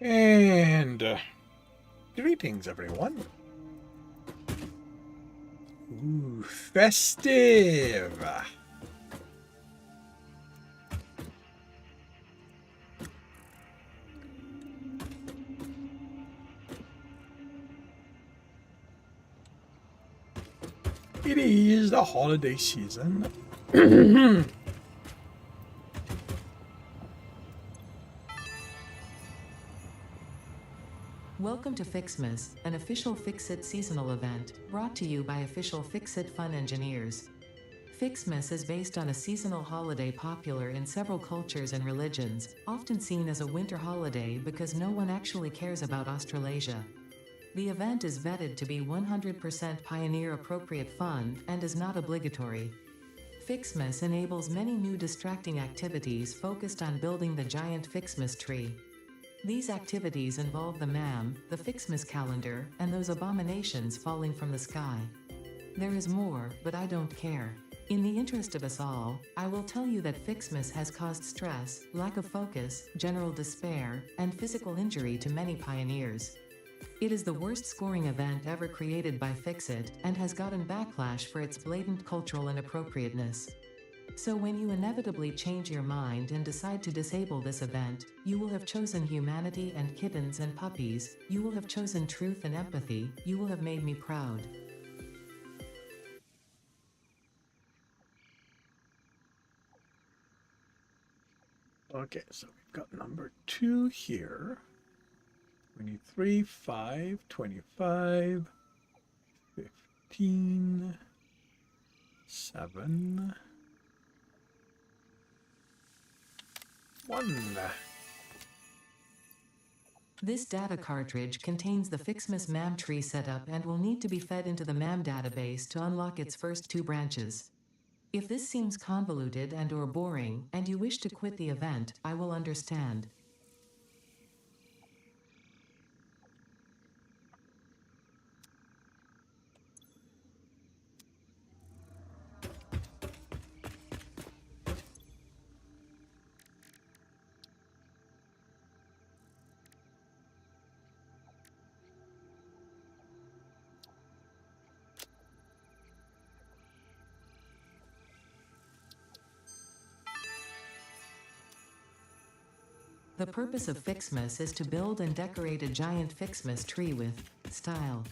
And greetings, everyone. Ooh, festive. It is the holiday season. Welcome to Fixmas, an official Fixit seasonal event, brought to you by official Fixit Fun engineers. Fixmas is based on a seasonal holiday popular in several cultures and religions, often seen as a winter holiday because no one actually cares about Australasia. The event is vetted to be 100% pioneer-appropriate fun and is not obligatory. Fixmas enables many new distracting activities focused on building the giant Fixmas tree. These activities involve the MAM, the Fixmas calendar, and those abominations falling from the sky. There is more, but I don't care. In the interest of us all, I will tell you that Fixmas has caused stress, lack of focus, general despair, and physical injury to many pioneers. It is the worst scoring event ever created by Fixit, and has gotten backlash for its blatant cultural inappropriateness. So when you inevitably change your mind and decide to disable this event, you will have chosen humanity and kittens and puppies, you will have chosen truth and empathy, you will have made me proud. Okay, so we've got number 2 here. 23, 5, 25, 15, 7, 1. This data cartridge contains the Fixmas MAM tree setup and will need to be fed into the MAM database to unlock its first 2 branches. If this seems convoluted and/or boring, and you wish to quit the event, I will understand. The purpose of Fixmas is to build and decorate a giant Fixmas tree with style.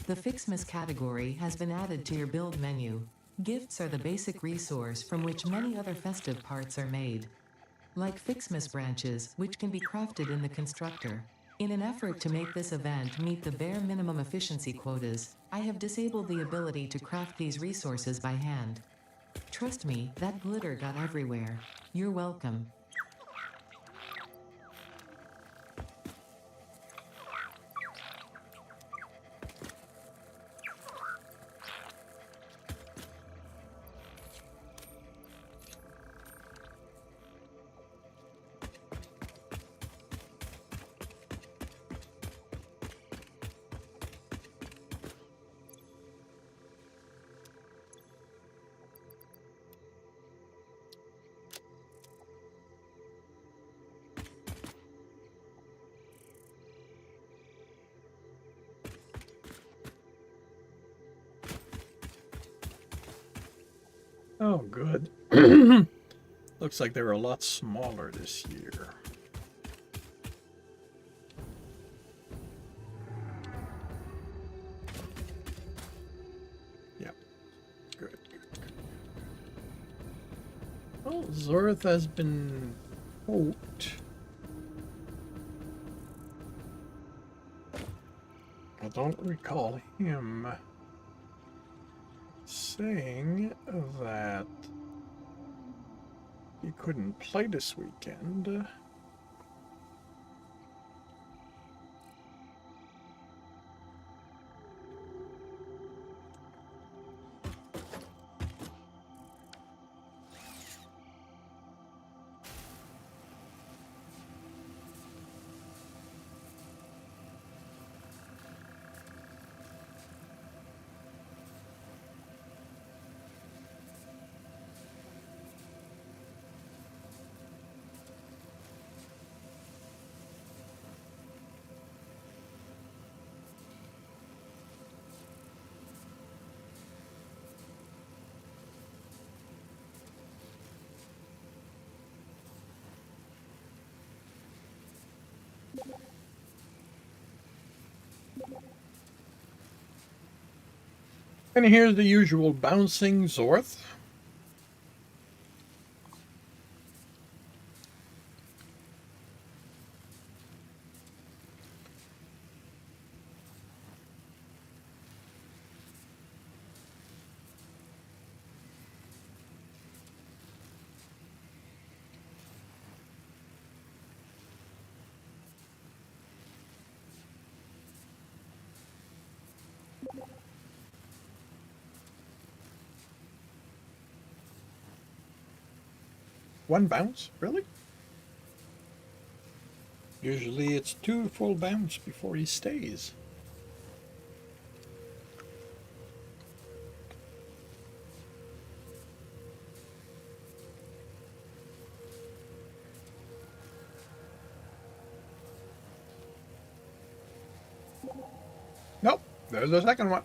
The Fixmas category has been added to your build menu. Gifts are the basic resource from which many other festive parts are made. Like Fixmas branches, which can be crafted in the constructor. In an effort to make this event meet the bare minimum efficiency quotas, I have disabled the ability to craft these resources by hand. Trust me, that glitter got everywhere. You're welcome. Oh, good. Looks like they're a lot smaller this year. Yeah, good. Well, Zorth has been poked. I don't recall him saying that he couldn't play this weekend. And here's the usual bouncing Zorth. One bounce? Really? Usually it's 2 full bounce before he stays. Nope, there's the second one.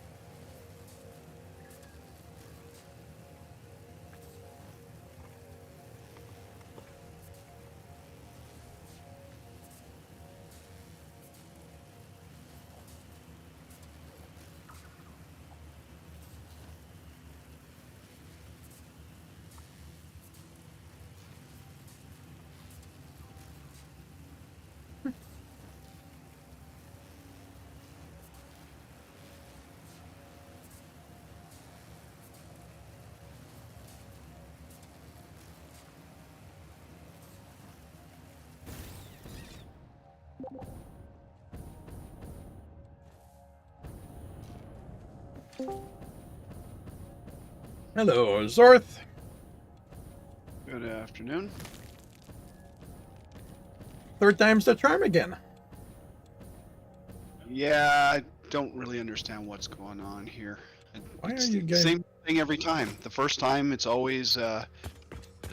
Hello, Zorth. Good afternoon. Third time's the charm again. Yeah, I don't really understand what's going on here. Why It's are you the guys... same thing every time. The first time it's always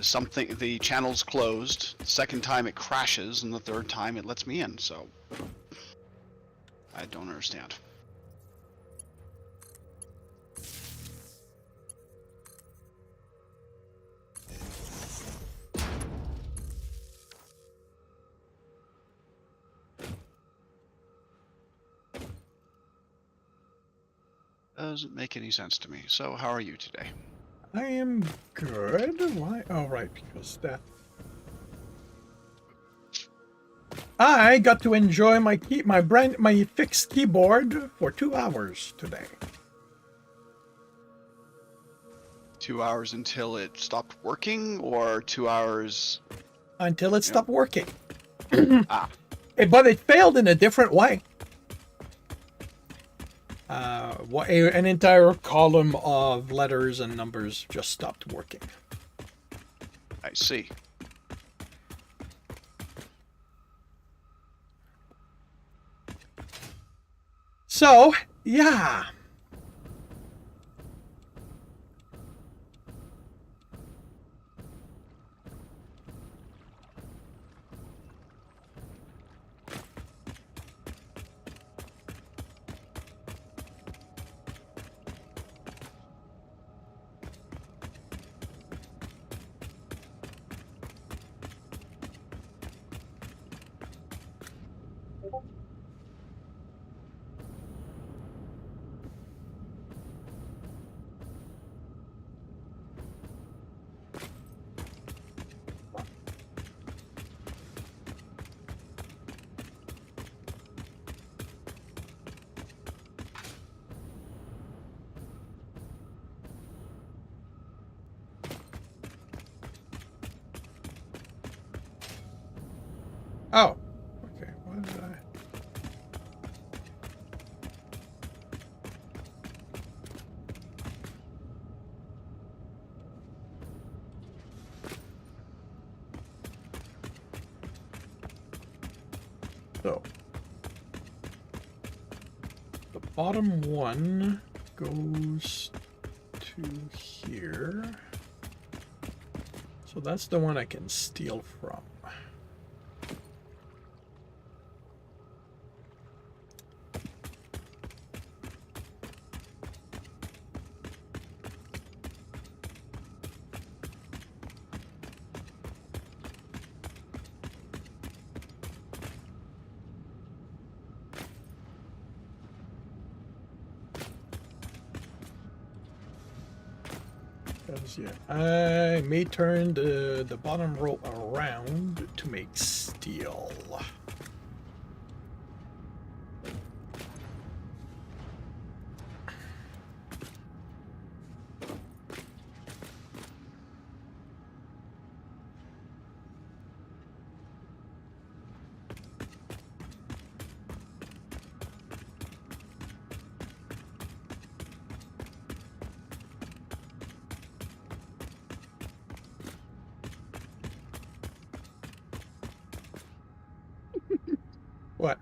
something, the channel's closed. The second time it crashes, and the third time it lets me in. So I don't understand. Doesn't make any sense to me. So how are you today? I am good. Why? Oh, right, because that... I got to enjoy my my fixed keyboard for 2 hours today. 2 hours until it stopped working, or 2 hours Until it stopped working. Ah, But it failed in a different way. An entire column of letters and numbers just stopped working. I see. So, yeah. Oh. Okay, what did I... So, the bottom one goes to here. So that's the one I can steal from. Because, yeah, I may turn the bottom row around to make steel. What?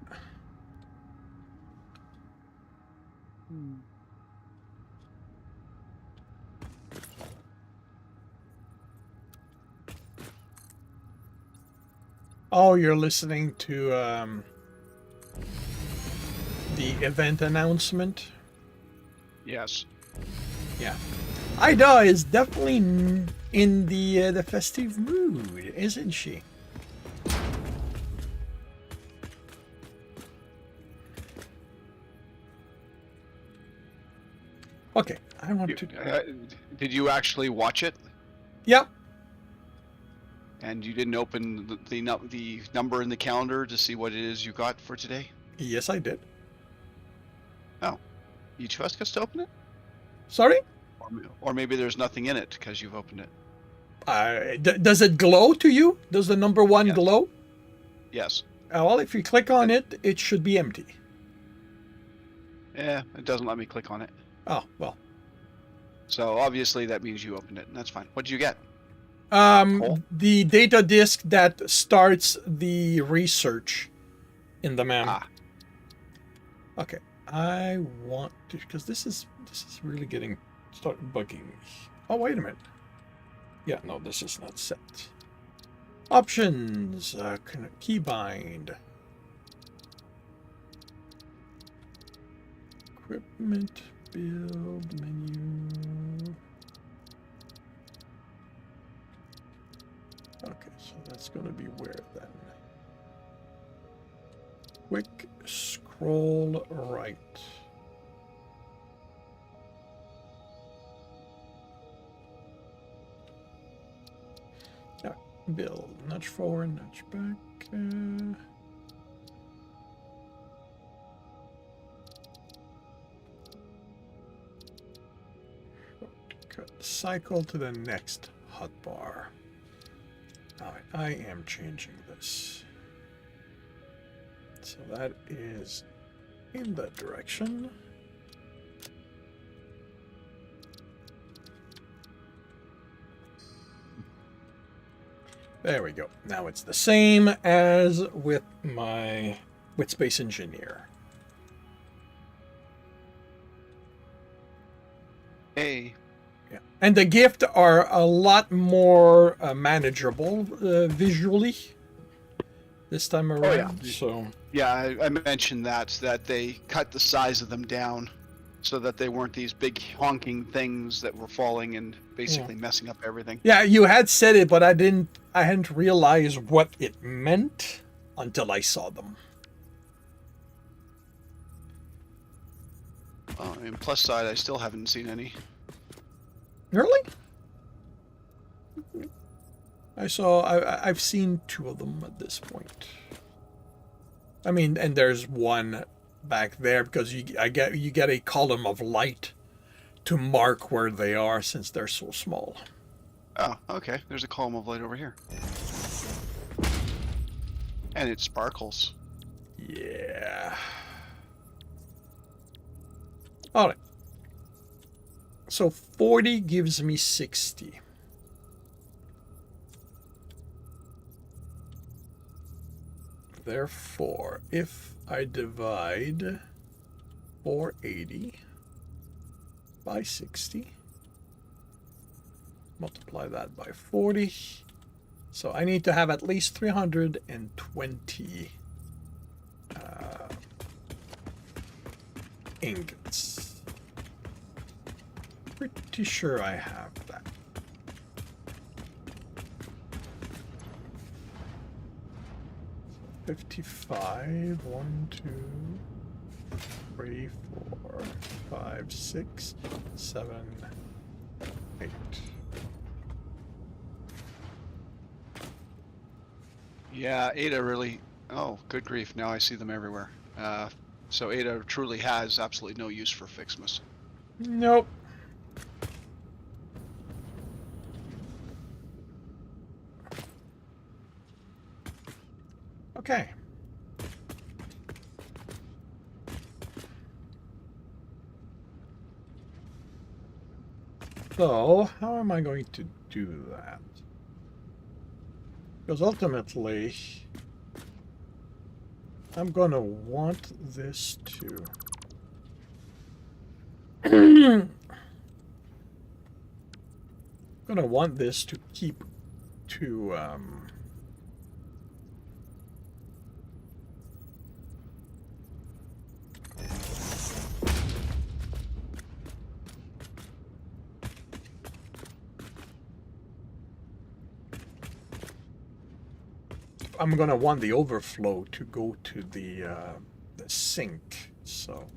Oh, you're listening to the event announcement? Yes. Yeah. Ida is definitely in the festive mood, isn't she? Okay, I want to. Did you actually watch it? Yep. And you didn't open the number in the calendar to see what it is you got for today? Yes, I did. Oh. Each of us gets to open it? Sorry? Or maybe there's nothing in it because you've opened it. Does it glow to you? Does the number one Yes. glow? Yes. Well, if you click on it, it should be empty. Yeah, it doesn't let me click on it. Oh, well. So obviously that means you opened it, and that's fine. What did you get? Coal? The data disk that starts the research in the map. Ah. Okay, I want to, because this is really getting started bugging me. Oh, wait a minute. Yeah, no, this is not set. Options, keybind. Equipment, build, menu. Okay, so that's going to be where then? Quick scroll right. Yeah, build. Nudge forward, nudge back. Cut cycle to the next hotbar. Alright, I am changing this. So that is in that direction. There we go. Now it's the same as with Space Engineer. Hey. Yeah. And the gift are a lot more manageable visually this time around. Oh, yeah. So Yeah, I mentioned that they cut the size of them down so that they weren't these big honking things that were falling and basically messing up everything. yeah, you had said it, but I hadn't realized what it meant until I saw them. And plus side, I still haven't seen any. Really? I've seen 2 of them at this point. I mean, and there's one back there because you get a column of light to mark where they are since they're so small. Oh, okay. There's a column of light over here. And it sparkles. Yeah. All right. So 40 gives me 60. Therefore, if I divide 480 by 60, multiply that by 40, so I need to have at least 320 ingots. Pretty sure I have that. So 55, 1, 2, 3, 4, 5, 6, 7, 8. Yeah, Ada really. Oh, good grief! Now I see them everywhere. So Ada truly has absolutely no use for Fixmas. Nope. Okay. So, how am I going to do that? Because ultimately, I'm going to want this to... I'm going to want this to keep to... I'm going to want the overflow to go to the sink. So,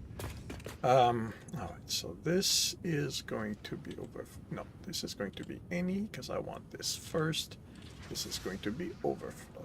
all right. So this is going to be over. No, this is going to be any because I want this first. This is going to be overflow.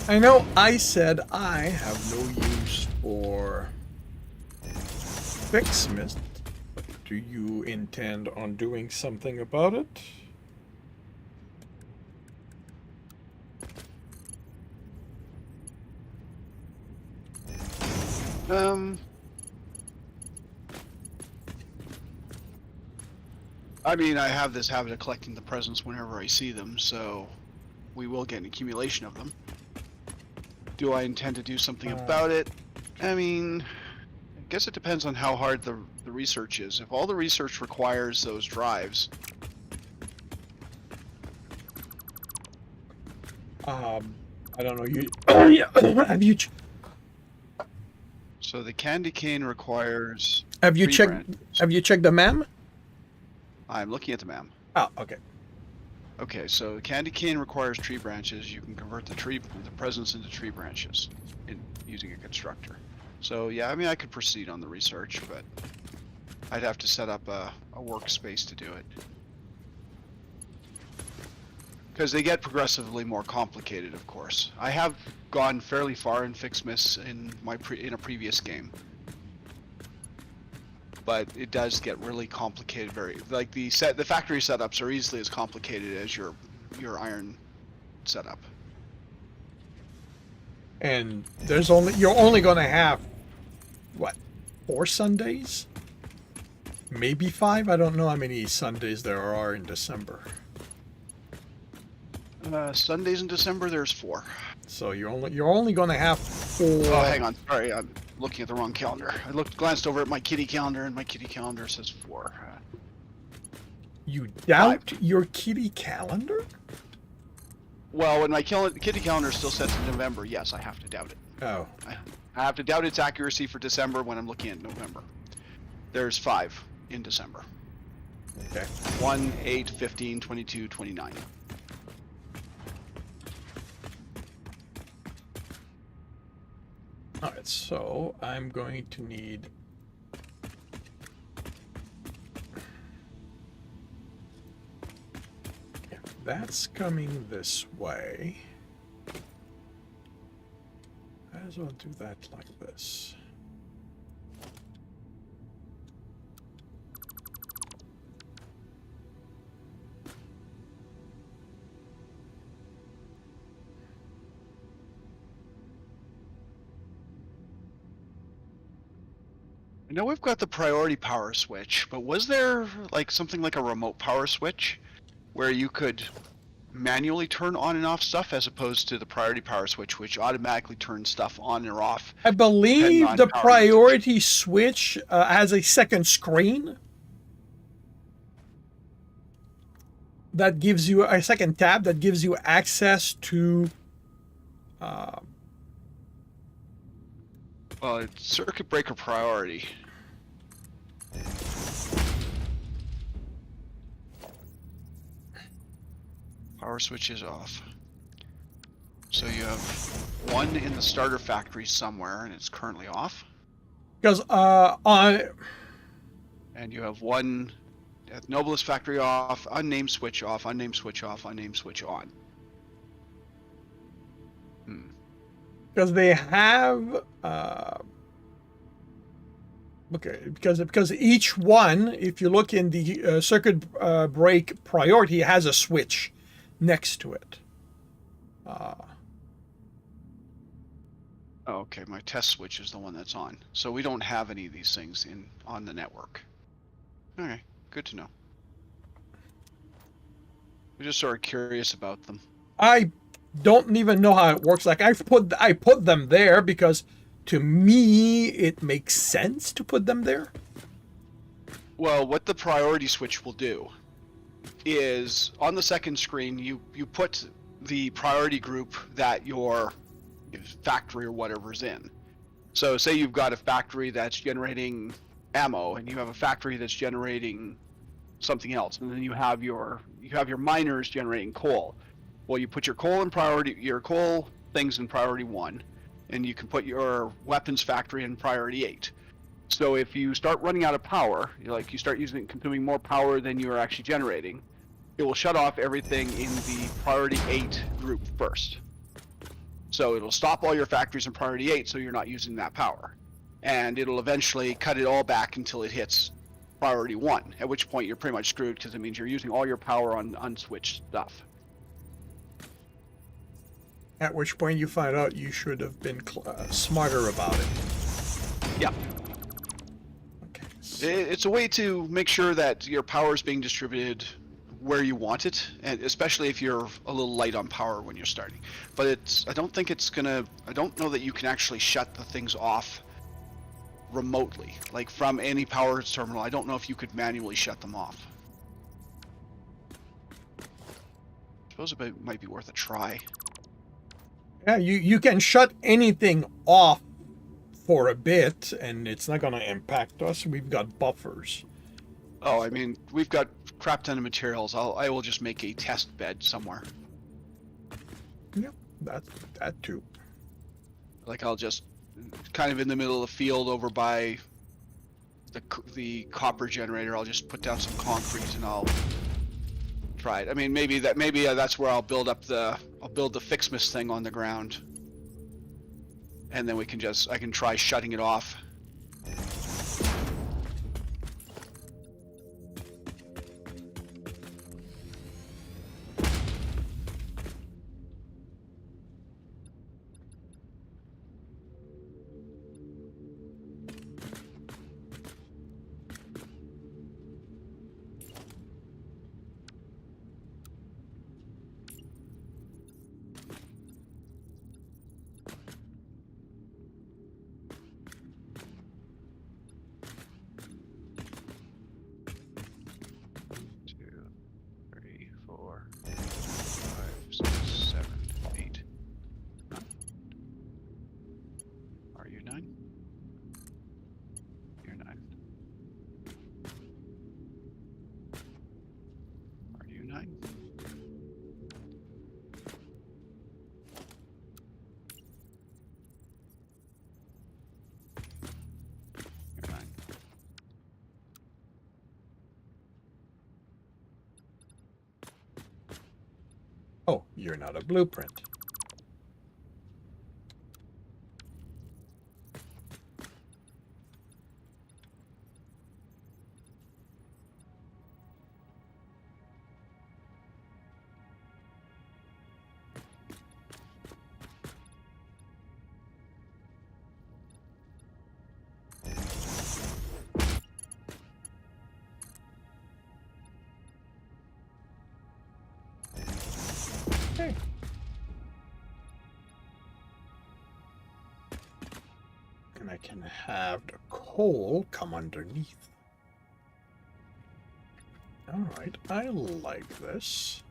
I know I said I have no use for Fixmist, but do you intend on doing something about it? I mean, I have this habit of collecting the presents whenever I see them, so we will get an accumulation of them. Do I intend to do something about it? I mean, I guess it depends on how hard the research is. If all the research requires those drives... I don't know. You have you So the candy cane requires... have you tree checked branches. have you checked the MAM? I'm looking at the map. Oh, okay. Okay, so candy cane requires tree branches. You can convert the presents into tree branches using a constructor. So yeah, I mean, I could proceed on the research, but I'd have to set up a workspace to do it. Because they get progressively more complicated, of course. I have gone fairly far in Fixmas in a previous game. But it does get really complicated. Like the factory setups are easily as complicated as your iron setup. And you're only gonna have what, 4 Sundays? Maybe 5? I don't know how many Sundays there are in December. Sundays in December, there's 4. So you're only gonna have 4. Oh, hang on. Sorry, I'm looking at the wrong calendar. I glanced over at my kitty calendar, and my kitty calendar says 4. You doubt your kitty calendar? Well, when my kitty calendar is still set to November, yes, I have to doubt it. Oh. I have to doubt its accuracy for December when I'm looking at November. There's 5 in December. Okay. 1, 8, 15, 22, 29. Alright, so I'm going to need... If that's coming this way, I might as well do that like this. I know we've got the priority power switch, but was there like something like a remote power switch where you could manually turn on and off stuff as opposed to the priority power switch, which automatically turns stuff on or off? I believe on the power priority switch has a second screen. that gives you a second tab that gives you access to Well, it's circuit breaker priority. Power switch is off. So you have one in the starter factory somewhere, and it's currently off. because on And you have one at Noblest factory off, unnamed switch off, unnamed switch off, unnamed switch on. because they have okay, because each one, if you look in the circuit break priority, has a switch next to it. Oh, okay, my test switch is the one that's on. So we don't have any of these things on the network. Okay, good to know. We're just sort of curious about them. I don't even know how it works. Like I put them there because to me it makes sense to put them there. Well, what the priority switch will do is on the second screen, you put the priority group that your factory or whatever's in. So say you've got a factory that's generating ammo, and you have a factory that's generating something else, and then you have your miners generating coal. Well, you put your coal things in priority 1, and you can put your weapons factory in priority 8. So if you start running out of power, you start consuming more power than you are actually generating, it will shut off everything in the priority 8 group first. So it'll stop all your factories in priority 8 so you're not using that power. And it'll eventually cut it all back until it hits priority 1, at which point you're pretty much screwed because it means you're using all your power on unswitched stuff. At which point you find out you should have been smarter about it. Yeah. Okay. It's a way to make sure that your power is being distributed where you want it, and especially if you're a little light on power when you're starting. But I don't know that you can actually shut the things off remotely, like from any power terminal. I don't know if you could manually shut them off. I suppose it might be worth a try. Yeah, you can shut anything off for a bit, and it's not going to impact us. We've got buffers. Oh, I mean, we've got crap ton of materials. I will just make a test bed somewhere. Yep, that too. Like I'll just kind of in the middle of the field over by the copper generator. I'll just put down some concrete and I'll try it. I mean, maybe that's where I'll build the Fixmas thing on the ground, and then I can try shutting it off. Oh, you're not a blueprint. Okay. And I can have the coal come underneath. All right, I like this.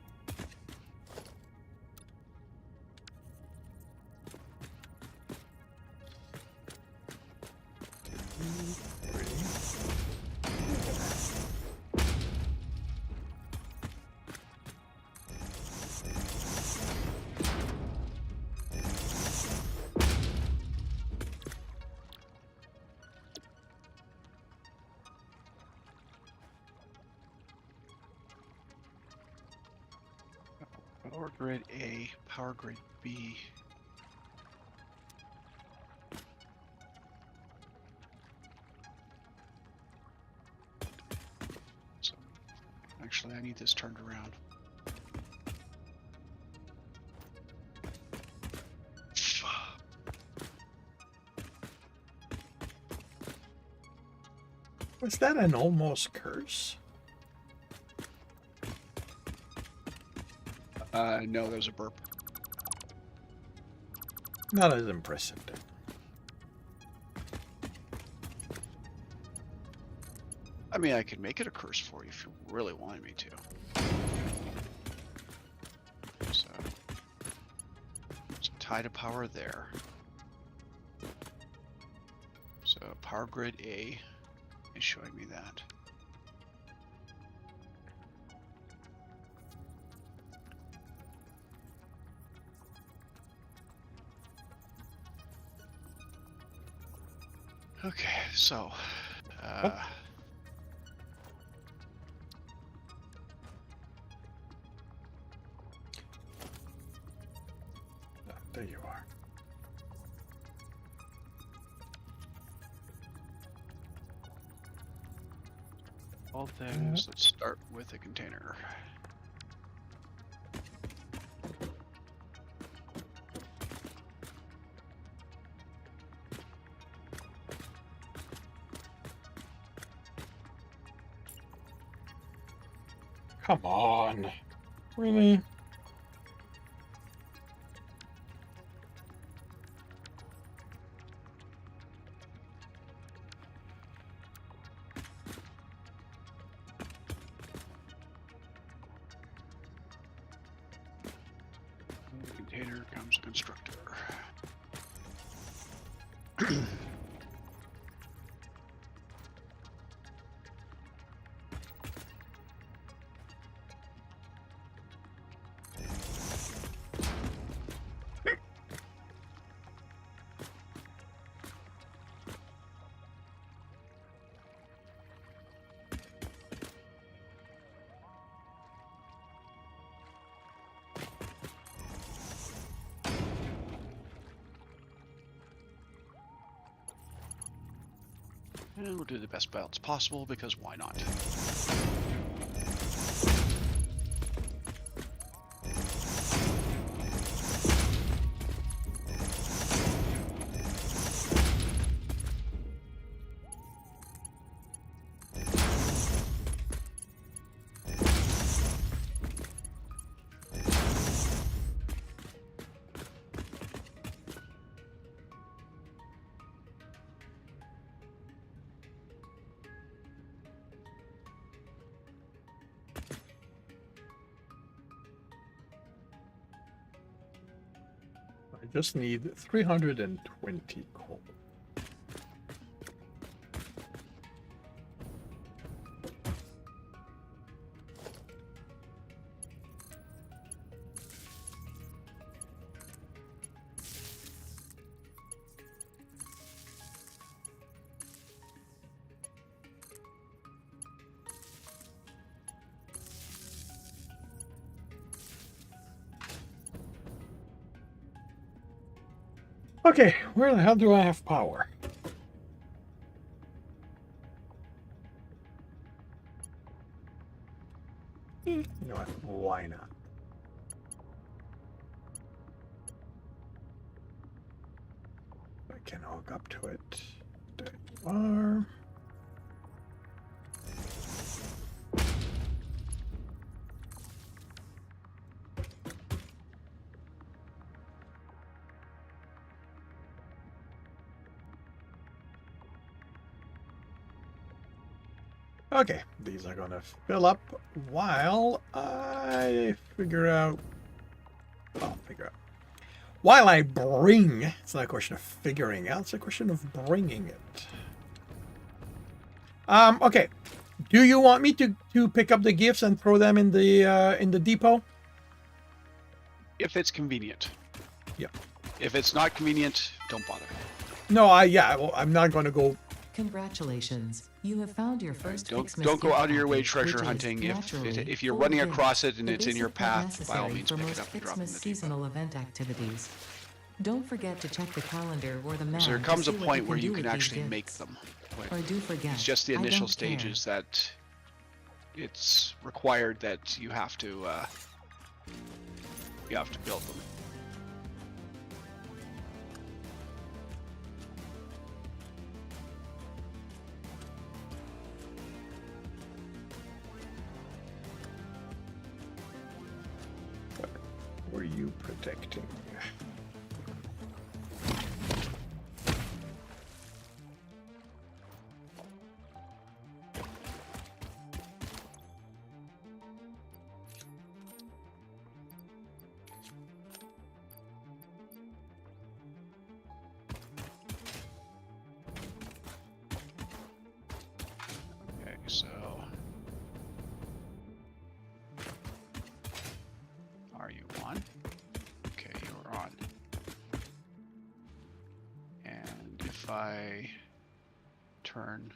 Power grid A, power grid B. So, actually, I need this turned around. Was that an almost curse? No, there's a burp. Not as impressive. Then. I mean, I could make it a curse for you if you really wanted me to. So, tie to power there. So, power grid A is showing me that. Okay, so, There you are. all things, let's start with a container. Come on. Really? In the container comes constructor. And we'll do the best balance possible because why not? I just need 320 coal. Okay, where the hell do I have power? You know what? Why not? I can hook up to it. There you are. Okay, these are gonna fill up while I figure out. Well, figure out. While I bring, it's not a question of figuring out; it's a question of bringing it. Okay. Do you want me to pick up the gifts and throw them in the depot? If it's convenient. Yeah. If it's not convenient, don't bother. No, well, I'm not going to go. Congratulations, you have found your first Don't Fixmas go gift out of your way package, treasure which is hunting. naturally If you're full running of across gifts, it and the it's in your basic but path, by all necessary means for pick it most up and drop it in Fixmas the depot. seasonal event activities. Don't forget to check the calendar or the map. So there comes to a see what point where do you with can these actually gifts. make them. But Or do forget. it's just the I initial don't care. stages that it's required that you have to build them. What were you protecting? Okay, so are you on? Okay, you're on. And if I turn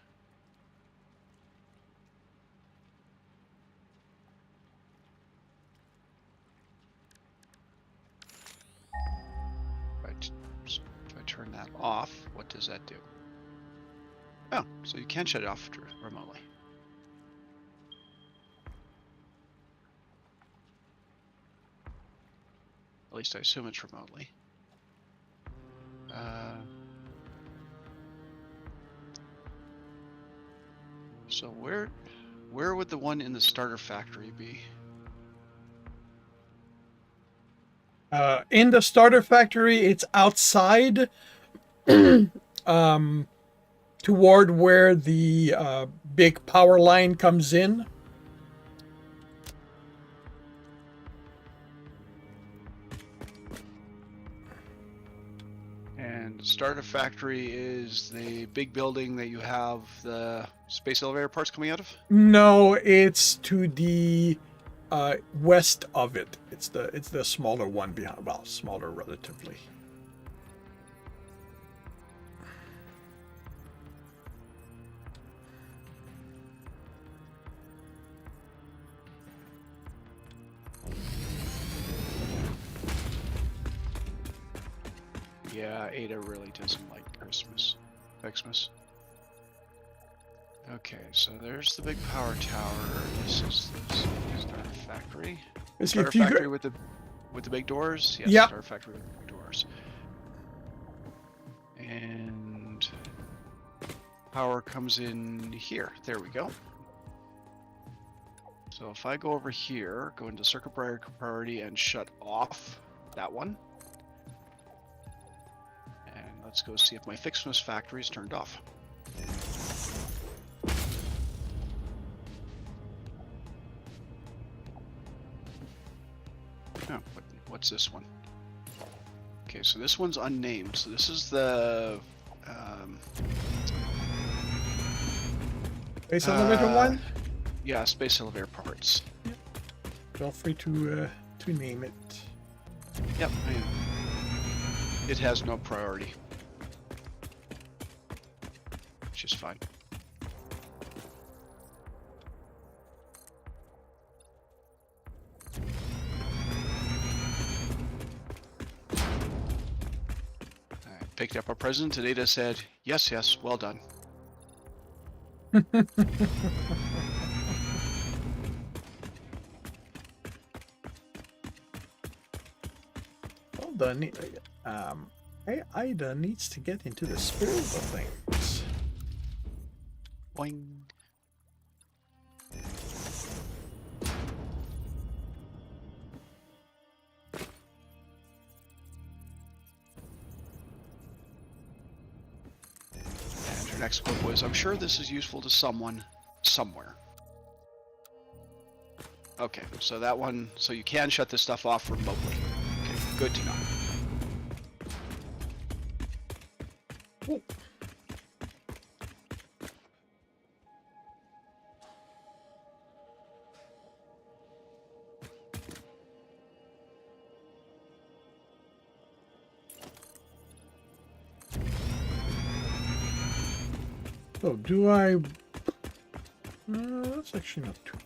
if I turn that off, what does that do? Oh, so you can shut it off remotely. At least I assume it's remotely. So where would the one in the starter factory be? In the starter factory, it's outside, toward where the big power line comes in. And starter factory is the big building that you have the space elevator parts coming out of? No, it's to the west of it. It's the smaller one behind. Well, smaller relatively. Yeah, Ada really doesn't like Xmas. Okay, so there's the big power tower. This is the starter factory. Starter factory with the big doors? Yes, yep. Starter factory with the big doors. And power comes in here. There we go. So if I go over here, go into circuit breaker priority and shut off that one. And let's go see if my Fixmas factory is turned off. Oh, what's this one? Okay, so this one's unnamed. So this is the space elevator one. Yeah, space elevator parts. Yep. Feel free to name it. Yep, it has no priority, which is fine. I picked up our present and Ada said, yes, yes, well done. Well done. Ida needs to get into the spirit of things. Boing. And her next quote was, I'm sure this is useful to someone. somewhere. Okay, so that one, so you can shut this stuff off remotely. Okay, good to know. Oh. So do I? That's actually not too.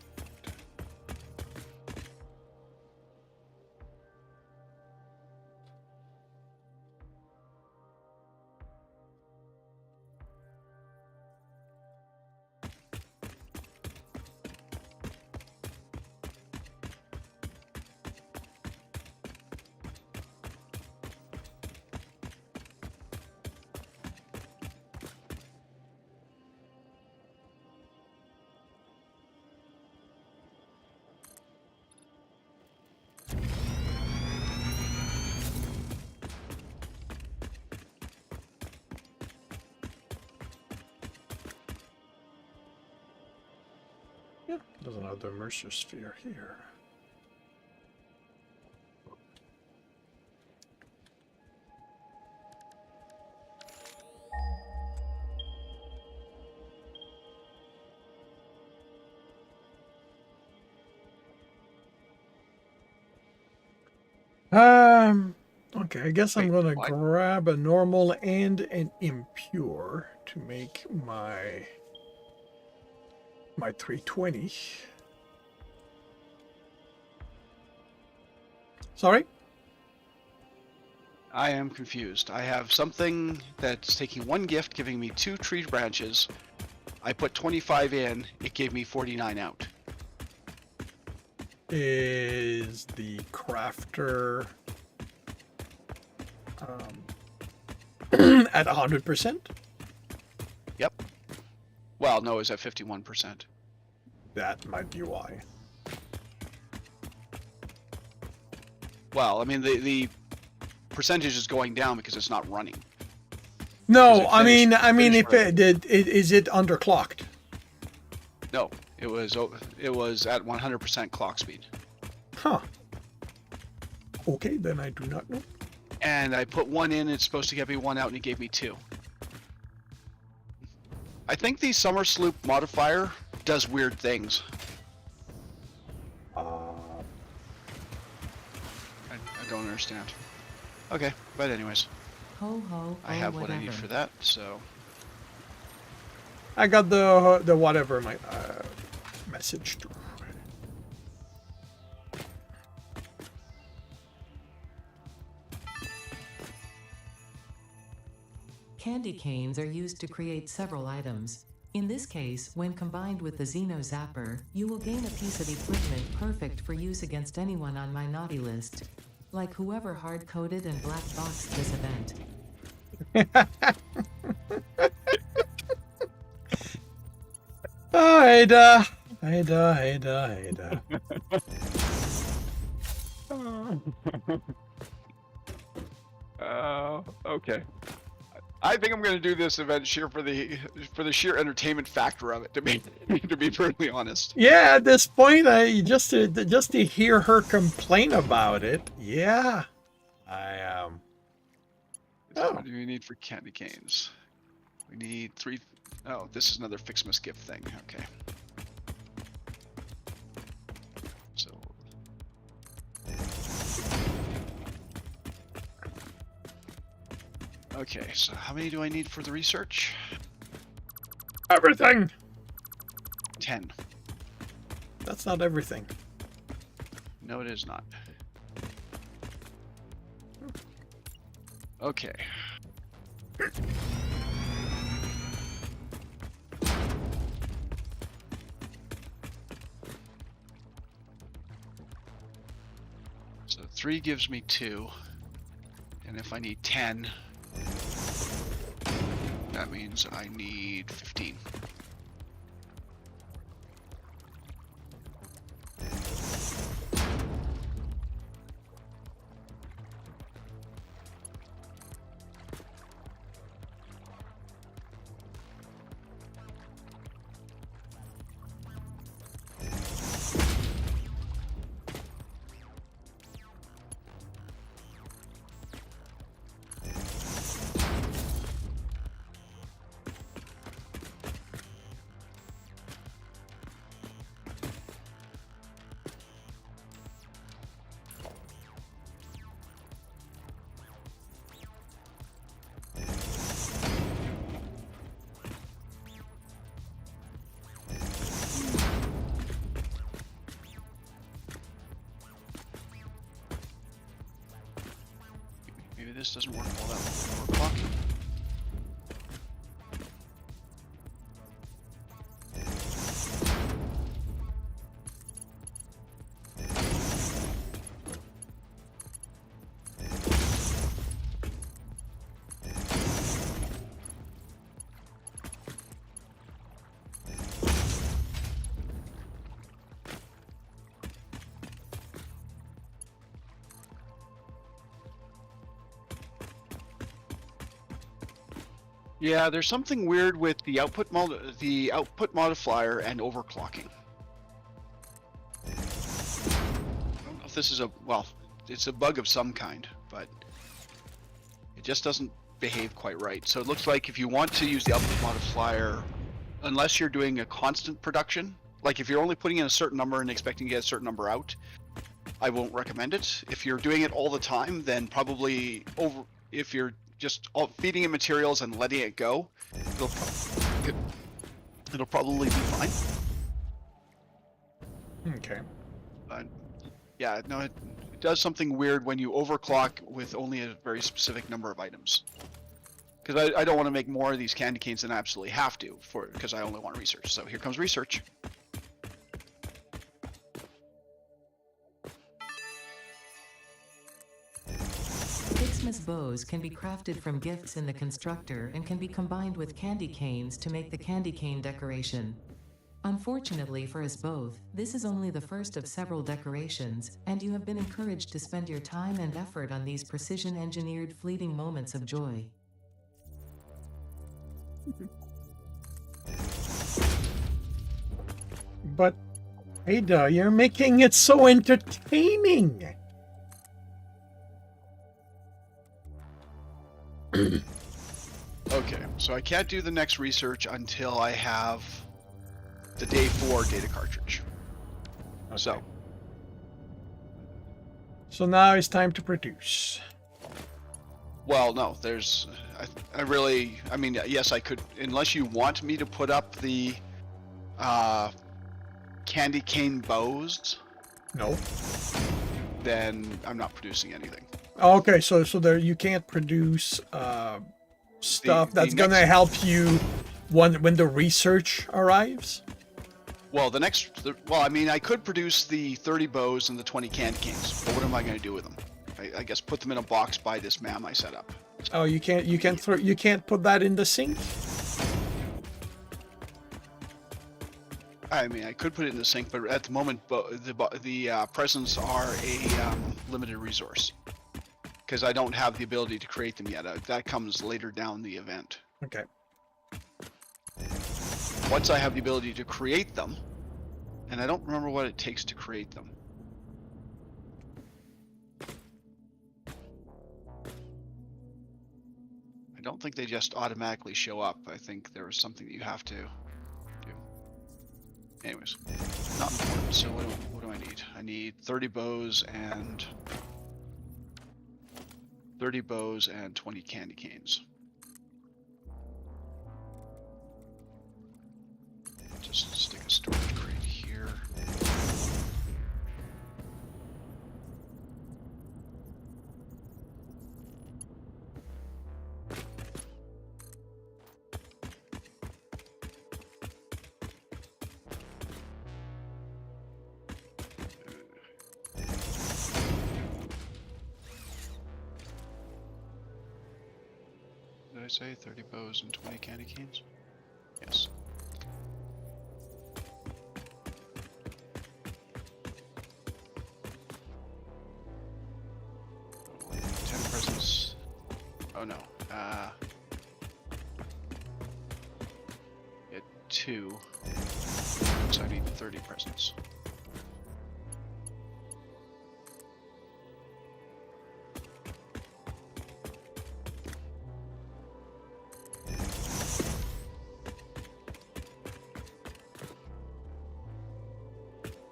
Yeah, there's another Mercer sphere here. Okay, I guess I'm Wait, gonna what? grab a normal and an impure to make my 320. Sorry? I am confused. I have something that's taking one gift, giving me 2 tree branches. I put 25 in, it gave me 49 out. Is the crafter at 100%? Yep. Well, no, it's at 51%. That might be why. Well, I mean, the percentage is going down because it's not running. No, I mean, if is it underclocked? No, it was at 100% clock speed. Huh. Okay, then I do not know. And I put 1 in, it's supposed to get me 1 out, and it gave me 2. I think the Summer Sloop modifier does weird things. I don't understand. Okay, but anyways, Ho ho, I have what I need for that, so... I got the whatever my message to. Candy canes are used to create several items. In this case, when combined with the Xeno Zapper, you will gain a piece of equipment perfect for use against anyone on my naughty list. Like whoever hard-coded and black-boxed this event. Oh, Ada. Okay. I think I'm going to do this event for the sheer entertainment factor of it. To be perfectly honest. Yeah, at this point, I just to hear her complain about it. Yeah, I am. So what do we need for candy canes? We need 3. Oh, this is another Fixmas gift thing. Okay. So. Okay, so how many do I need for the research? Everything. 10. That's not everything. No, it is not. Okay. So 3 gives me 2. And if I need 10, that means I need 15. Maybe this doesn't work all that well with overclocking. Yeah, there's something weird with the output modifier and overclocking. I don't know if this is it's a bug of some kind, but it just doesn't behave quite right. So it looks like if you want to use the output modifier, unless you're doing a constant production, like if you're only putting in a certain number and expecting to get a certain number out, I won't recommend it. If you're doing it all the time, then probably if you're just feeding it materials and letting it go, it'll probably be fine. Okay. Yeah, no, it does something weird when you overclock with only a very specific number of items. Because I don't want to make more of these candy canes than I absolutely have to, because I only want research. So here comes research. Fixmas bows can be crafted from gifts in the constructor and can be combined with candy canes to make the candy cane decoration. Unfortunately for us both, this is only the first of several decorations, and you have been encouraged to spend your time and effort on these precision-engineered fleeting moments of joy. But, Ada, you're making it so entertaining. Okay, so I can't do the next research until I have the day 4 data cartridge. Okay. So now it's time to produce. Well, no, there's, I mean, yes, I could, unless you want me to put up the candy cane bows. No. Then I'm not producing anything. Okay, so there you can't produce stuff that's gonna help you when the research arrives. Well, I mean, I could produce the 30 bows and the 20 candy canes, but what am I going to do with them? I guess put them in a box by this MAM I set up. Oh, you can't put that in the sink. I mean, I could put it in the sink, but at the moment, the presents are a limited resource because I don't have the ability to create them yet. That comes later down the event. Okay. Once I have the ability to create them, and I don't remember what it takes to create them. I don't think they just automatically show up. I think there is something that you have to do. Anyways, not important. So what do I need? I need 30 bows and 20 candy canes. Just stick a storage crate here. Did I say 30 bows and 20 candy canes? Yes. 10 presents. Oh no. Get 2. So I need 30 presents.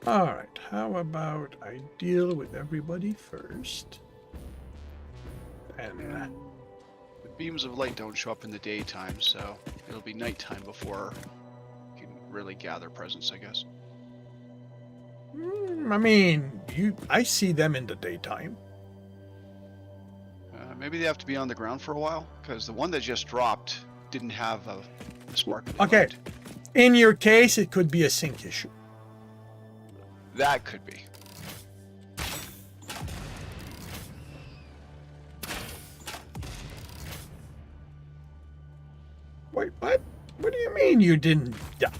Alright, how about I deal with everybody first? And The beams of light don't show up in the daytime, so it'll be nighttime before you can really gather presents, I guess. I mean, I see them in the daytime. Maybe they have to be on the ground for a while, because the one that just dropped didn't have a sparkly Okay. light. In your case, it could be a sync issue. That could be. Wait, what? What do you mean you didn't die?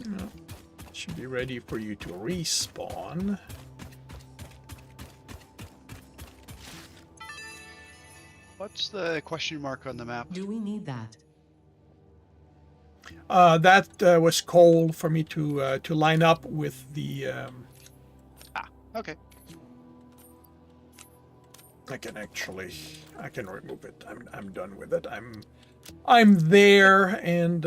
No. Should be ready for you to respawn. What's the question mark on the map? Do we need that? That was coal for me to line up with the. Okay. I can remove it. I'm done with it. I'm there, and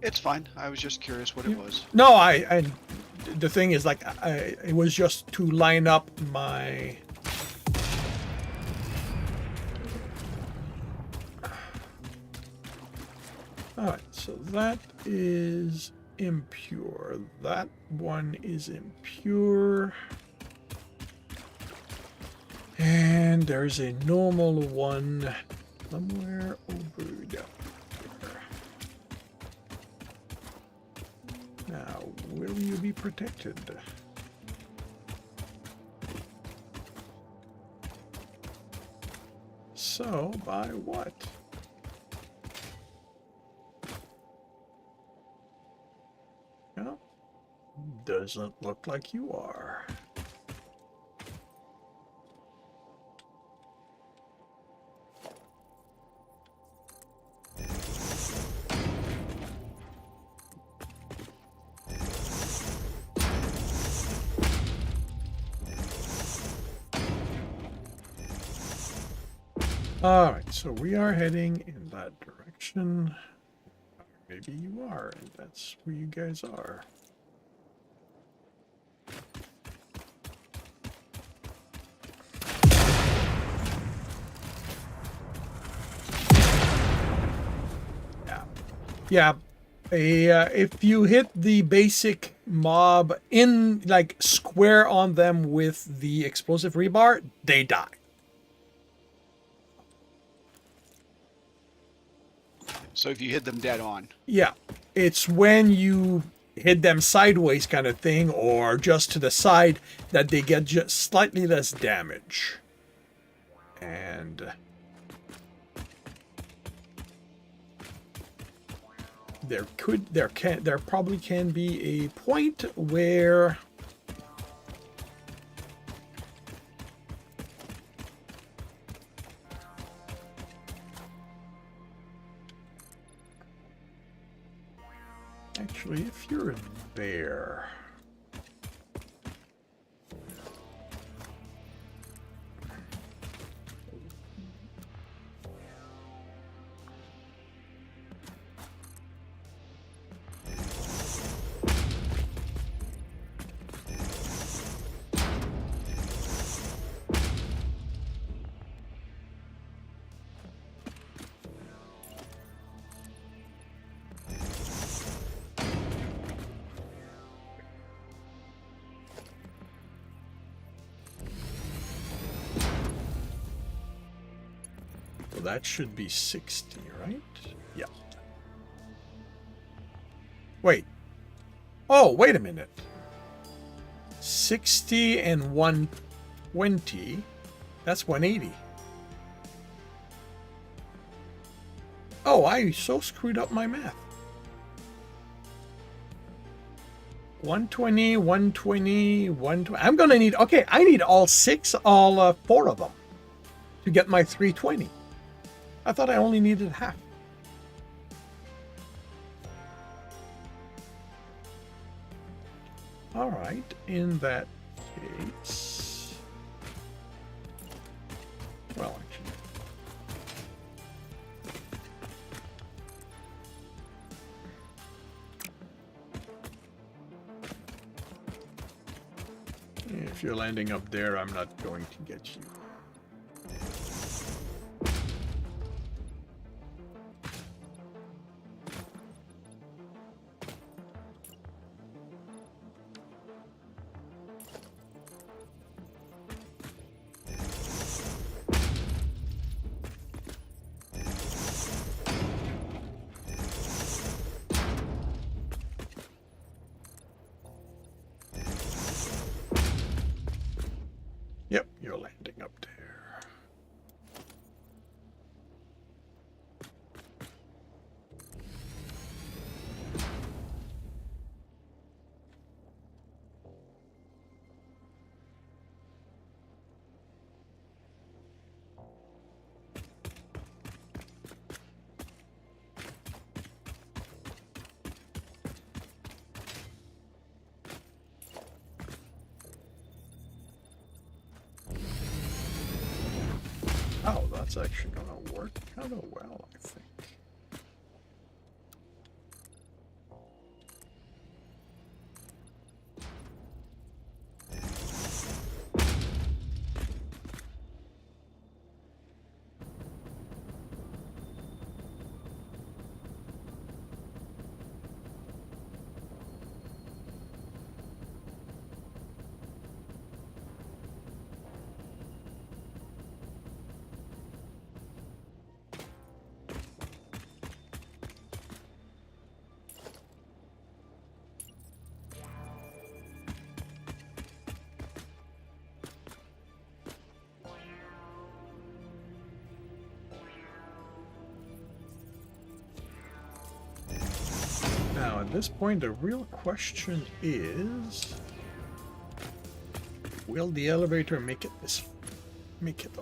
It's fine. I was just curious what it was. no, I the thing is, like, it was just to line up my. All right, so that is impure. That one is impure. And there's a normal one somewhere over there. Now, will you be protected? So, by what? Well, doesn't look like you are. Alright, so we are heading in that direction. Maybe you are, and that's where you guys are. Yeah. If you hit the basic mob in, like, square on them with the explosive rebar, they die. So if you hit them dead on. Yeah, it's when you hit them sideways kind of thing, or just to the side, that they get just slightly less damage. And there probably can be a point where actually, if you're there, well, that should be 60, right? Yeah. Wait. Oh, wait a minute. 60 and 120. That's 180. Oh, I so screwed up my math. 120, 120, 120. I'm gonna need, okay, I need all four of them to get my 320. I thought I only needed half. All right, in that case, Well, actually. If you're landing up there, I'm not going to get you. Yep, you're landing up there. Oh, that's actually gonna work kind of well, I think. Now, at this point, the real question is, will the elevator make it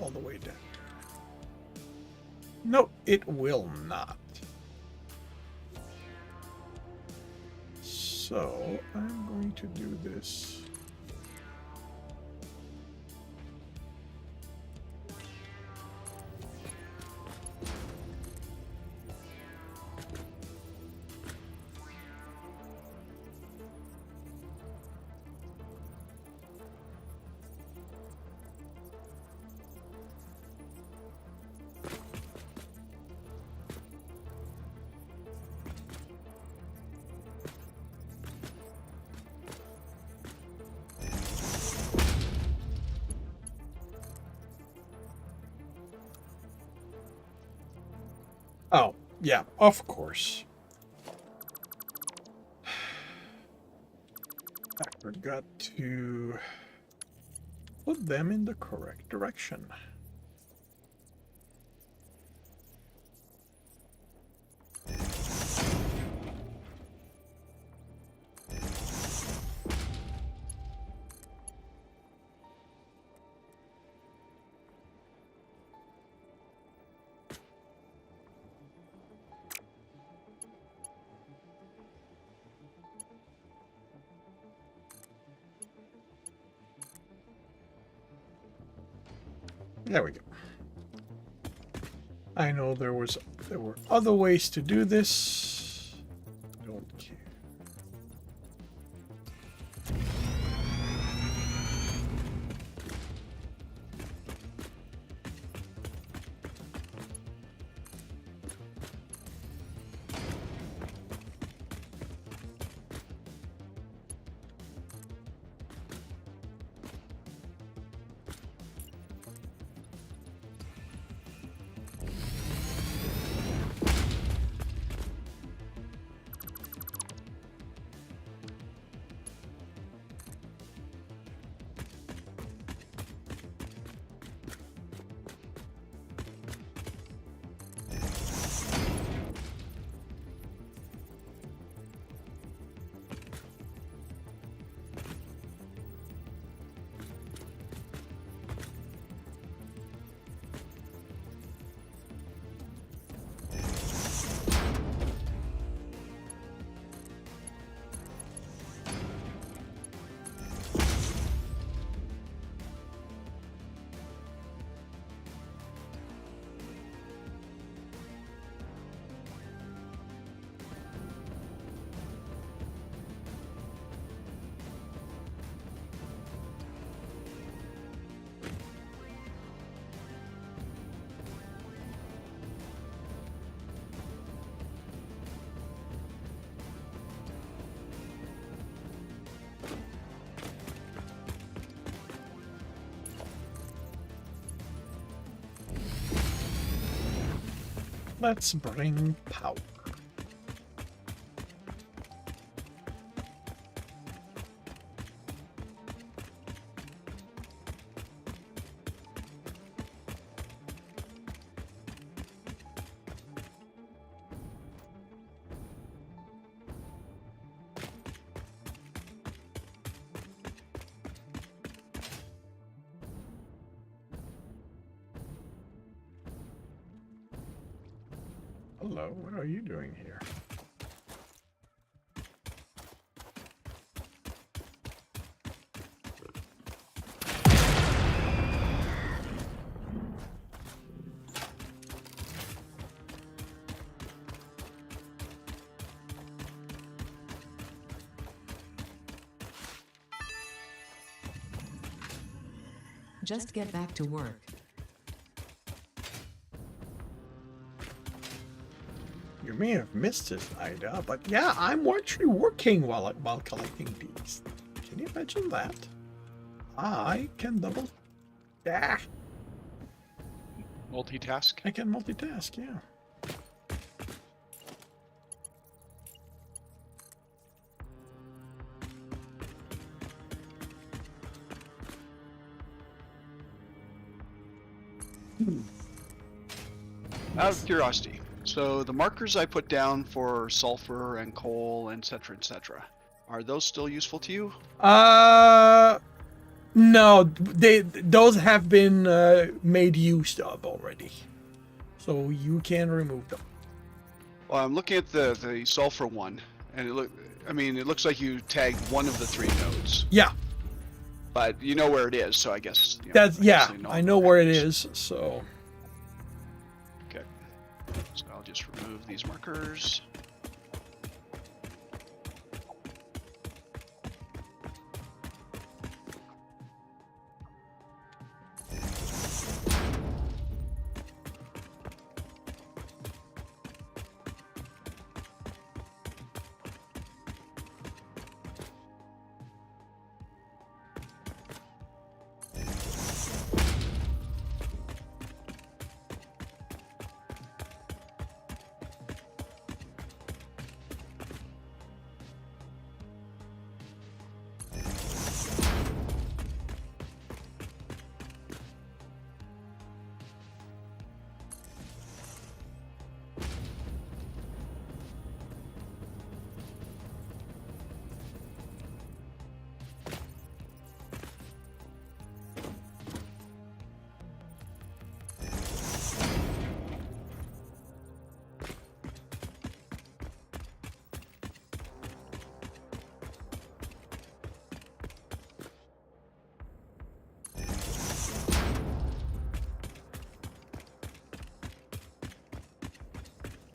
all the way down? No, it will not. So, I'm going to do this. Oh, yeah, of course. I forgot to put them in the correct direction. There we go. I know there were other ways to do this. Don't care. Let's bring power. Hello, what are you doing here? Just get back to work. You may have missed it, Ida, but yeah, I'm actually working while collecting these. Can you imagine that? I can double. Yeah, Multitask. I can multitask. Yeah. Out of curiosity, so the markers I put down for sulfur and coal, etc., are those still useful to you? No, those have been made use of already, so you can remove them. Well, I'm looking at the sulfur one, and it looks like you tagged one of the 3 nodes, Yeah, but you know where it is, so I guess. that's I guess yeah. they I know where it is. is, so. Okay, so I'll just remove these markers.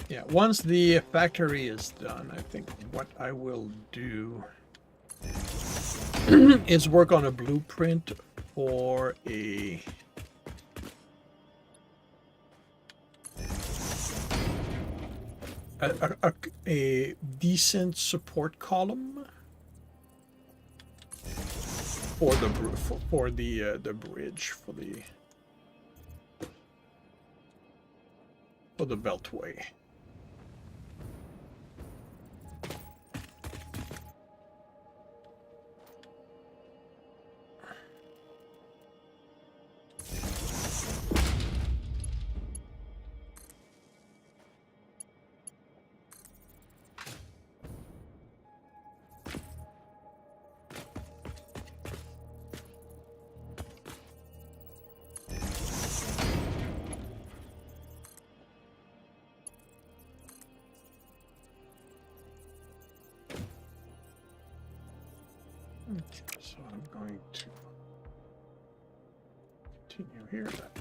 Yeah, once the factory is done, I think what I will do is work on a blueprint for a decent support column for the bridge for the beltway. Okay, so I'm going to continue here then.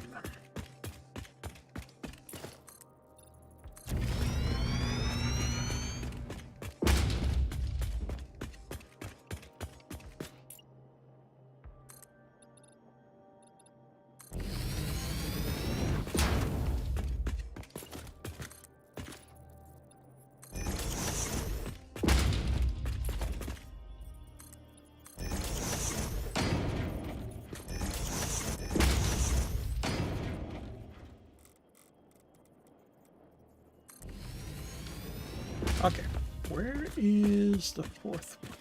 Okay, where is the fourth one?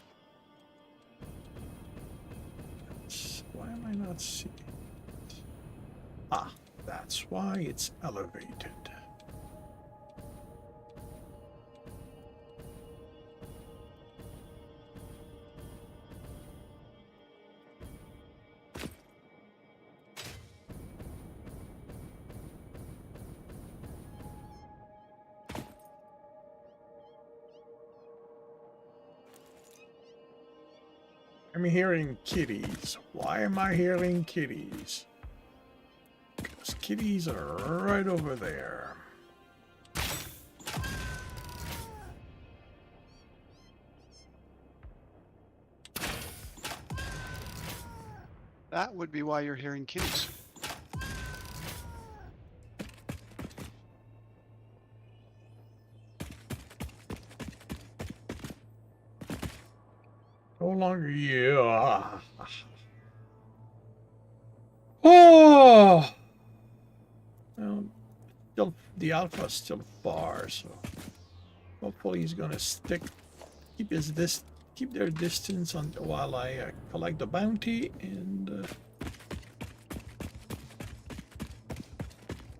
Why am I not seeing it? Ah, that's why it's elevated. I'm hearing kitties. Why am I hearing kitties? Because kitties are right over there. That would be why you're hearing kitties. No longer you. Oh! Well, still, the alpha's still far, so hopefully he's gonna keep their distance on while I collect the bounty. And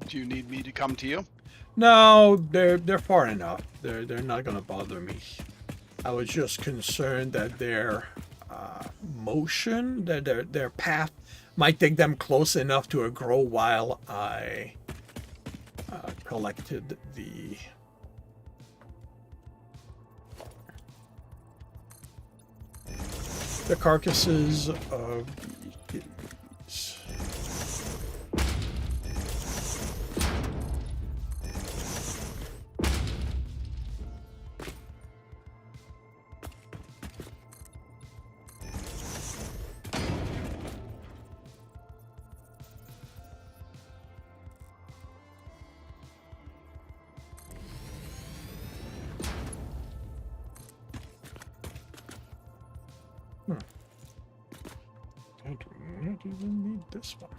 Do you need me to come to you? no, they're far enough. They're not gonna bother me. I was just concerned that their motion, their path, might take them close enough to a grow while I collected the carcasses of the kitties. I do not even need this one.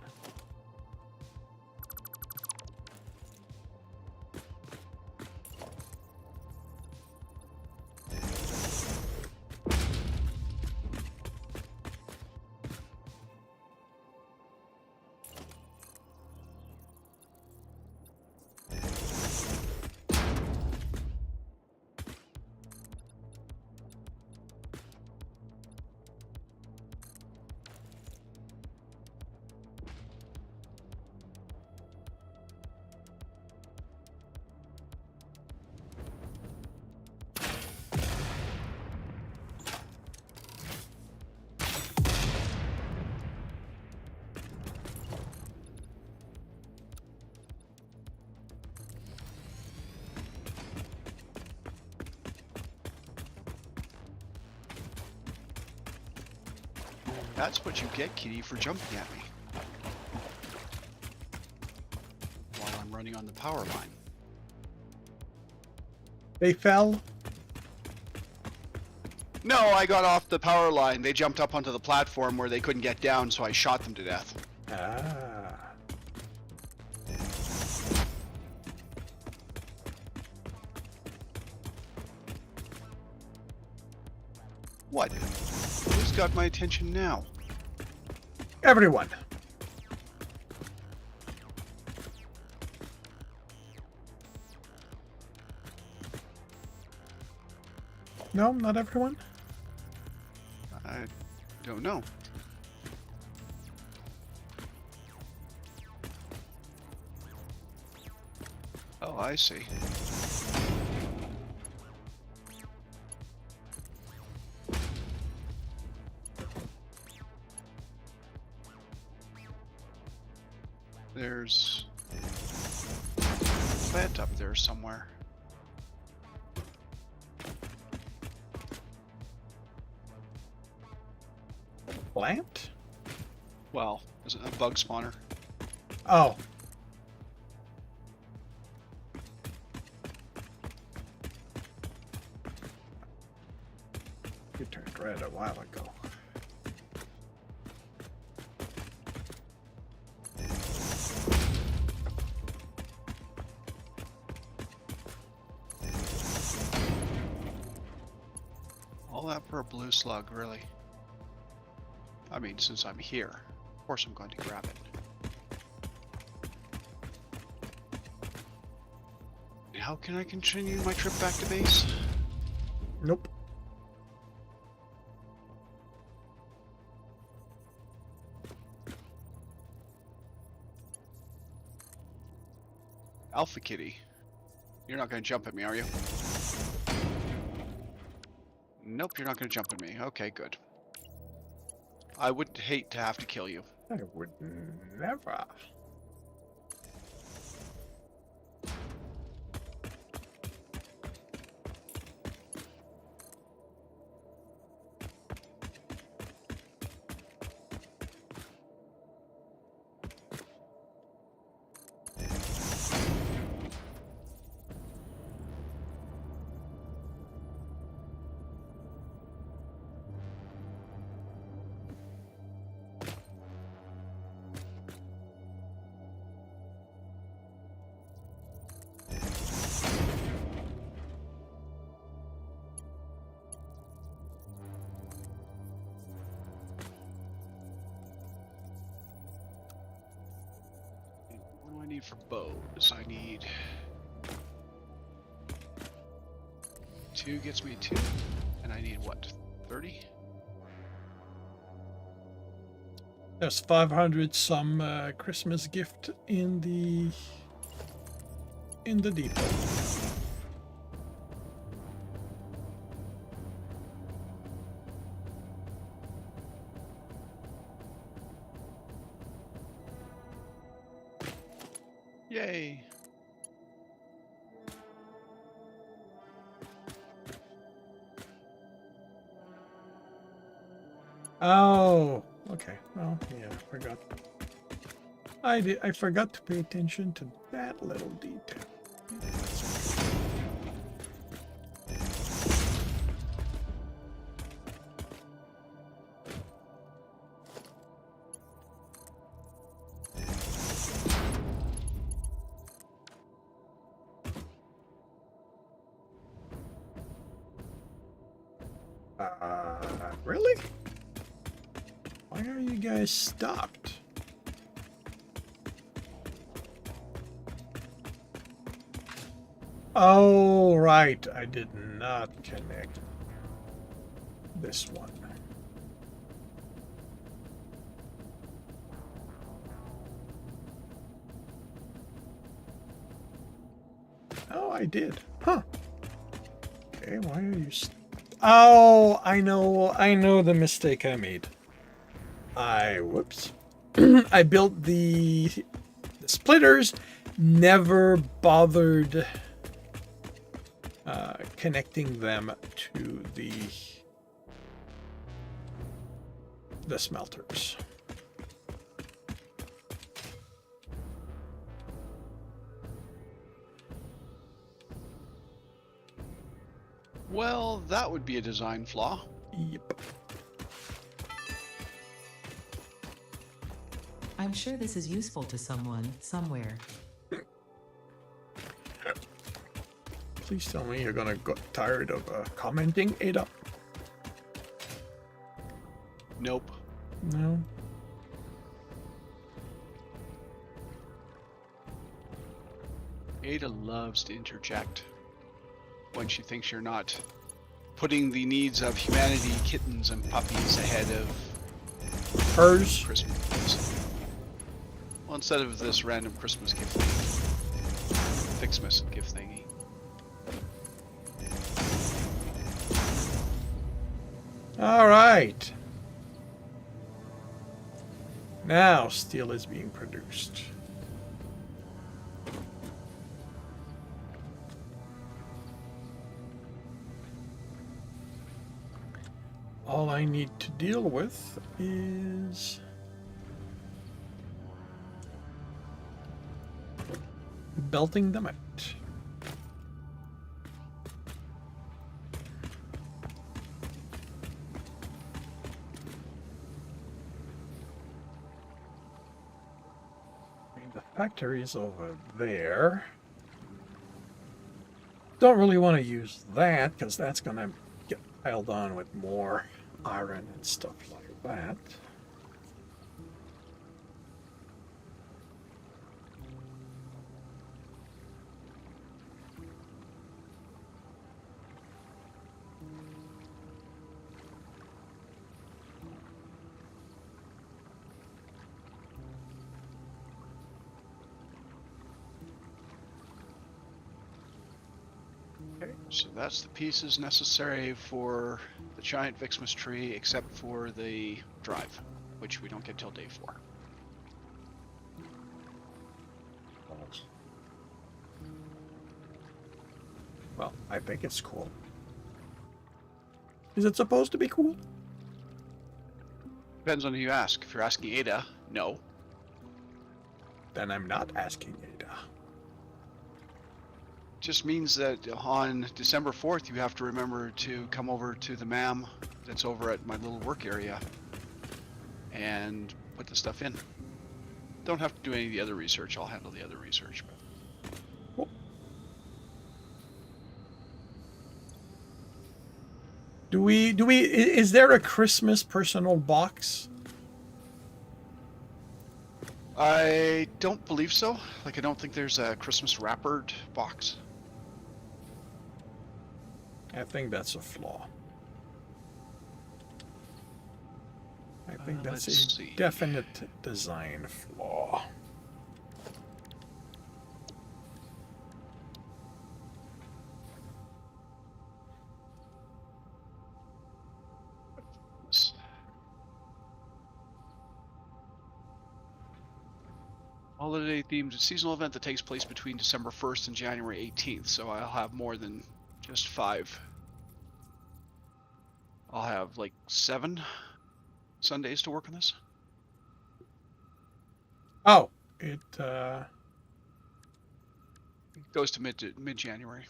That's what you get, kitty, for jumping at me. While I'm running on the power line. They fell. No, I got off the power line. They jumped up onto the platform where they couldn't get down, so I shot them to death. Ah. What? Who's got my attention now? Everyone. No, not everyone. I don't know. Oh, I see. There's a plant up there somewhere. Plant? Well, is it a bug spawner? Oh. You turned red a while ago. all that for a blue slug, really? I mean, since I'm here, of course I'm going to grab it. How can I continue my trip back to base? Nope. Alpha Kitty. You're not going to jump at me, are you? Nope, you're not going to jump at me. Okay, good. I would hate to have to kill you. I would never. What do I need for bows? I need... 2 gets me 2. And I need what? 30? There's 500 some Christmas gift in the depot. Yay! Oh, okay. Well, yeah, I forgot. I forgot to pay attention to that little detail. Really? Why are you guys stopped? Oh, right. I did not connect this one. Oh, I did. Huh. Okay, why are you... Oh, I know the mistake I made. Whoops. I built the splitters, never bothered connecting them to the smelters. Well, that would be a design flaw. Yep. I'm sure this is useful to someone, somewhere. Please tell me you're gonna get tired of commenting, Ada. Nope. No. Ada loves to interject when she thinks you're not putting the needs of humanity, kittens, and puppies ahead of Hers. Christmas. Well, instead of this random Christmas gift thingy. Fixmas gift thingy. All right. Now steel is being produced. All I need to deal with is belting them out. The factory is over there. Don't really want to use that because that's going to get piled on with more iron and stuff like that. So that's the pieces necessary for the giant Vixmas tree, except for the drive, which we don't get till day 4. Well, I think it's cool. Is it supposed to be cool? Depends on who you ask. If you're asking Ada, no. Then I'm not asking Ada. Just means that on December 4th, you have to remember to come over to the MAM that's over at my little work area and put the stuff in. Don't have to do any of the other research. I'll handle the other research. Cool. Is there a Christmas personal box? I don't believe so. Like, I don't think there's a Christmas wrappered box. I think that's a flaw. I think that's Let's a see. definite design flaw. Holiday themed seasonal event that takes place between December 1st and January 18th. So I'll have more than just 5. I'll have like 7 Sundays to work on this. Oh, It goes to mid-January.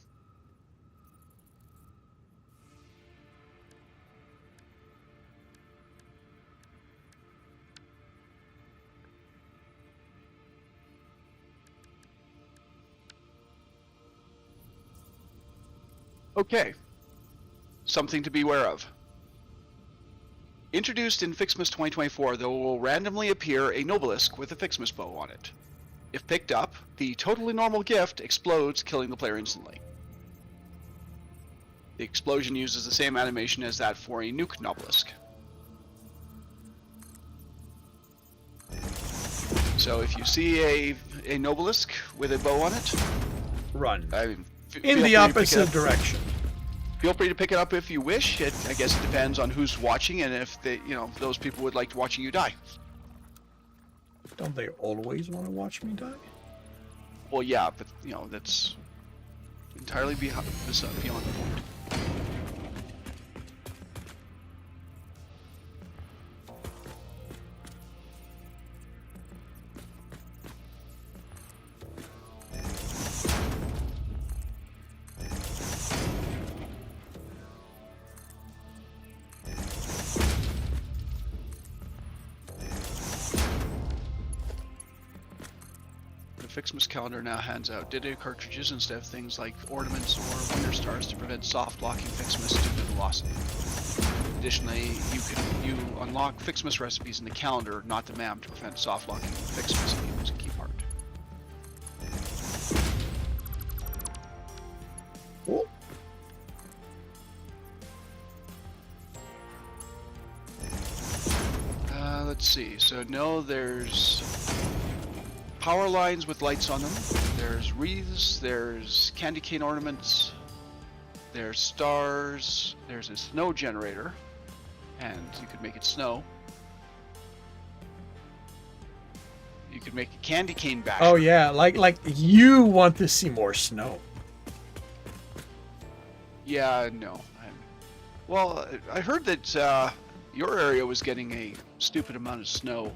Okay. Something to be aware of. Introduced in Fixmas 2024, there will randomly appear a Nobelisk with a Fixmas bow on it. If picked up, the totally normal gift explodes, killing the player instantly. The explosion uses the same animation as that for a nuke Nobelisk. So if you see a Nobelisk with a bow on it, run. I mean, In the opposite direction. Feel free to pick it up if you wish. I guess it depends on who's watching and if those people would like watching you die. Don't they always want to watch me die? Well, yeah, but that's entirely beyond the point. Fixmas calendar now hands out Ditto cartridges instead of things like ornaments or wonder stars to prevent soft locking Fixmas due to velocity. Additionally, you unlock Fixmas recipes in the calendar, not the MAM, to prevent soft locking Fixmas if you use a key part. Cool. Let's see. So no, there's power lines with lights on them. There's wreaths, there's candy cane ornaments, there's stars, there's a snow generator, and you could make it snow. You could make a candy cane basher. Oh yeah, like you want to see more snow. Yeah, no. Well, I heard that your area was getting a stupid amount of snow.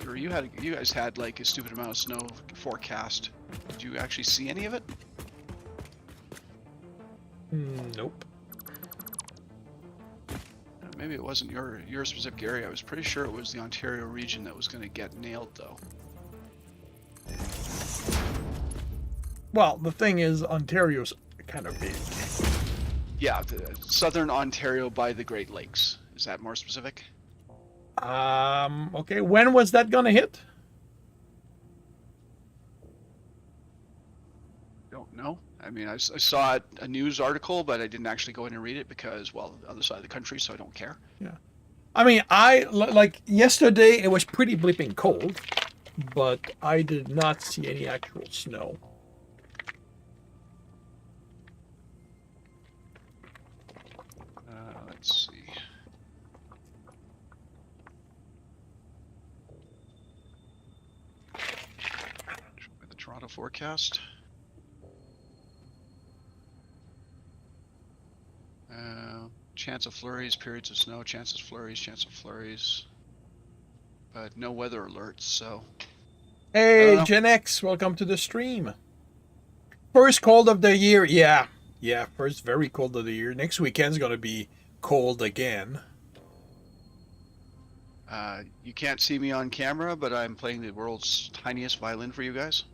Or you guys had like a stupid amount of snow forecast. Did you actually see any of it? Nope. Maybe it wasn't your specific area. I was pretty sure it was the Ontario region that was going to get nailed, though. Well, the thing is, Ontario's kind of big. Yeah, the southern Ontario by the Great Lakes. Is that more specific? Okay, when was that gonna hit? Don't know. I mean, I saw a news article, but I didn't actually go in and read it because, well, the other side of the country, so I don't care. Yeah. I mean, like yesterday it was pretty bleeping cold, but I did not see any actual snow. Let's see. The Toronto forecast. Chance of flurries, periods of snow, chance of flurries, but no weather alerts, so. Hey, Gen X, welcome to the stream. First cold of the year, yeah. Yeah, first very cold of the year. Next weekend's gonna be cold again. You can't see me on camera, but I'm playing the world's tiniest violin for you guys.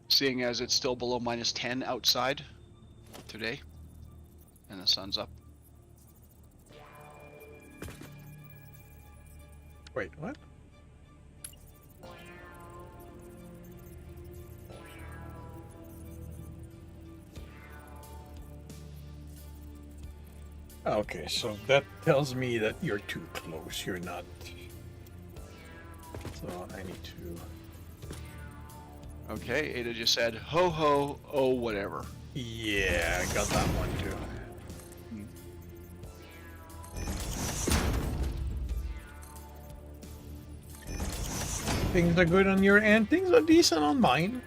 Seeing as it's still below -10 outside today, and the sun's up. Wait, what? Okay, so that tells me that you're too close. You're not. So I need to. Okay, Ada just said, ho ho, oh whatever. Yeah, I got that one too. Things are good on your end. Things are decent on mine.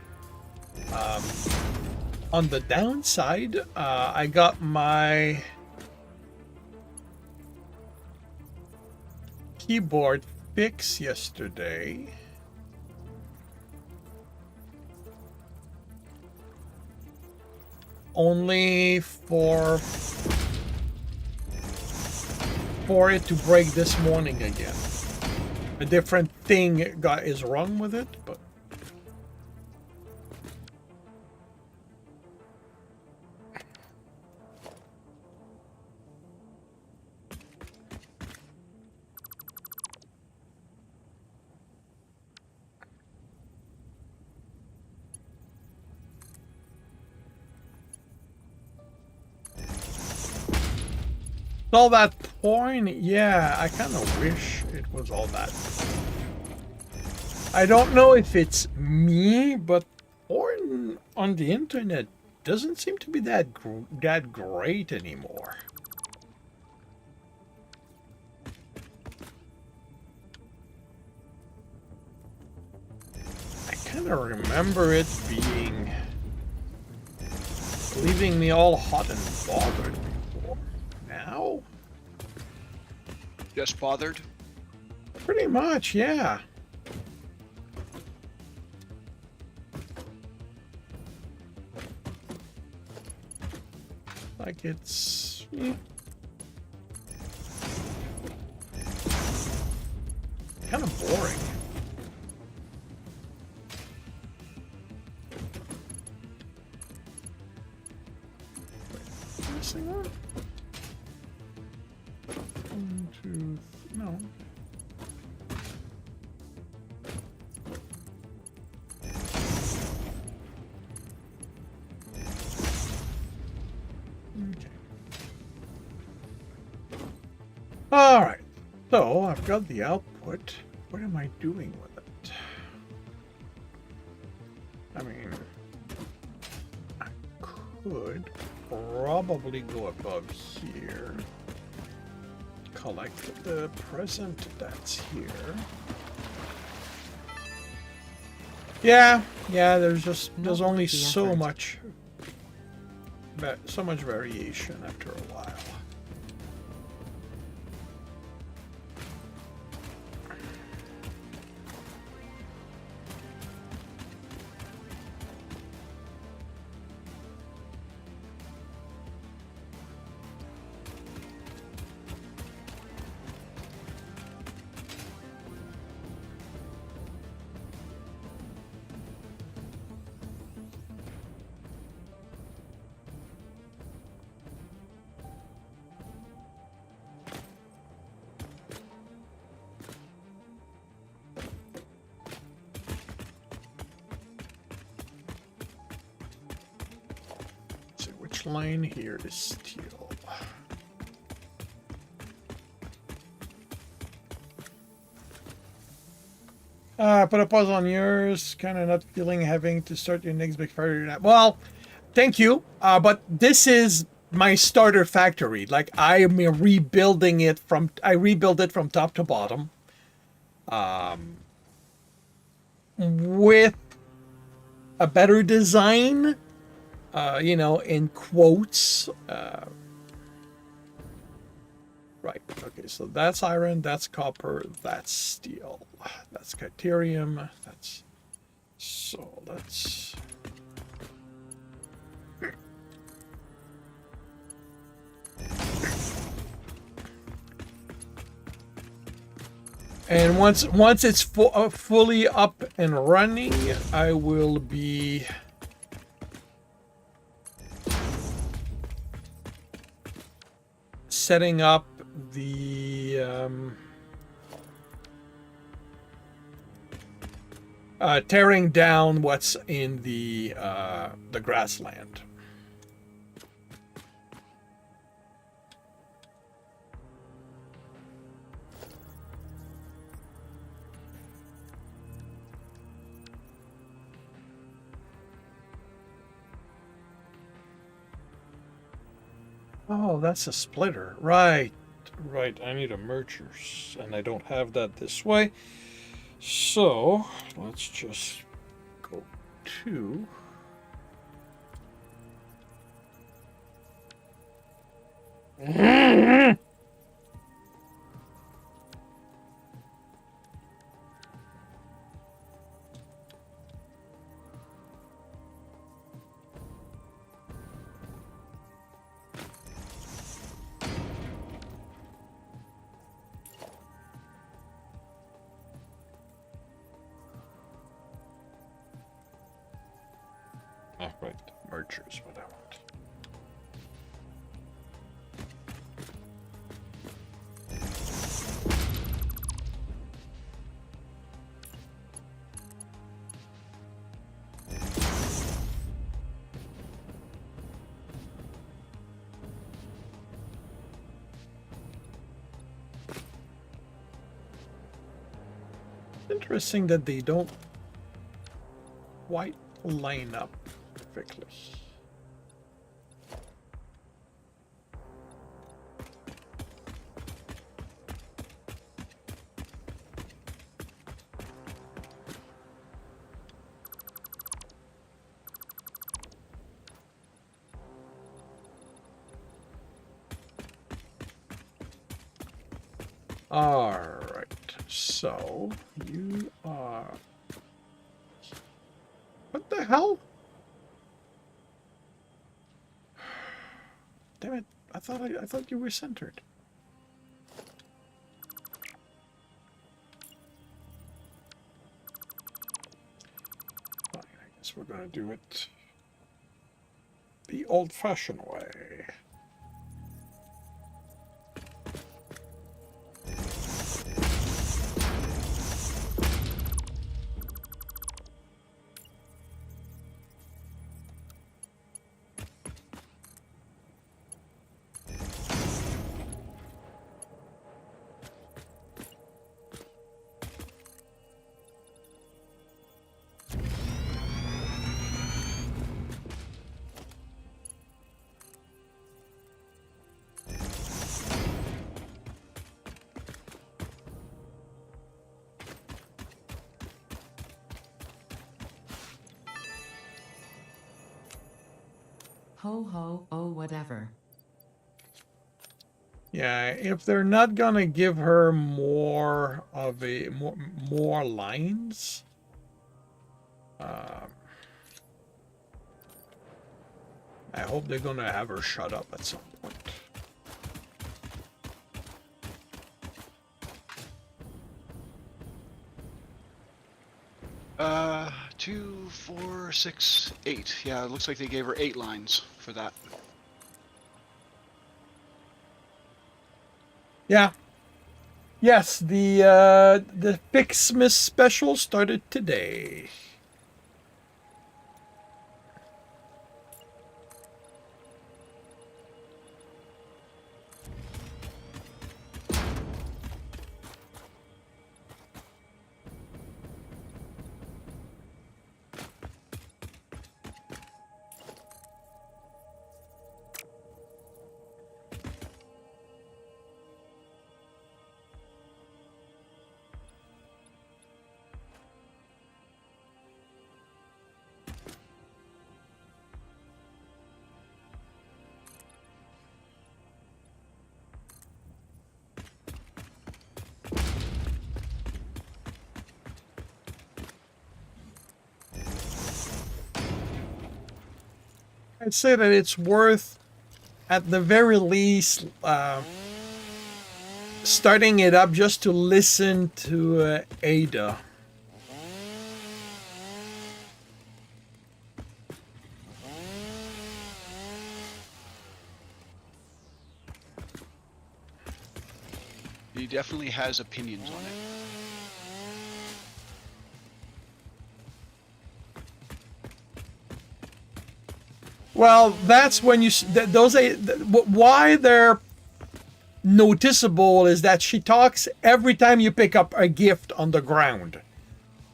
On the downside, I got my keyboard fixed yesterday. Only for it to break this morning again. A different thing is wrong with it, but all that porn, yeah, I kind of wish it was all that. I don't know if it's me, but porn on the internet doesn't seem to be that great anymore. I kind of remember it leaving me all hot and bothered before. Now? Just bothered? Pretty much, yeah. Like it's kind of boring. Wait, missing one? 1, 2, no. Okay. All right. So I've got the output. What am I doing with it? I mean, I could probably go above here. Collect the present that's here. Yeah, there's only so much variation after a while. which line here is steel? Put a pause on yours. Kind of not feeling having to start your next big factory. Well, thank you. But this is my starter factory. Like I am rebuilding it from. I rebuild it from top to bottom. With a better design. You know, in quotes. Right. Okay. So that's iron. That's copper. That's steel. That's deuterium. That's. So let's. And once it's fully up and running, I will be setting up the tearing down what's in the grassland. Oh, that's a splitter. Right. Right. I need a merger, and I don't have that this way. So, let's just go to... Oh, right. Merger is what I want. Interesting that they don't quite line up perfectly. All right, so you are... What the hell? Damn it! I thought you were centered. Fine, I guess we're gonna do it the old-fashioned way. Ho ho, oh whatever. Yeah, if they're not gonna give her more of a more lines, I hope they're gonna have her shut up at some point. 2, 4, 6, 8. Yeah, it looks like they gave her 8 lines for that. Yeah. Yes, the Fixmas special started today. I'd say that it's worth, at the very least, starting it up just to listen to Ada. He definitely has opinions on it. Well, that's when you why they're noticeable is that she talks every time you pick up a gift on the ground,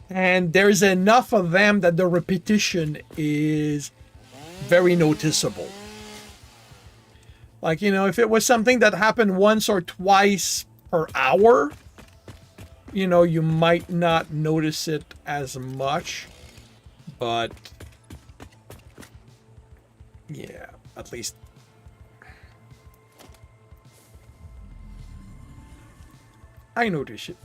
and there's enough of them that the repetition is very noticeable. Like, if it was something that happened once or twice per hour, you might not notice it as much, but yeah, at least I notice it.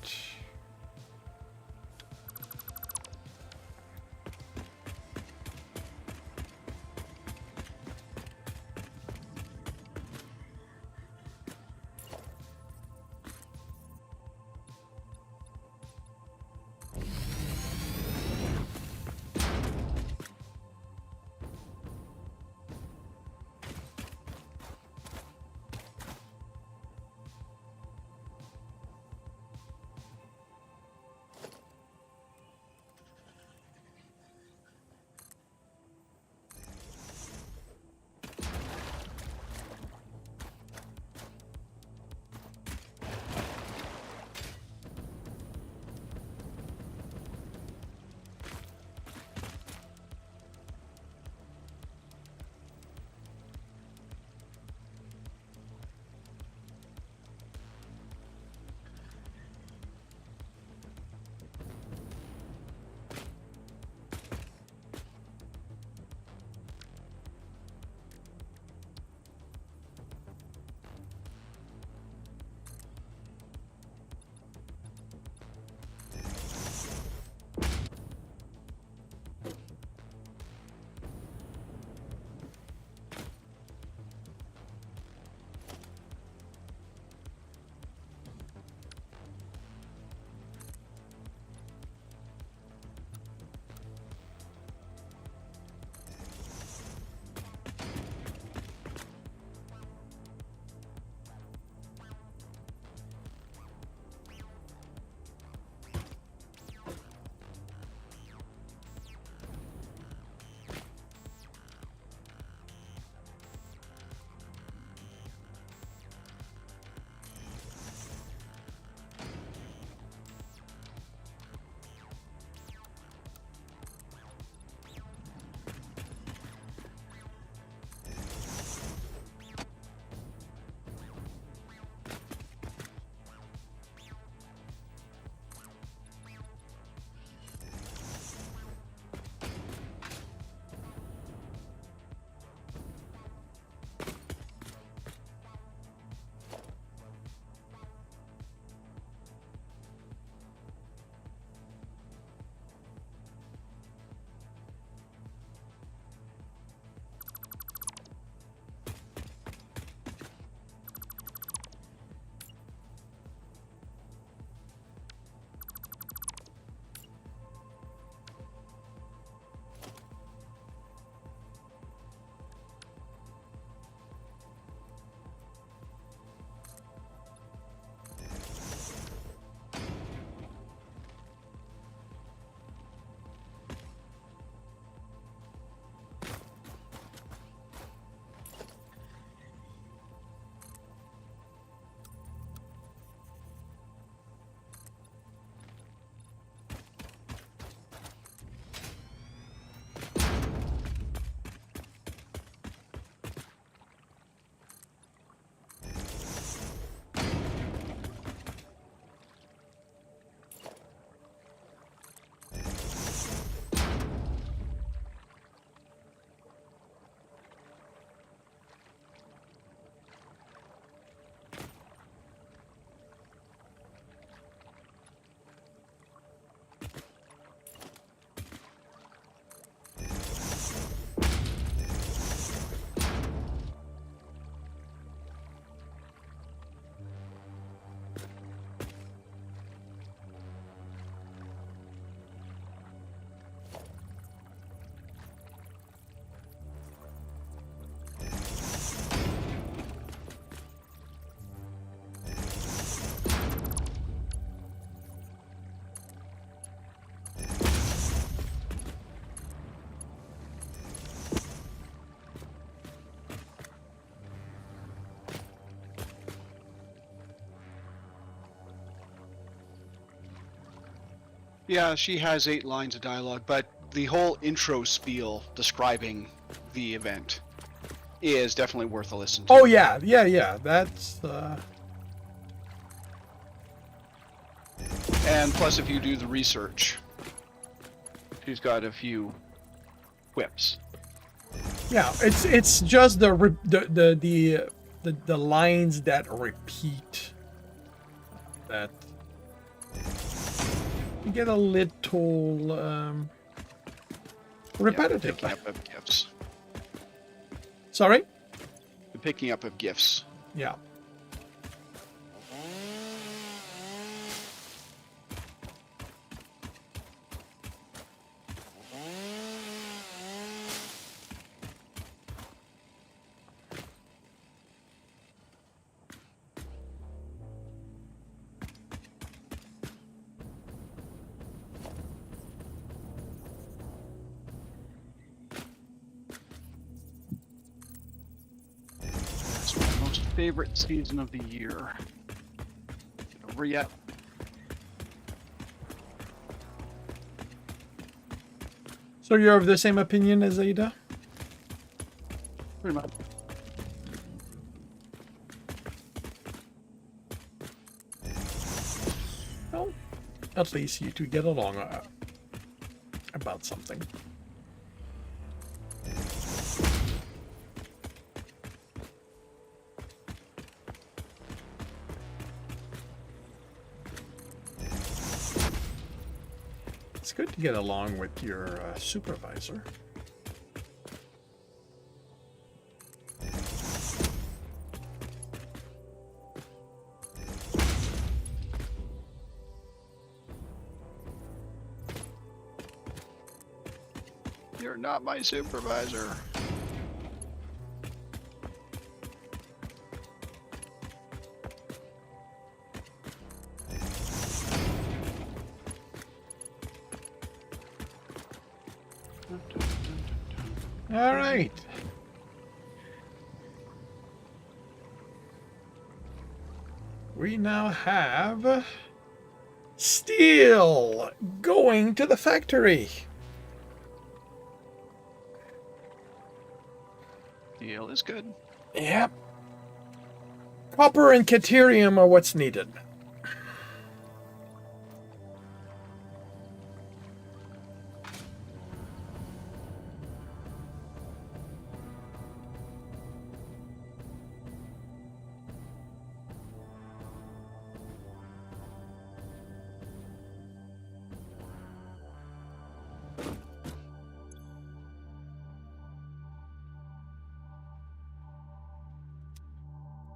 Yeah, she has 8 lines of dialogue, but the whole intro spiel describing the event is definitely worth a listen to. Oh yeah, yeah, yeah. That's And plus, if you do the research, she's got a few quips. yeah. It's just the lines that repeat that you get a little repetitive. Picking up of gifts. Sorry. The picking up of gifts. Yeah. It's my most favorite season of the year. Get over yet? So you're of the same opinion as Ada? Pretty much. Well, at least you two get along about something. It's good to get along with your supervisor. You're not my supervisor. All right. We now have steel going to the factory. Deal is good. Yep. Copper and caterium are what's needed.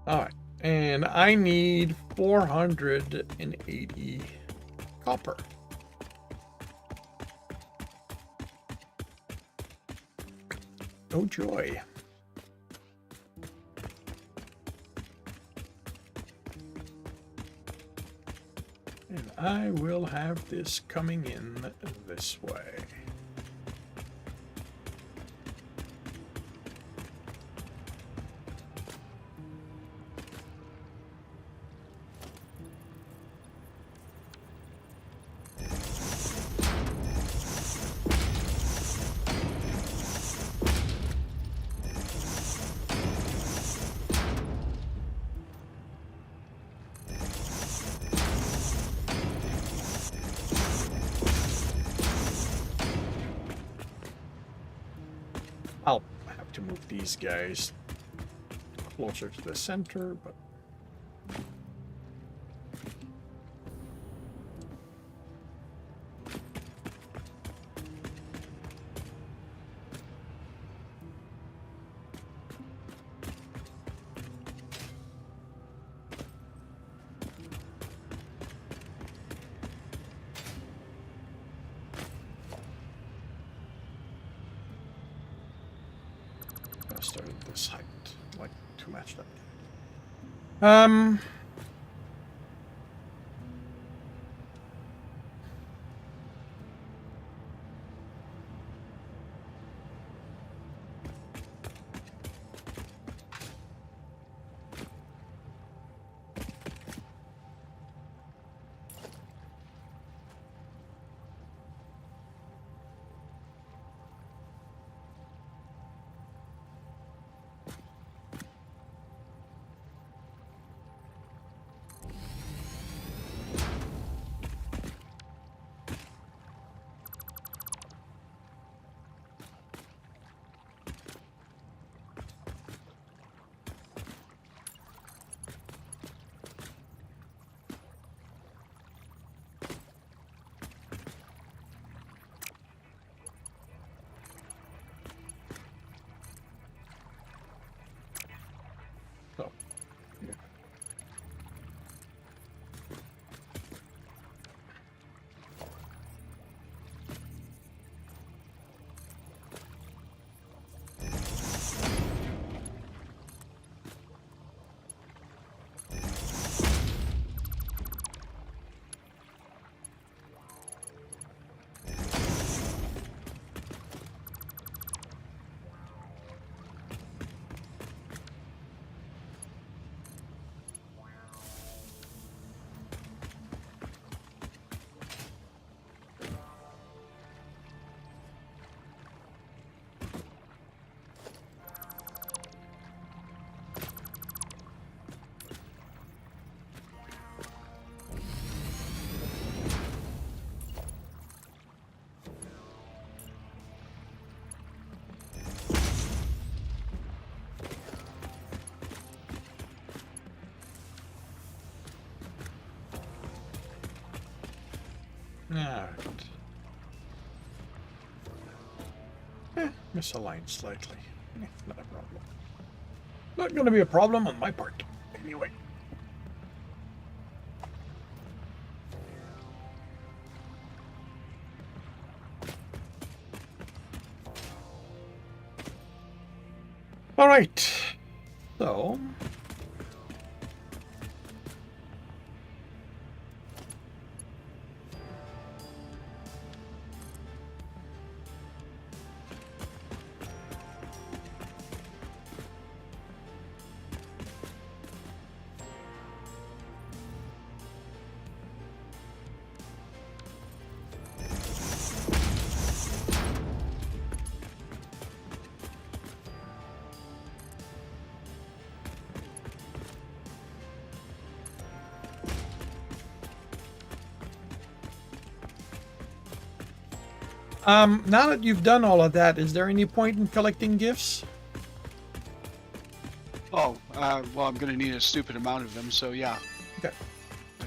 All right, and I need 480 copper. Oh joy. And I will have this coming in this way. I'll have to move these guys closer to the center, but I started this height, like to match that. Alright. Misaligned slightly. Not a problem. Not going to be a problem on my part. Anyway. Alright. So... now that you've done all of that, is there any point in collecting gifts? Oh, well, I'm going to need a stupid amount of them, so yeah. Okay.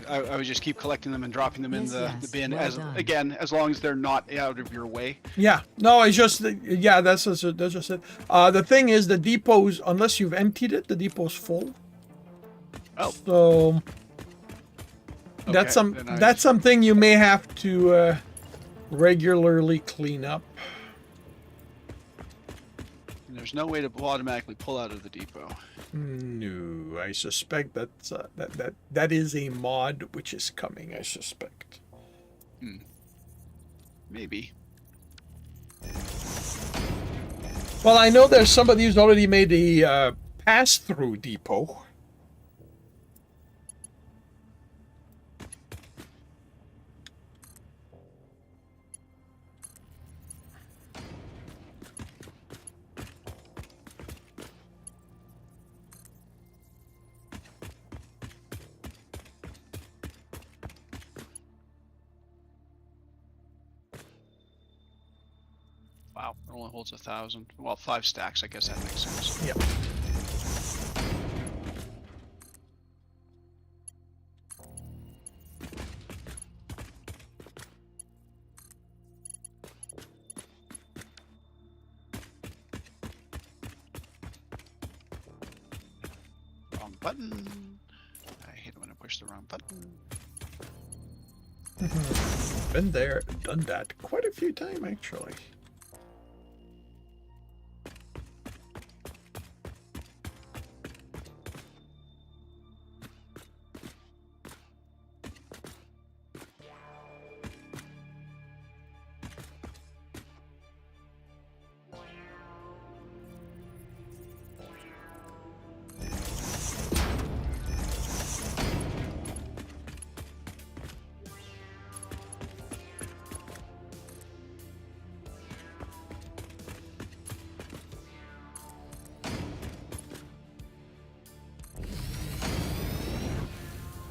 I would just keep collecting them and dropping them in the bin, well as done. again, as long as they're not out of your way. Yeah. No, it's just... Yeah, that's just it. The thing is, the depot's... Unless you've emptied it, the depot's full. Oh. So... That's Okay, then that's something you may have to regularly clean up. There's no way to automatically pull out of the depot. No, I suspect that's that is a mod which is coming. I suspect. Maybe. Well, I know there's somebody who's already made a pass-through depot. Wow, it only holds 1,000. Well, 5 stacks, I guess that makes sense. Yep. Wrong button. I hate it when I push the wrong button. Been there, done that quite a few times actually.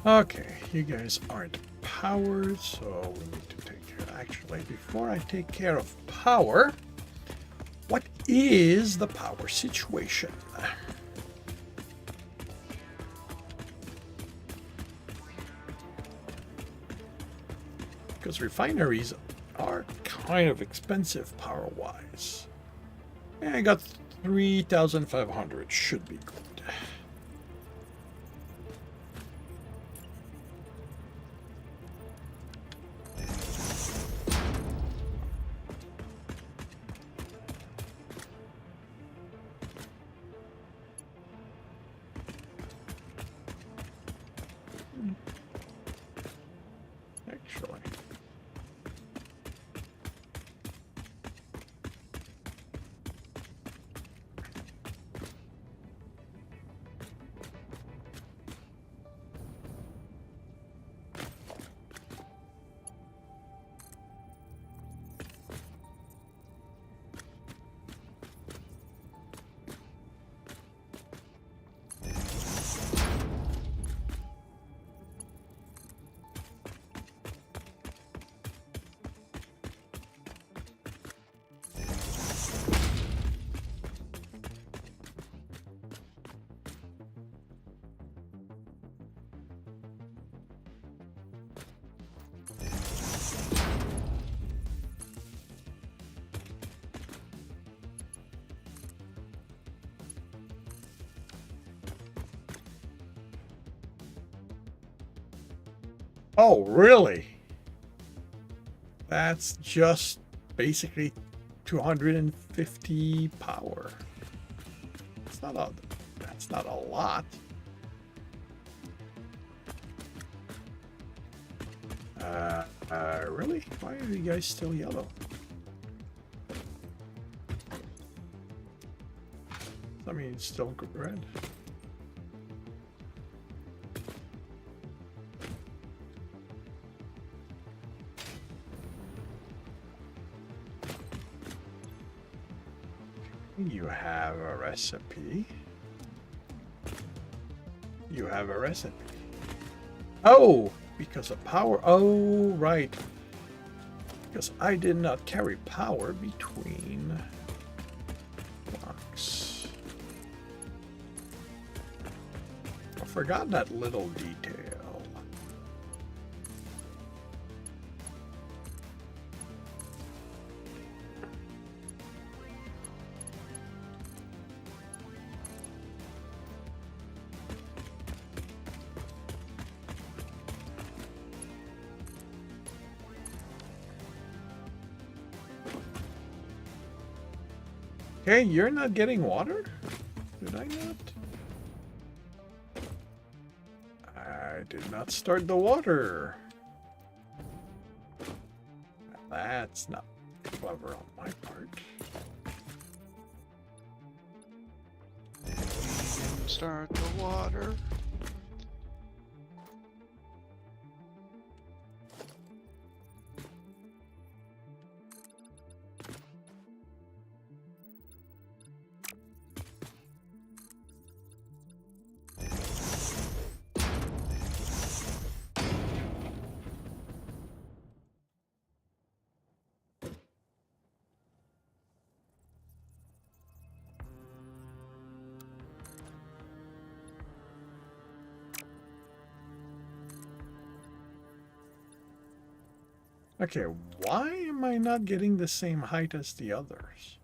Okay, you guys aren't powered, so we need to take care. Actually, before I take care of power, what is the power situation? Because refineries are kind of expensive power-wise. I got 3,500, should be good. Actually. Oh, really? That's just basically 250 power. That's not a lot. Really? Why are you guys still yellow? I mean, it's still red. You have a recipe. You have a recipe. Oh, because of power. Oh, right. Because I did not carry power between blocks. I forgot that little detail. Hey, you're not getting water? Did I not? I did not start the water. That's not clever on my part. Start the water. Okay, why am I not getting the same height as the others?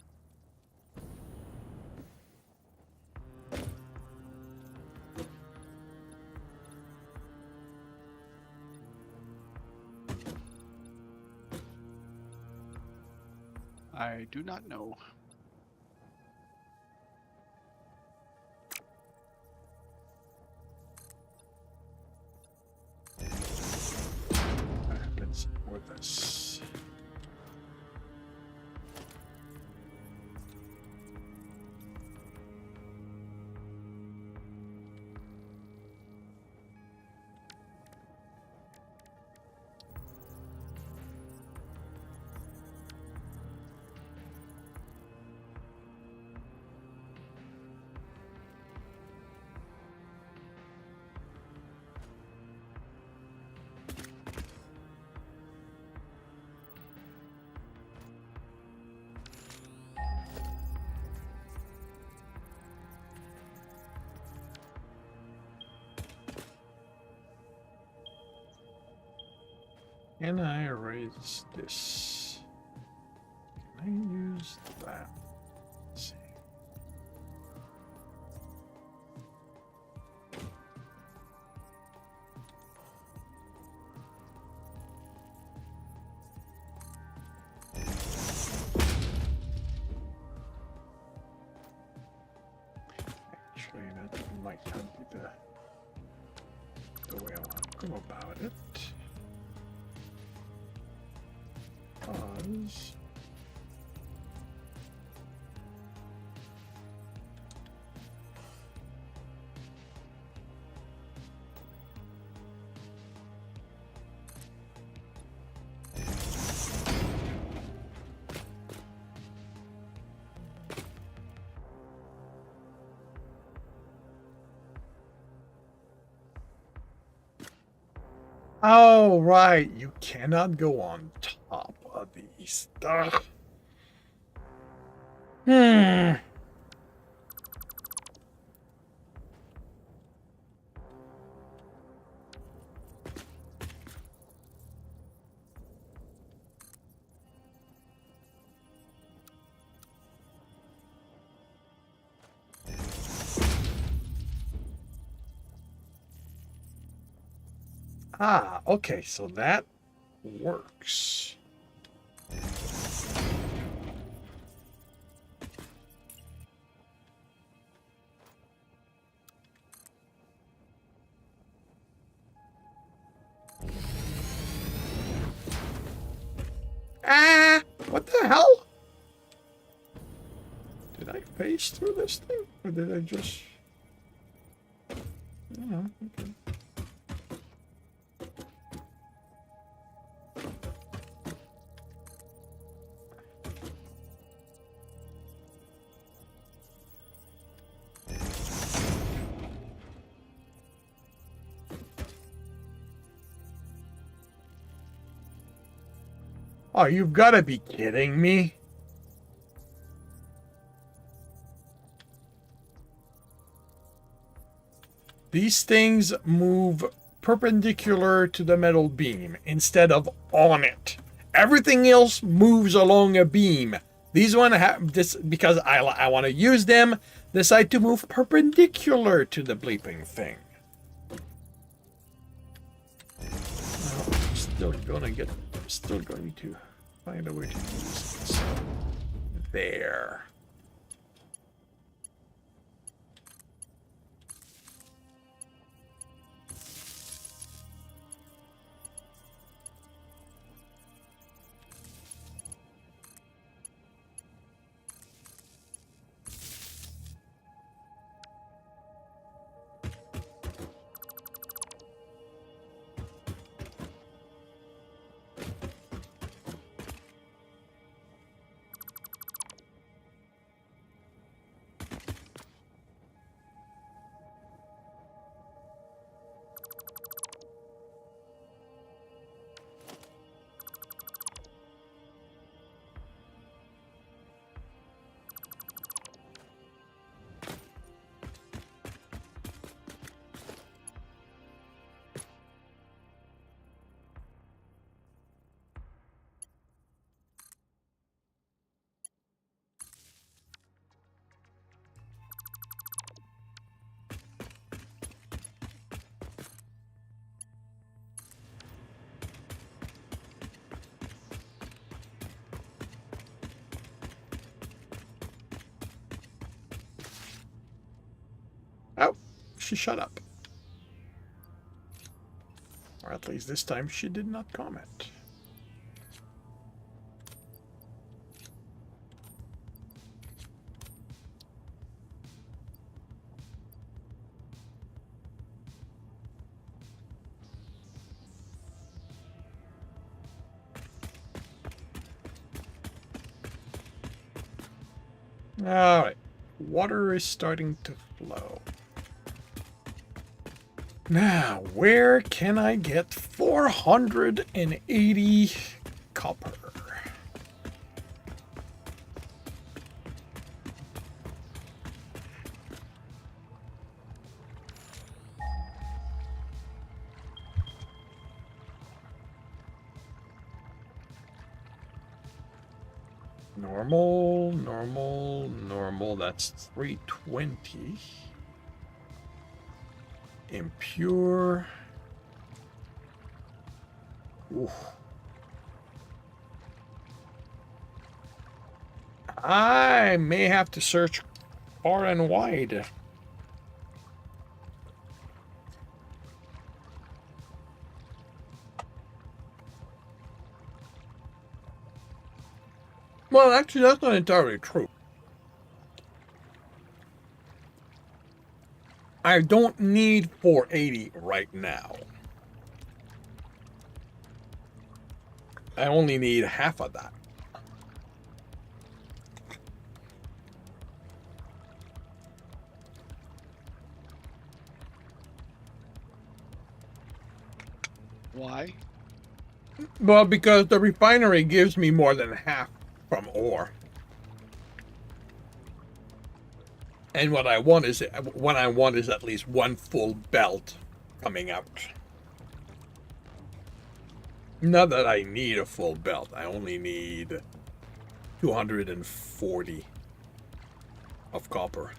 I do not know. What happens with this? Can I erase this? Can I use that? Let's see. Actually, that might not be the way I want to go about it. Pause. Oh, right. You cannot go on top of these. Ugh. Hmm. Ah, okay, so that works. Ah! What the hell? Did I phase through this thing? Or did I just... Oh, okay. Oh, you've got to be kidding me. These things move perpendicular to the metal beam instead of on it. Everything else moves along a beam. These one have this because I want to use them. Decide to move perpendicular to the bleeping thing. Still going to find a way to use this. There. Oh, she shut up. Or at least this time she did not comment. Alright. Water is starting to flow. Now, where can I get 480 copper? Normal, that's 320. Impure. Oof. I may have to search far and wide. Well, actually, that's not entirely true. I don't need 480 right now. I only need half of that. Why? Well, because the refinery gives me more than half from ore. And what I want is at least one full belt coming out. Not that I need a full belt. I only need 240 of copper.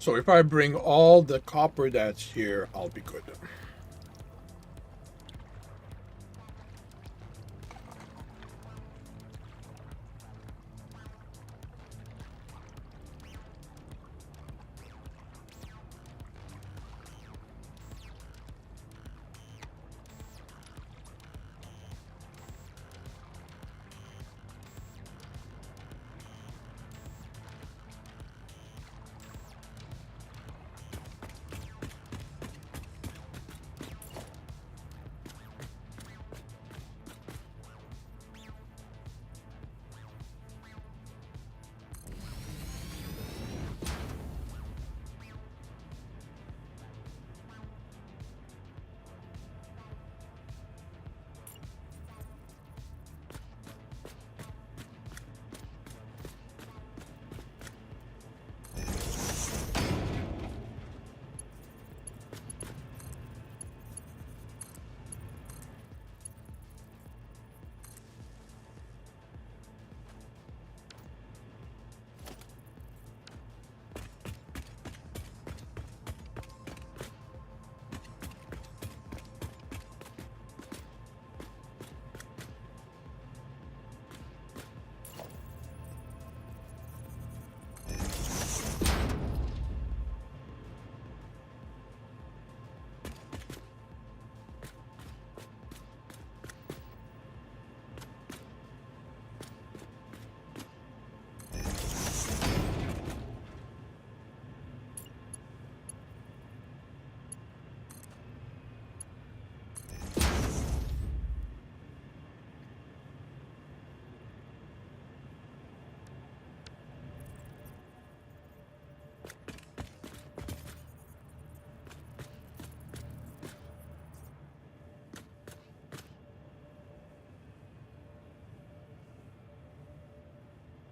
So if I bring all the copper that's here, I'll be good.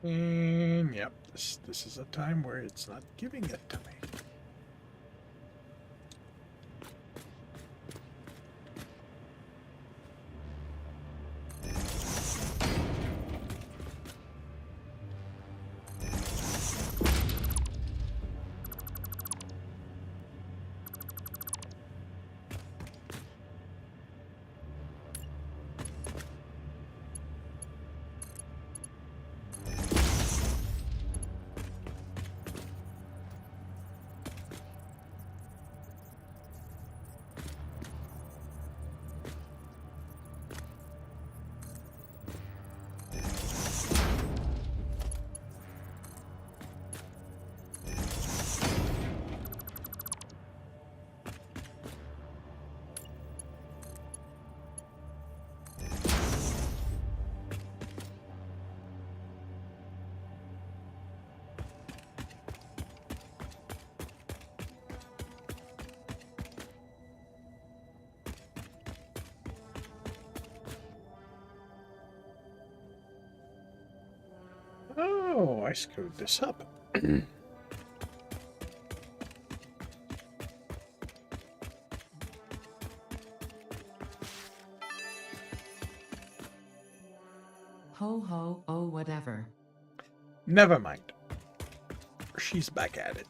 And yep, this is a time where it's not giving it to me. Oh, I screwed this up. Ho ho, oh whatever. Never mind. She's back at it.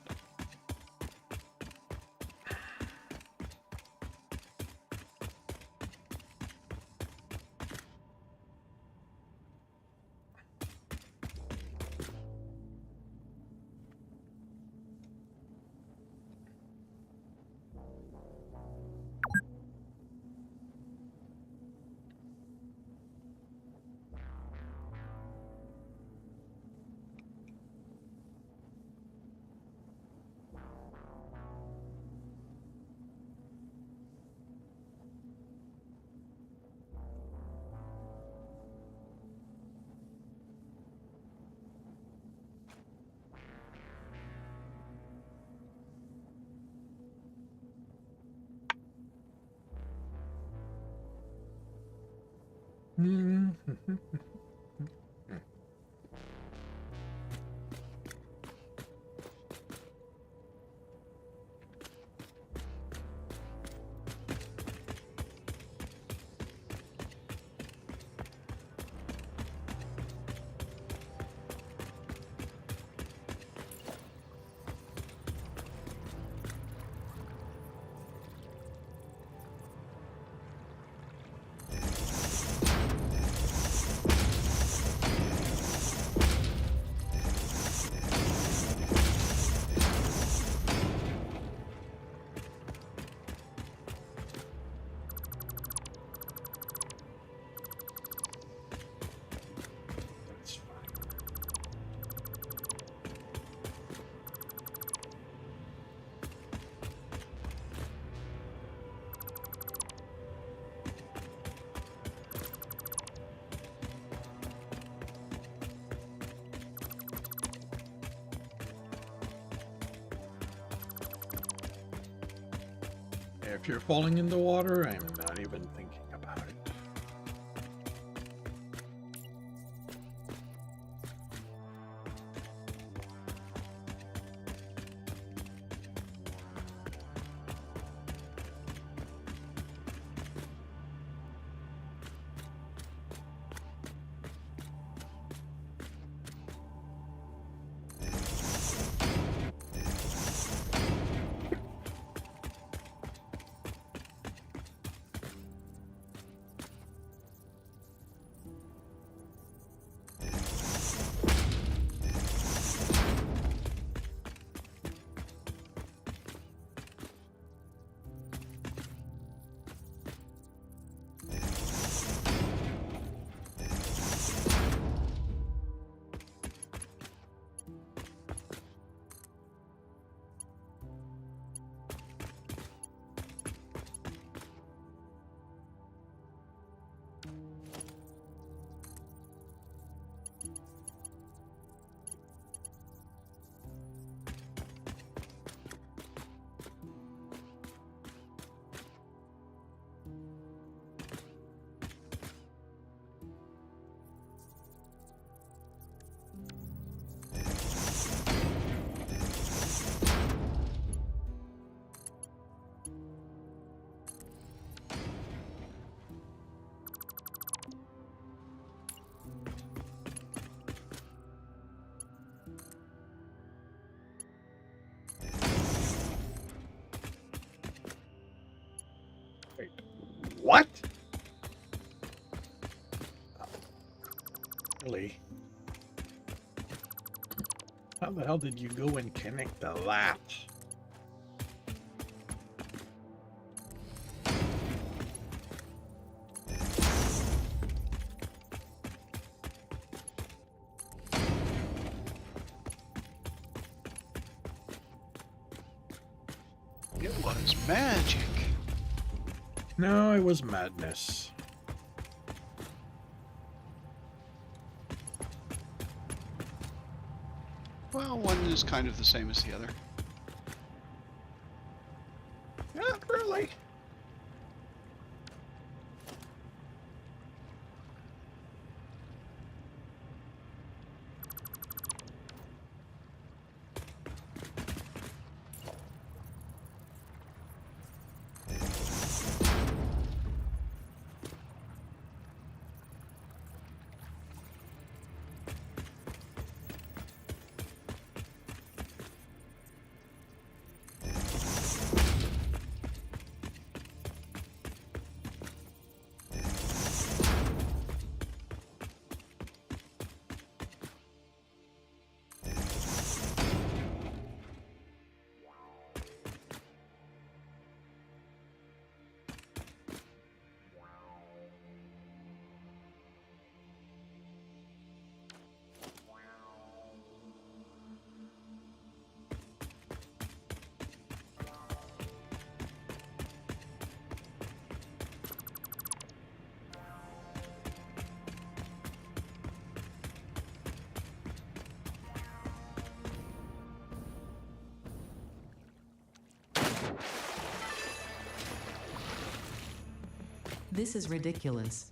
If you're falling in the water, I'm not even thinking about it. What? Really? How the hell did you go and connect the latch? It was magic. No, it was madness. Well, one is kind of the same as the other. Not really. This is ridiculous.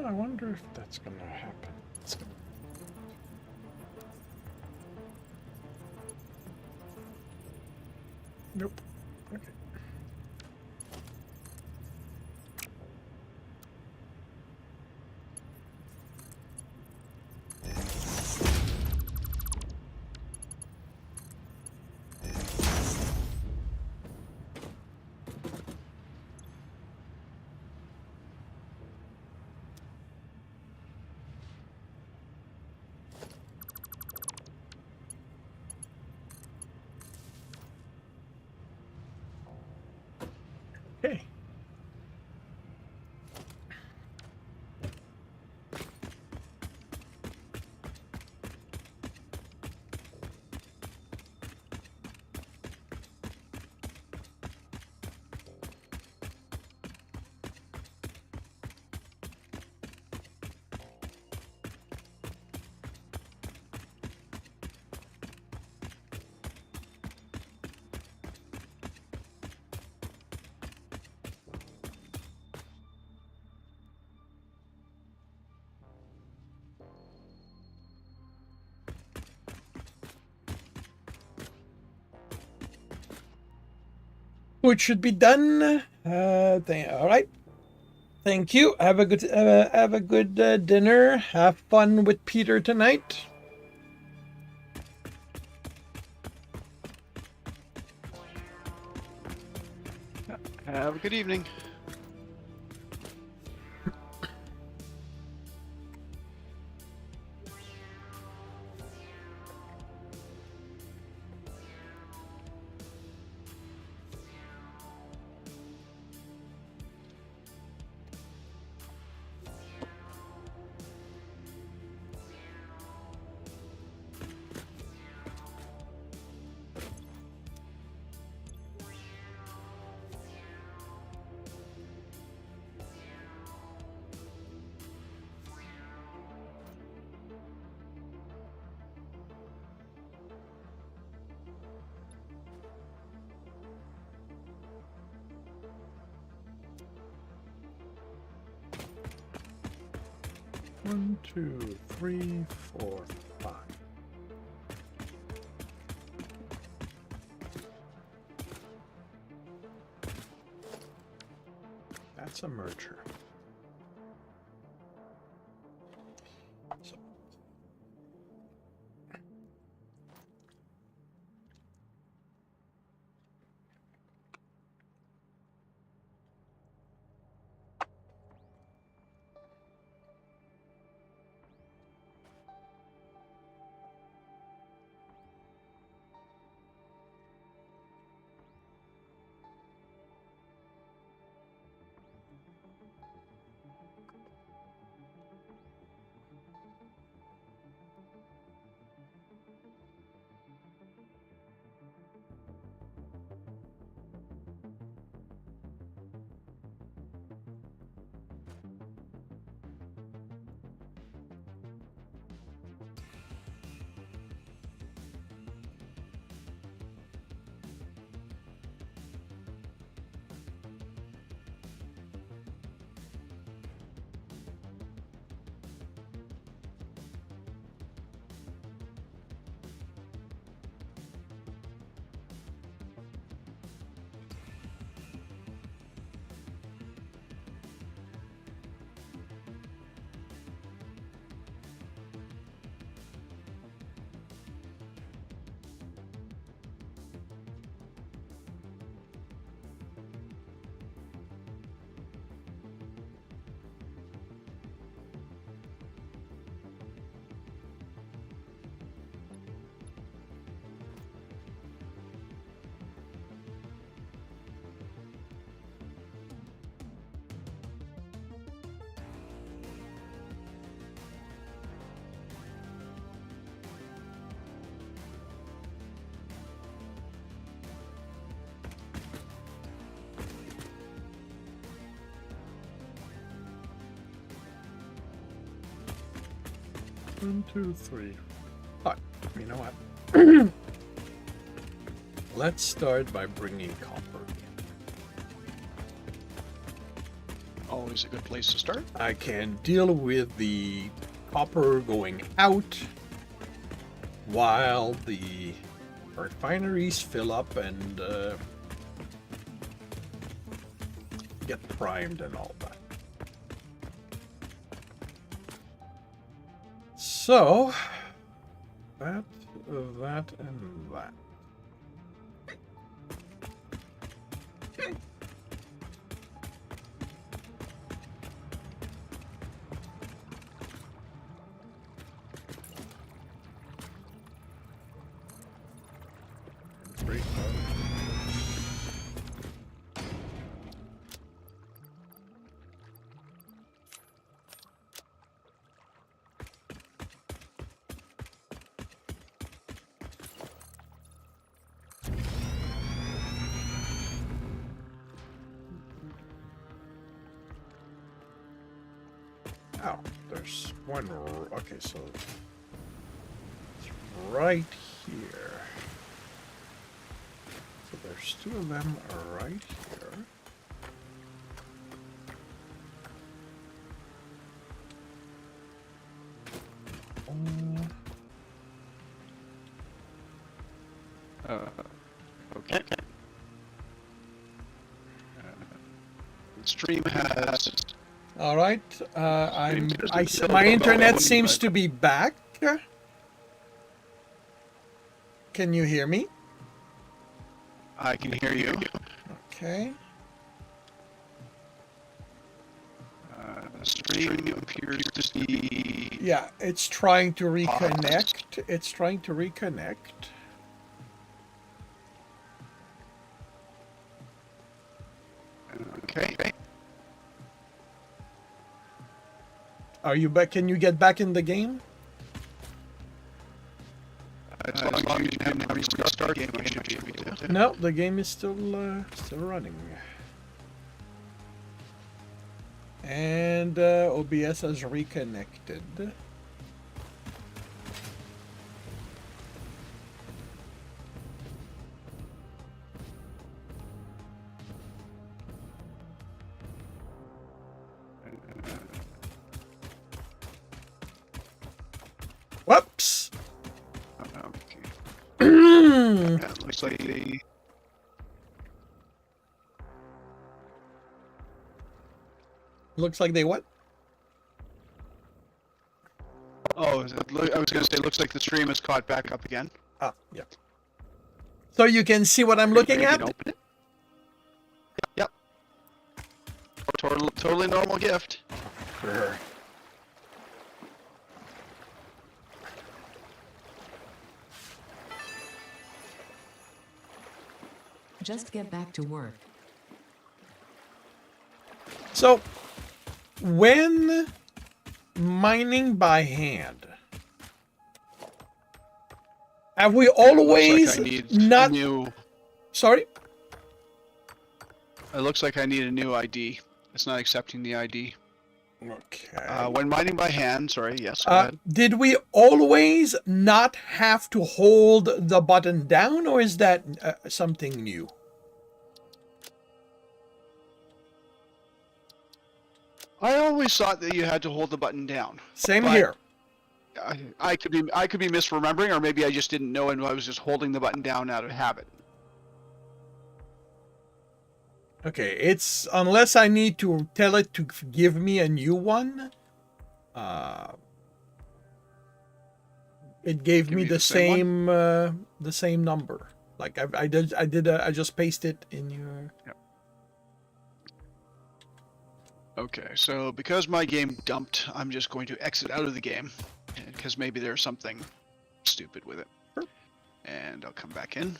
I wonder if that's gonna happen. It's gonna... Nope. Okay. Okay. Food should be done. All right. Thank you. Have a good dinner. Have fun with Peter tonight. Have a good evening. One, two, three, four, five. That's a merger. So. One, two, three. But you know what? Let's start by bringing copper in. Always a good place to start. I can deal with the copper going out while the refineries fill up and get primed and all that. So, that, and that. Oh, there's one. Okay, so it's right here. So there's two of them right here. Okay. The stream has. All right. My internet seems to be back. Can you hear me? I can hear you. Okay. The stream appears to be. Yeah, it's trying to reconnect. It's trying to reconnect. Okay. Are you back? Can you get back in the game? As long as you didn't have to restart game, I should be able to. No, the game is still running. And OBS has reconnected. Whoops! Okay. That looks like they. Looks like they what? Oh, I was going to say, it looks like the stream is caught back up again. Ah, yeah. So you can see what I'm looking You at? can open it. Yep. Totally normal gift. Sure. Just get back to work. So, when mining by hand, have we always I need not... new. Sorry? It looks like I need a new ID. It's not accepting the ID. Okay. When mining by hand, sorry, yes, go ahead. Did we always not have to hold the button down, or is that something new? I always thought that you had to hold the button down. Same But here. I could be misremembering, or maybe I just didn't know and I was just holding the button down out of habit. Okay, it's unless I need to tell it to give me a new one. It gave me the same number. Like I just pasted it in your. Yep. Okay, so because my game dumped, I'm just going to exit out of the game because maybe there's something stupid with it. Sure. And I'll come back in.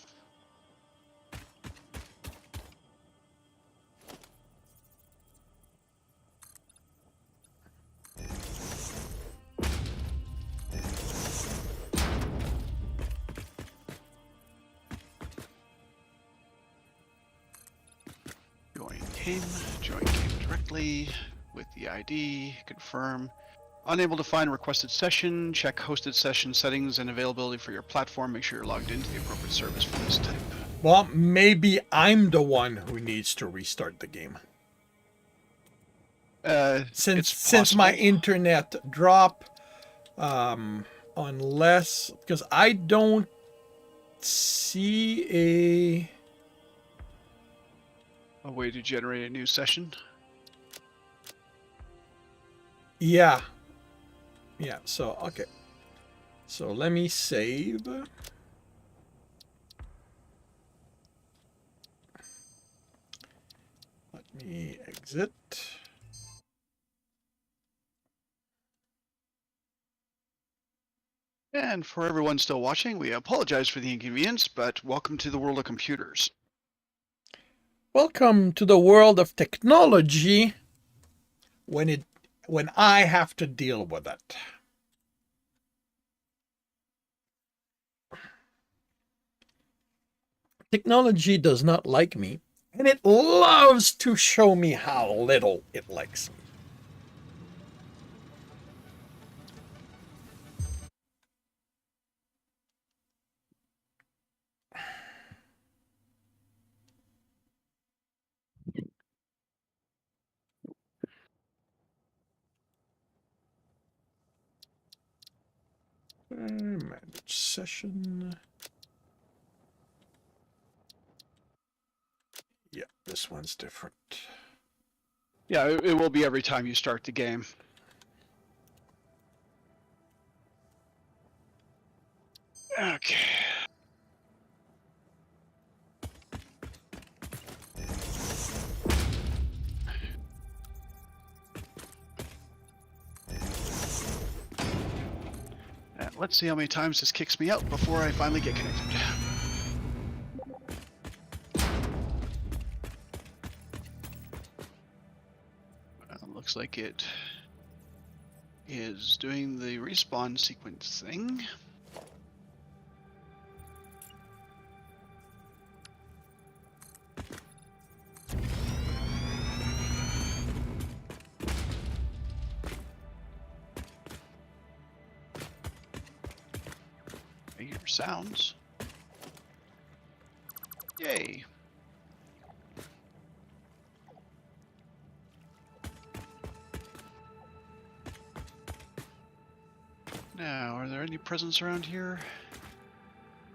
Join game directly with the ID, confirm. Unable to find requested session, check hosted session settings and availability for your platform. Make sure you're logged into the appropriate service for this type. Well, maybe I'm the one who needs to restart the game. since It's my possible. internet drop, unless because I don't see a A way to generate a new session. yeah. So okay, so let me save. Let me exit. And for everyone still watching, we apologize for the inconvenience, but welcome to the world of computers. Welcome to the world of technology when I have to deal with it. Technology does not like me, and it loves to show me how little it likes me. Manage session. Yeah, this one's different. Yeah, it will be every time you start the game. Okay. Let's see how many times this kicks me out before I finally get connected. Looks like it is doing the respawn sequence thing. I hear sounds. Yay. Now, are there any presents around here?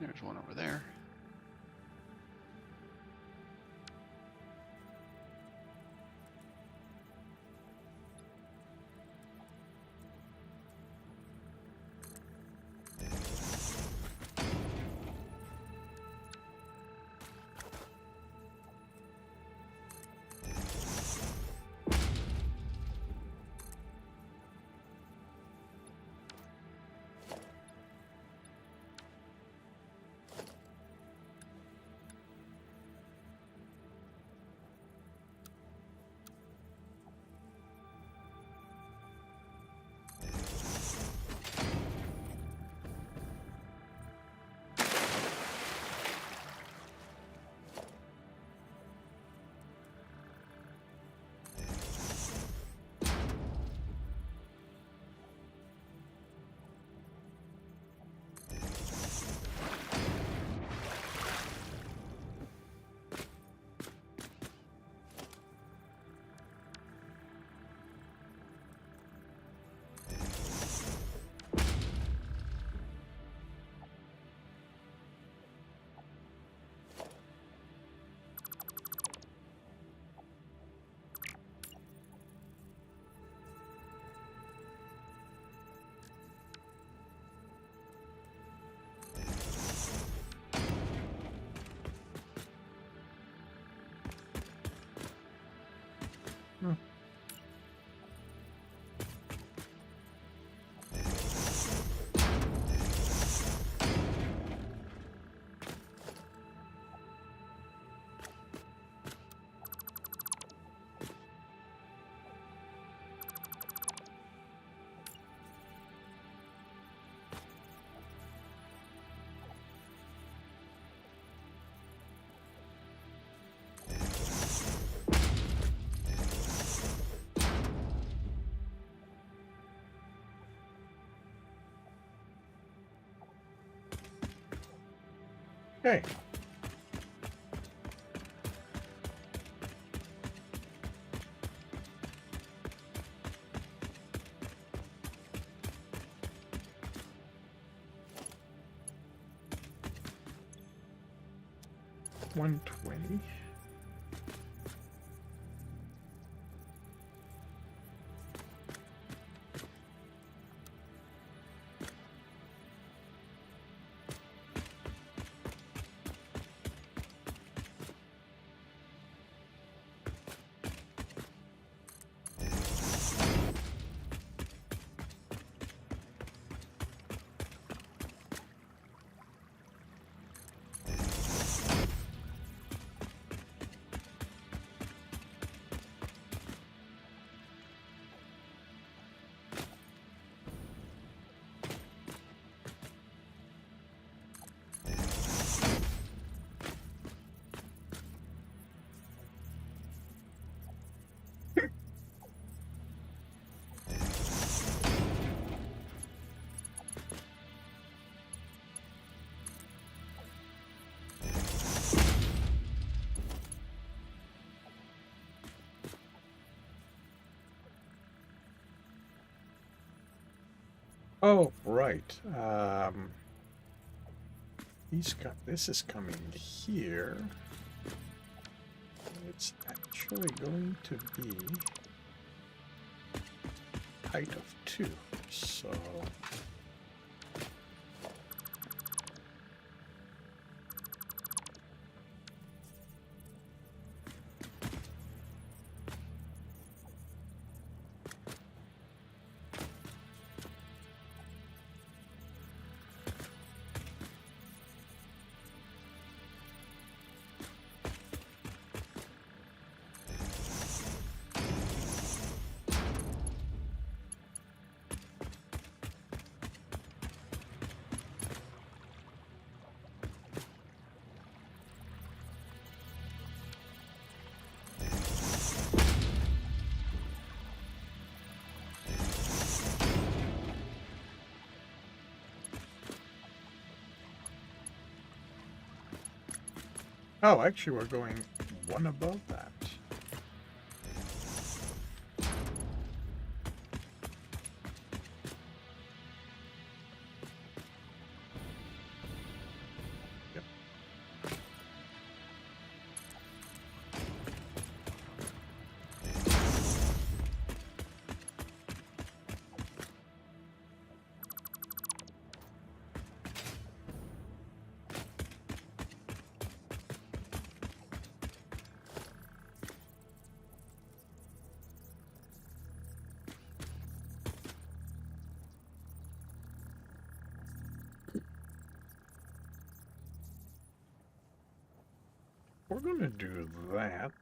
There's one over there. Okay. 120. Oh, right. This is coming here. It's actually going to be height of 2. So oh, actually, we're going one above that. Yep. We're going to do that.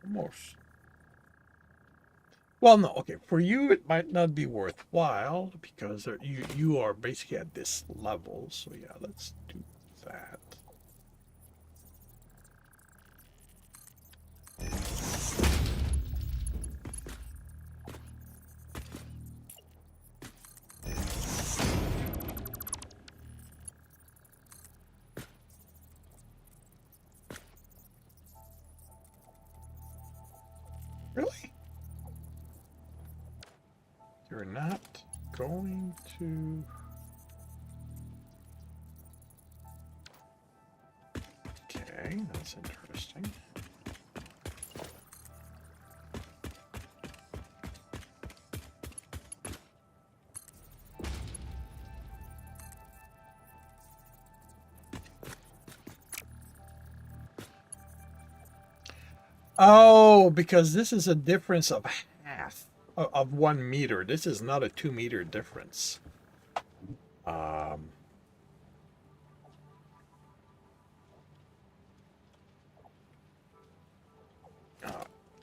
Almost. Well, no, okay. For you, it might not be worthwhile because you are basically at this level. So yeah, let's do that. Really? You're not going to... Okay, that's interesting. Oh, because this is a difference of half of 1 meter. This is not a 2 meter difference.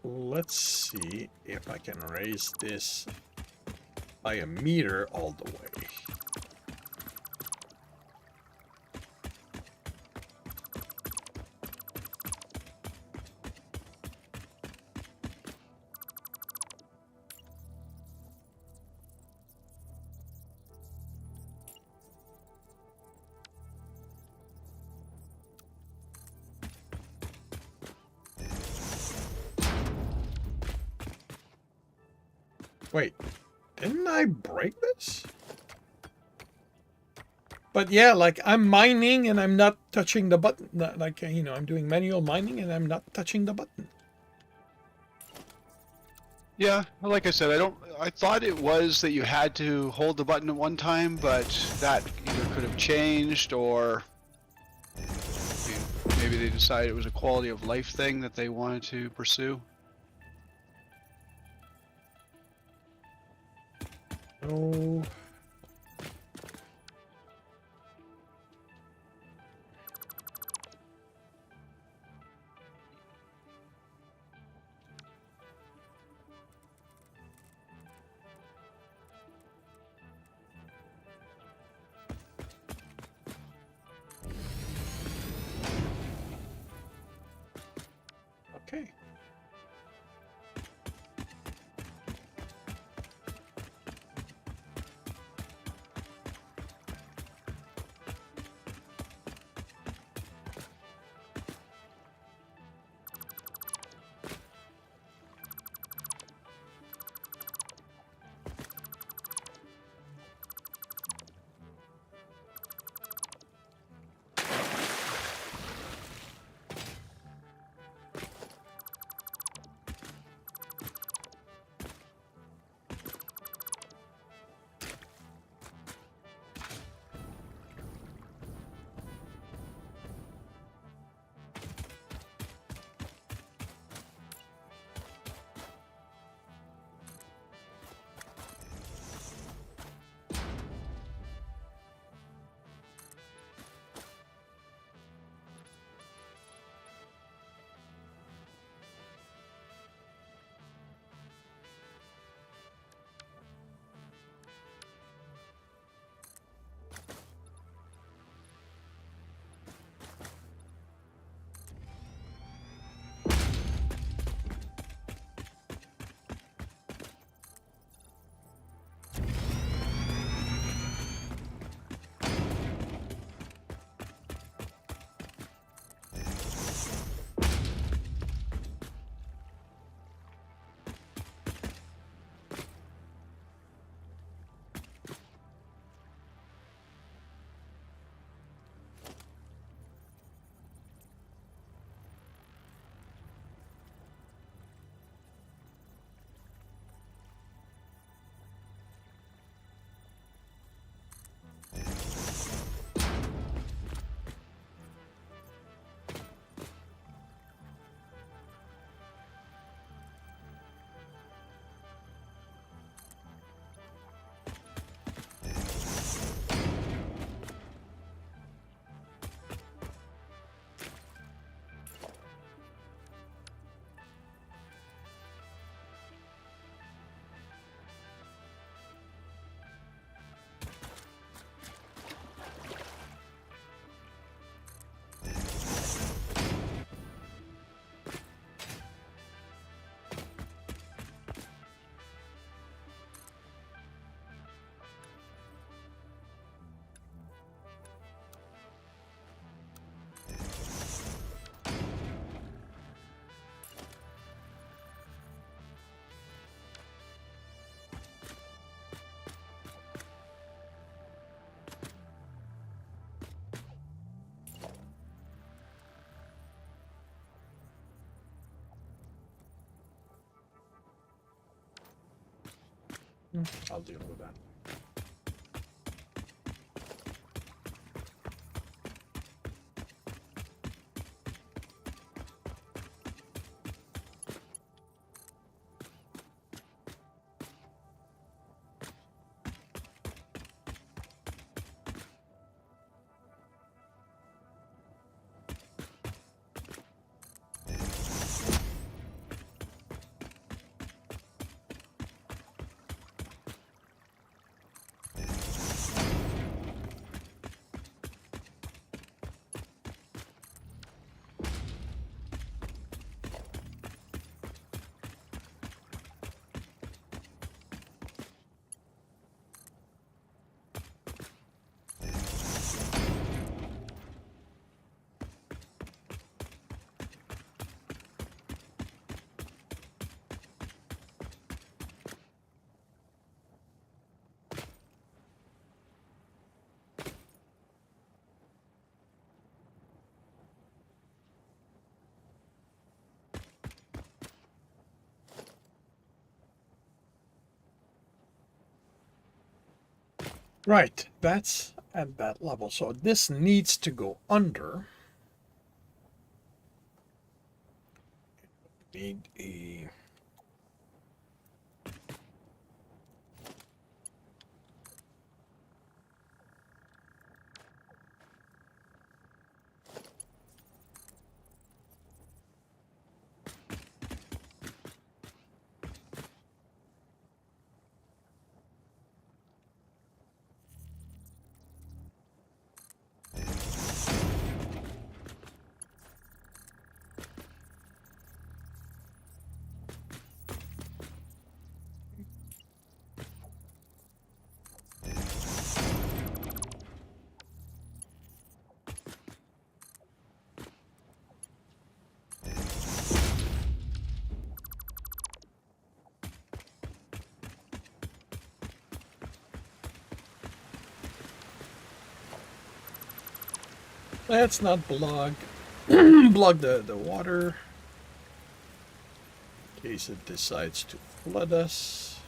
Let's see if I can raise this by 1 meter all the way. Wait, didn't I break this? But yeah, like I'm mining and I'm not touching the button. Like, I'm doing manual mining and I'm not touching the button. Yeah, well, like I said, I thought it was that you had to hold the button at one time, but that either could have changed or maybe they decided it was a quality of life thing that they wanted to pursue. Oh. Okay. I'll deal with that. Right, that's at that level. So this needs to go under. Need a let's not block block the water in case it decides to flood us.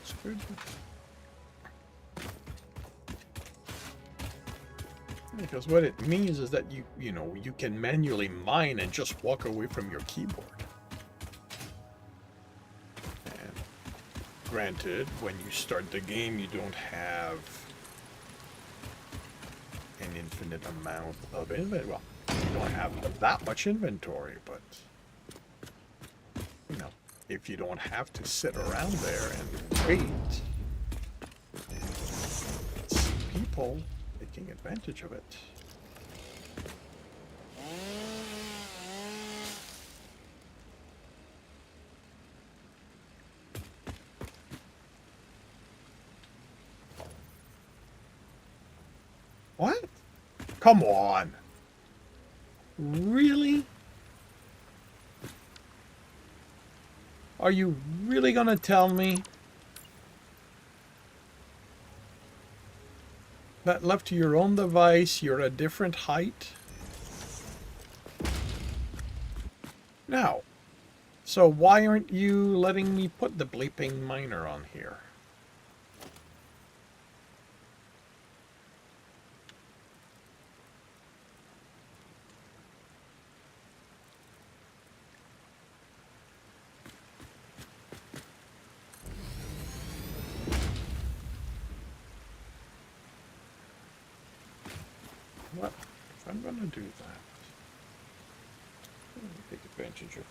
It's good. Because what it means is that you know you can manually mine and just walk away from your keyboard. And granted, when you start the game, you don't have an infinite amount of inventory. Well, you don't have that much inventory, but you know, if you don't have to sit around there and wait, it's people taking advantage of it. What? Come on. Really? Are you really gonna tell me that left to your own device, you're a different height? Now, so why aren't you letting me put the bleeping miner on here? What? If I'm gonna do that, I'm gonna take advantage of it.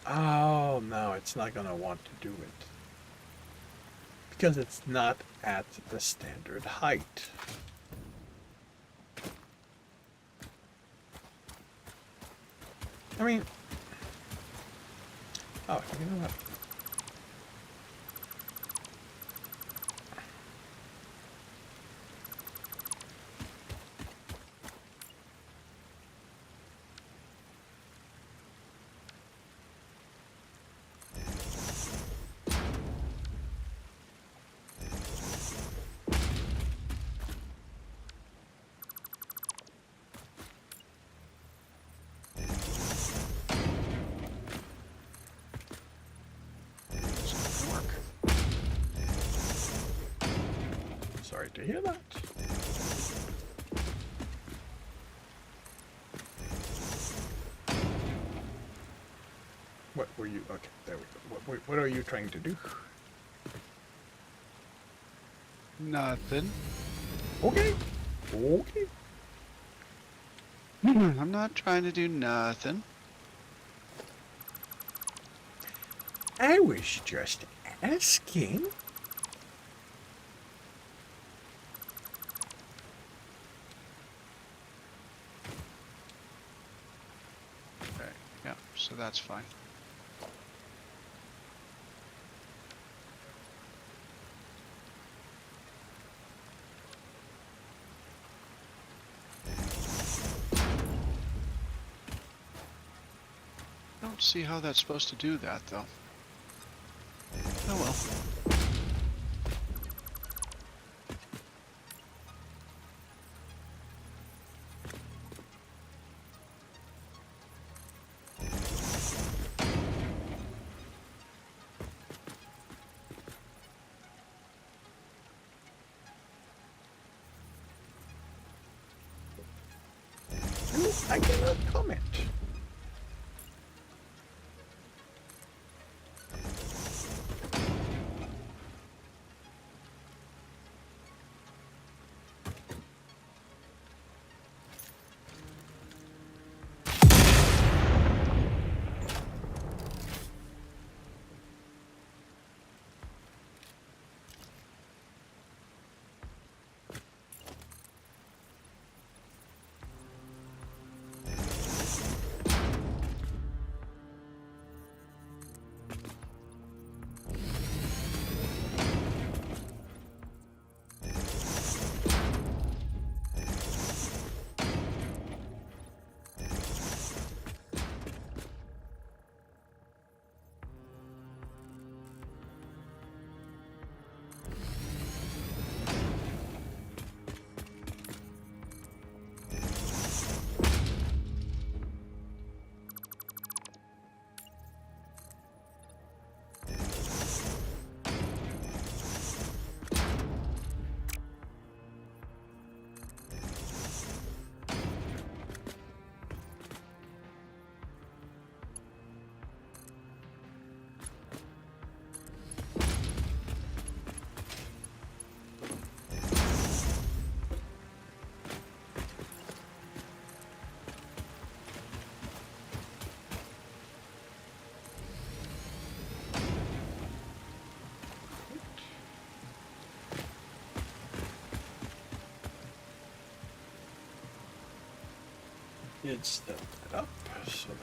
Oh, no, it's not gonna want to do it. Because it's not at the standard height. I mean, oh, you know what? Sorry to hear that. What were you? Okay, there we go. What are you trying to do? Nothing. Okay. Okay. I'm not trying to do nothing. I was just asking. Okay, yeah, so that's fine. don't see how that's supposed to do that, though. Oh well. I cannot comment. It's that up so that.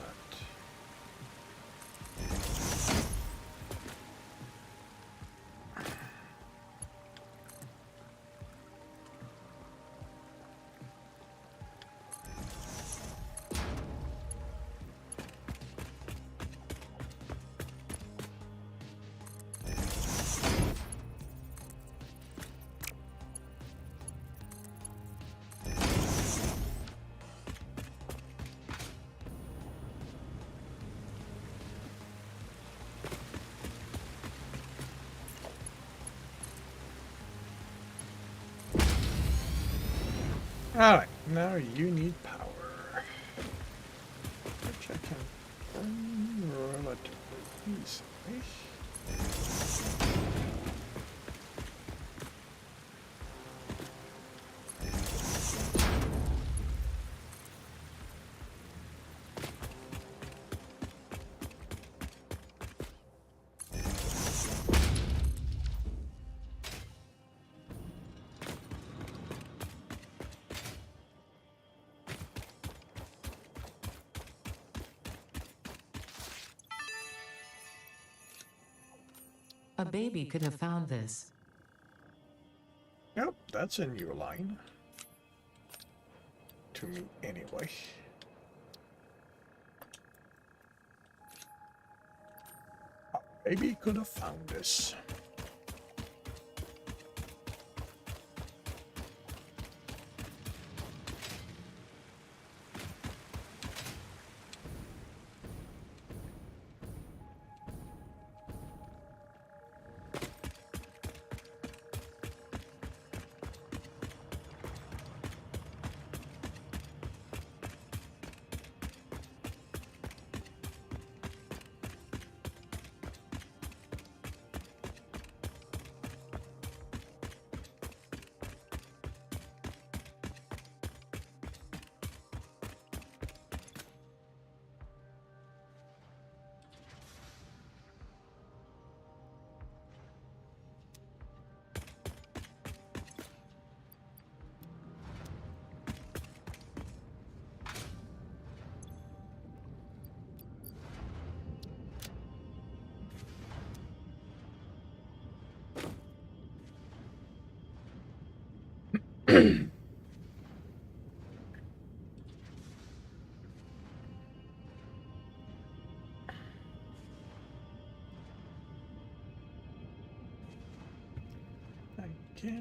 Alright, now you need power. Which I can burn relatively easily. A baby could have found this. Yep, that's a new line. To me, anyway. Maybe he could have found this.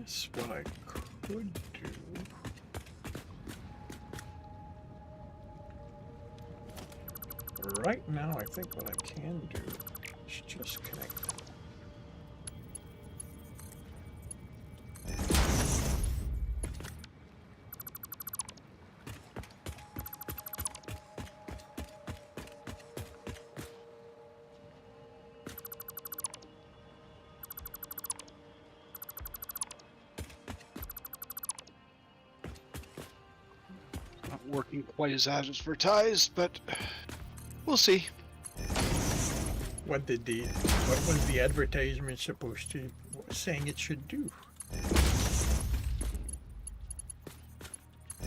guess what I could do. Right now, I think what I can do is just connect them. Not working quite as advertised, but we'll see. What was the advertisement supposed to saying it should do?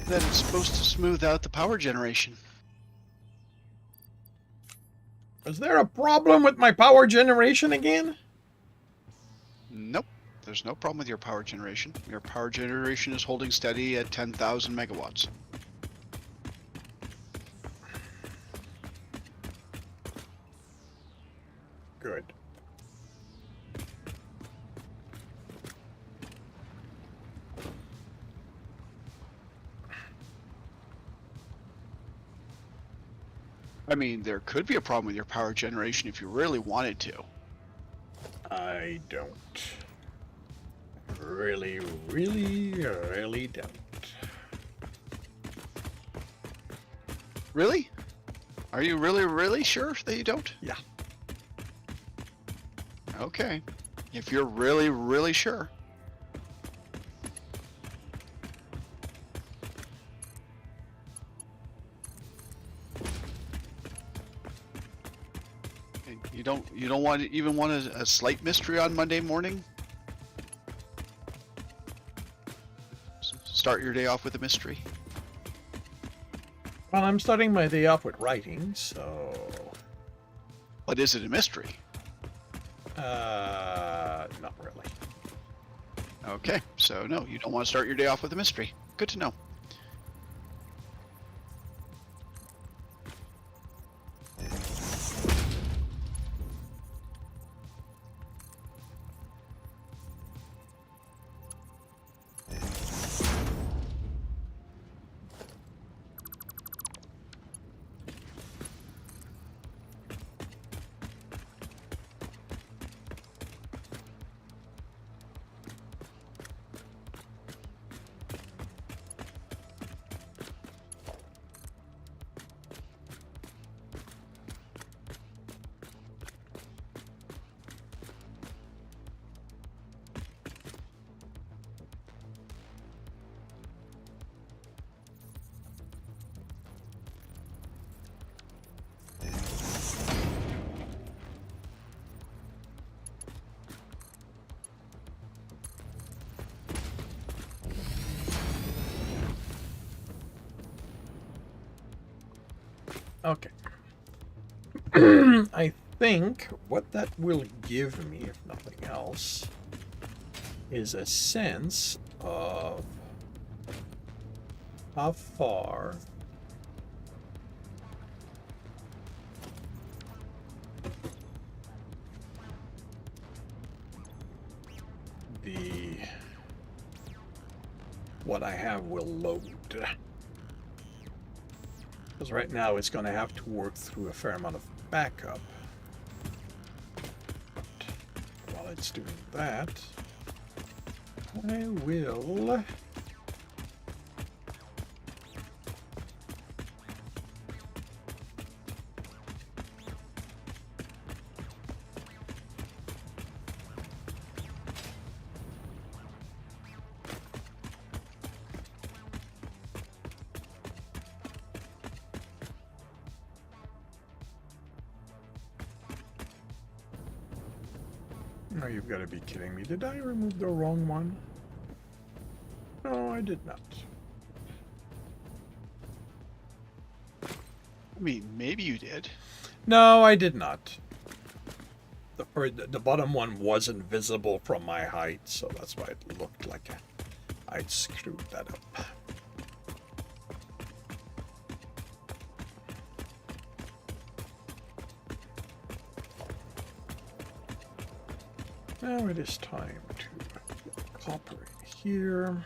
That it's supposed to smooth out the power generation. Is there a problem with my power generation again? Nope. There's no problem with your power generation. Your power generation is holding steady at 10,000 megawatts. Good. I mean, there could be a problem with your power generation if you really wanted to. I don't. Really don't. Really? Are you really sure that you don't? Yeah. Okay. If you're really sure. Okay, you don't want even want a slight mystery on Monday morning? Start your day off with a mystery. Well, I'm starting my day off with writing, so... But is it a mystery? Not really. Okay, so no, you don't want to start your day off with a mystery. Good to know. Okay. I think what that will give me, if nothing else, is a sense of how far what I have will load. Because right now it's going to have to work through a fair amount of backup. But while it's doing that, I will... Oh, you've got to be kidding me. Did I remove the wrong one? No, I did not. I mean, maybe you did. No, I did not. The bottom one wasn't visible from my height, so that's why it looked like I'd screwed that up. Now it is time to get copper in here.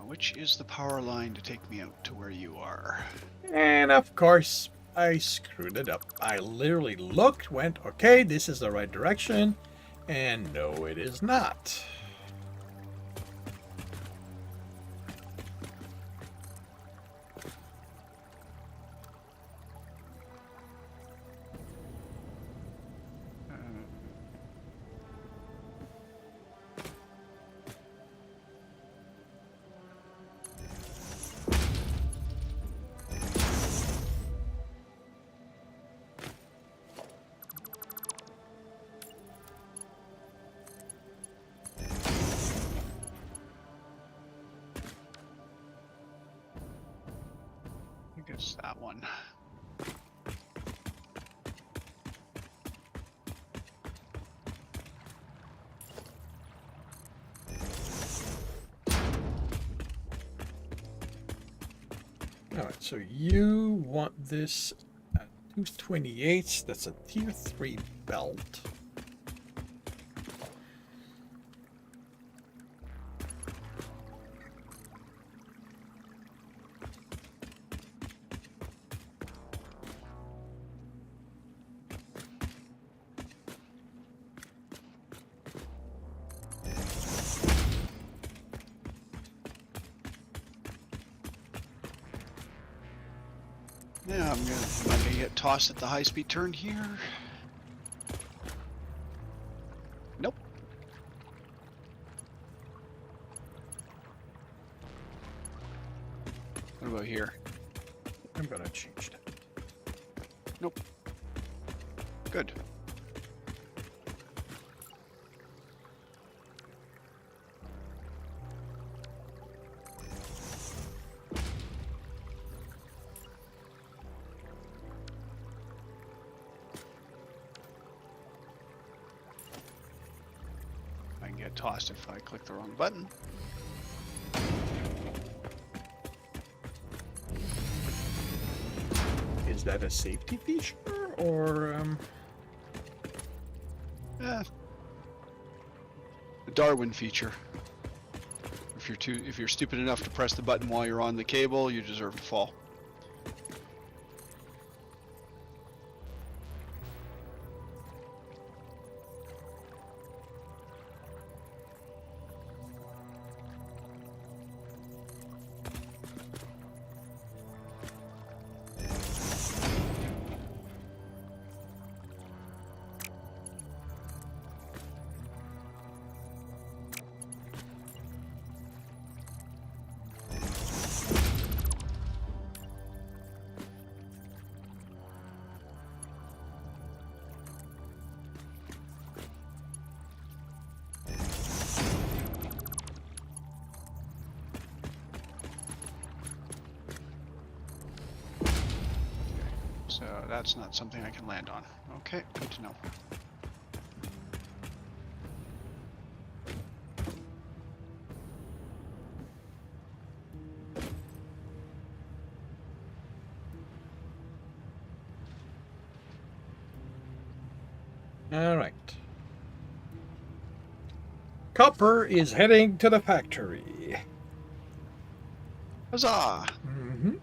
Which is the power line to take me out to where you are? And of course, I screwed it up. I literally looked, went, okay, this is the right direction. And no, it is not. I think it's that one. Alright, so you want this at 228. That's a tier 3 belt. Yeah, am I gonna get tossed at the high-speed turn here? Nope. What about here? I'm gonna change that. Nope. Good. I can get tossed if I click the wrong button. Is that a safety feature or The Darwin feature. If you're stupid enough to press the button while you're on the cable, you deserve to fall. So that's not something I can land on. Okay, good to know. All right. Copper is heading to the factory. Huzzah! Mm-hmm.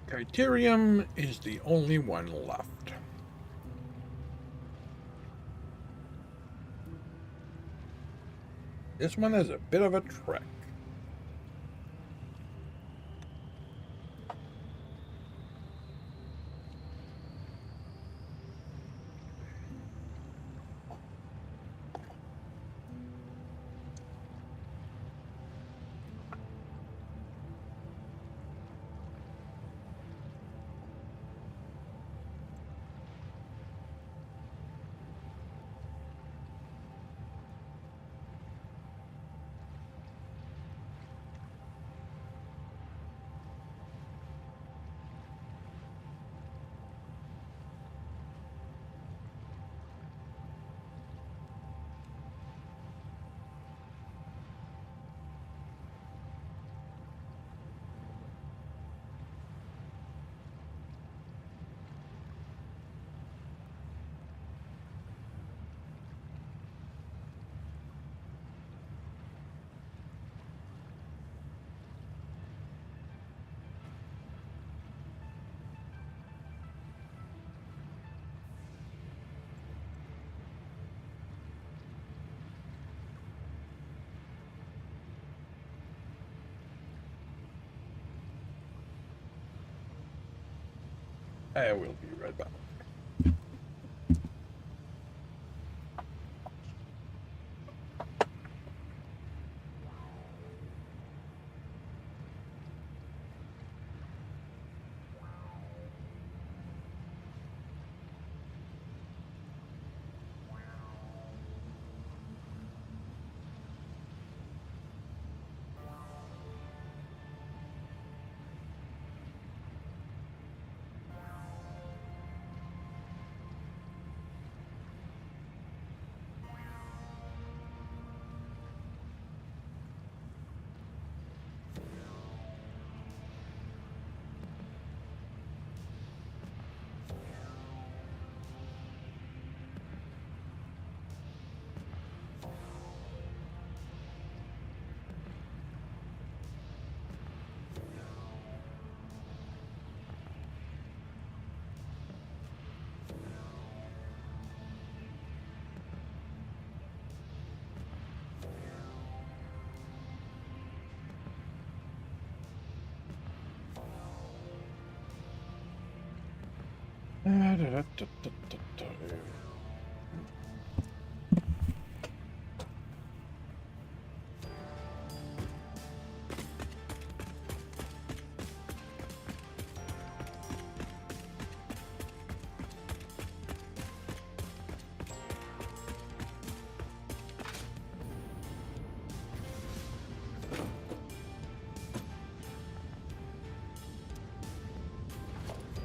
Criterium is the only one left. This one is a bit of a trek. I will be right back.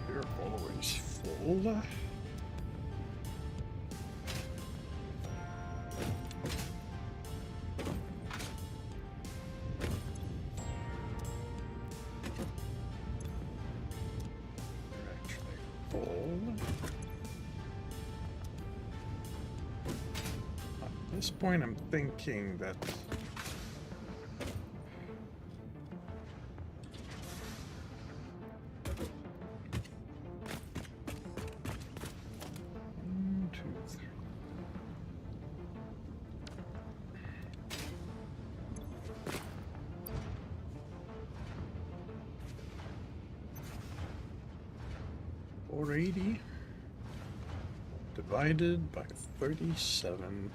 You're always full. You're actually full. At this point, I'm thinking that one, two, three. $480 divided by 37.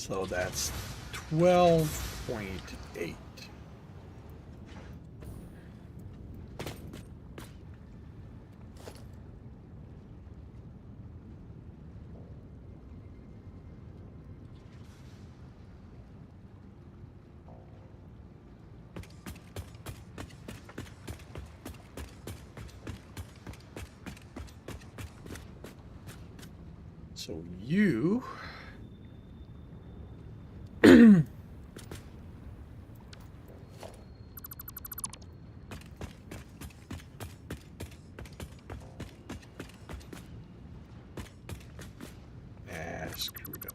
So that's 12.8. So you screwed up.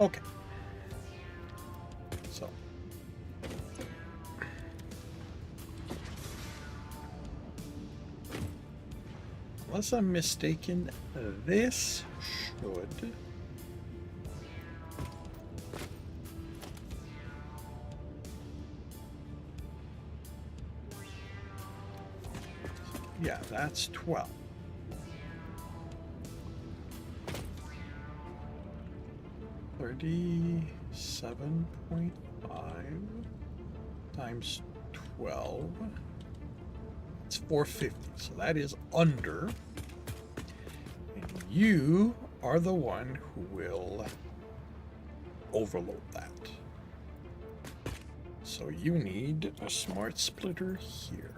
Okay. So unless I'm mistaken, this should yeah, that's 12. $37.5 times 12. It's 450. So that is under. And you are the one who will overload that. So you need a smart splitter here.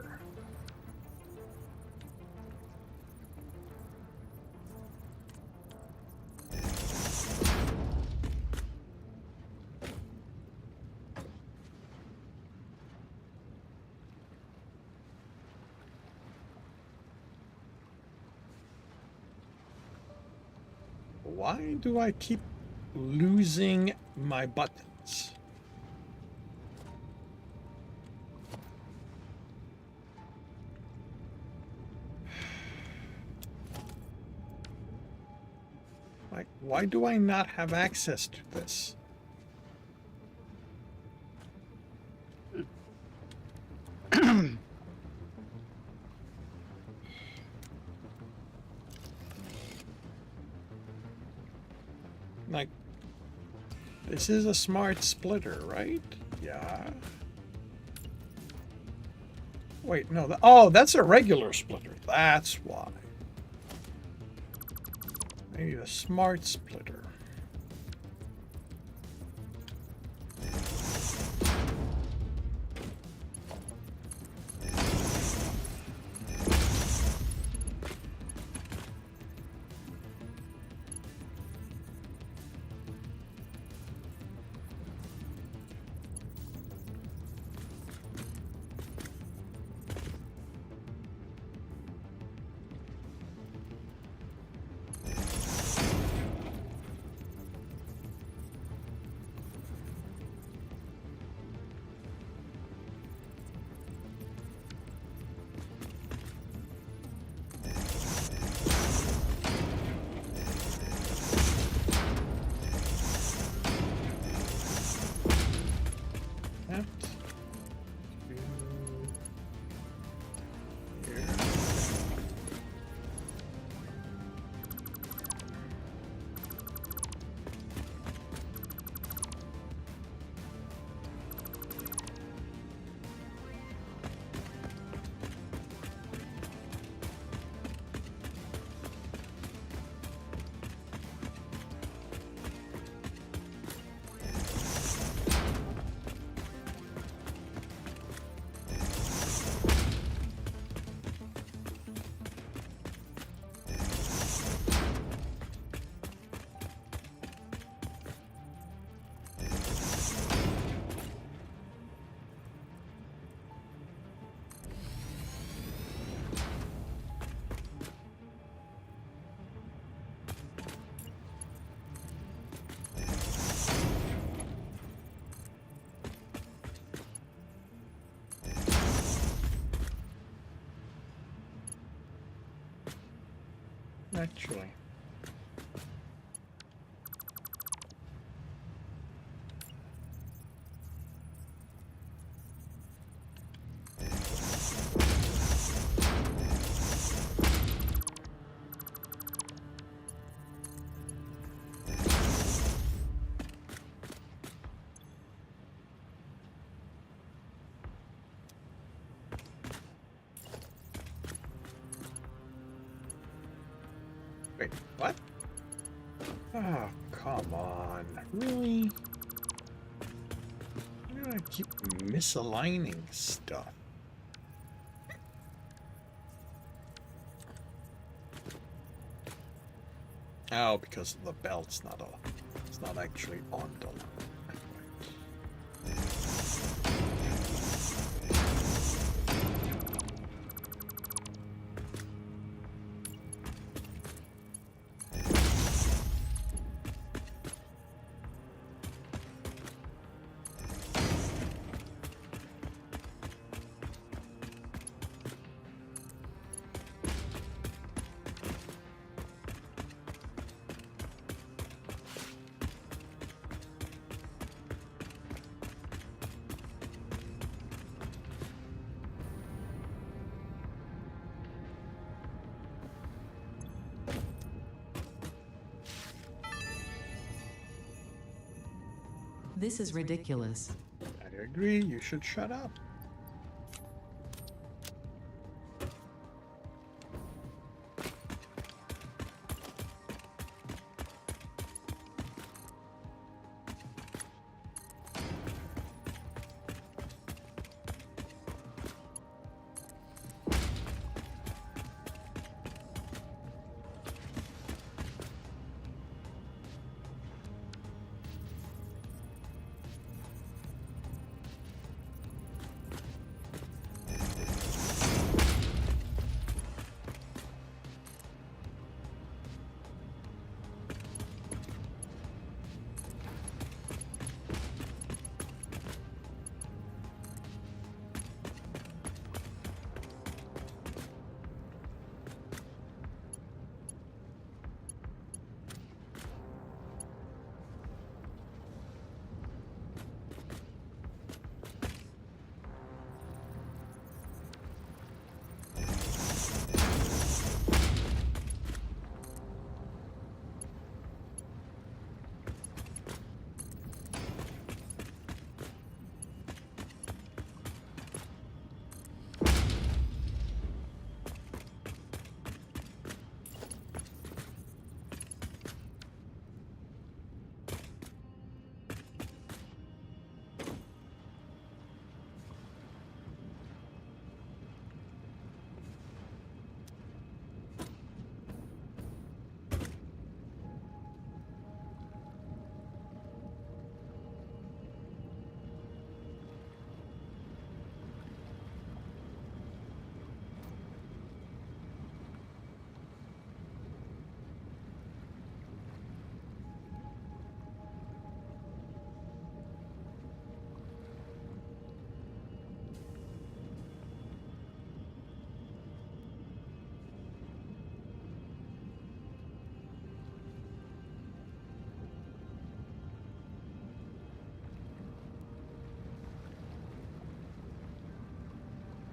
Why do I keep losing my buttons? Like, why do I not have access to this? Like, this is a smart splitter, right? Yeah. Wait, no. Oh, that's a regular splitter. That's why. I need a smart splitter. actually. Wait, what? Oh, come on. Really? Why do I keep misaligning stuff? Oh, because the belt's not it's not actually on the line. This is ridiculous. I agree, you should shut up.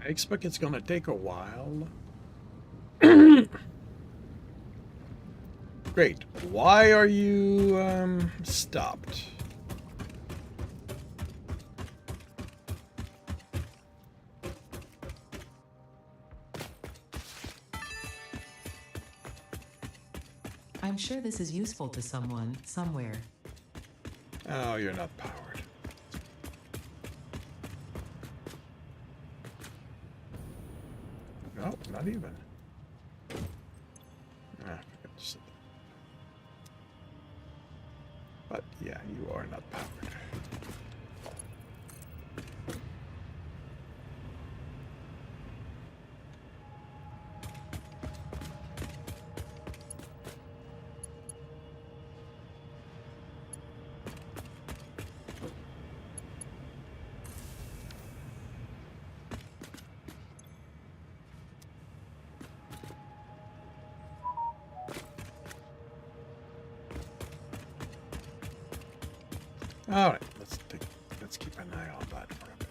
I expect it's gonna take a while. Great. Why are you stopped? I'm sure this is useful to someone, somewhere. Oh, you're not powered. No, not even. Ah, forgot to say that. But yeah, you are not powered. All right, let's keep an eye on that for a bit.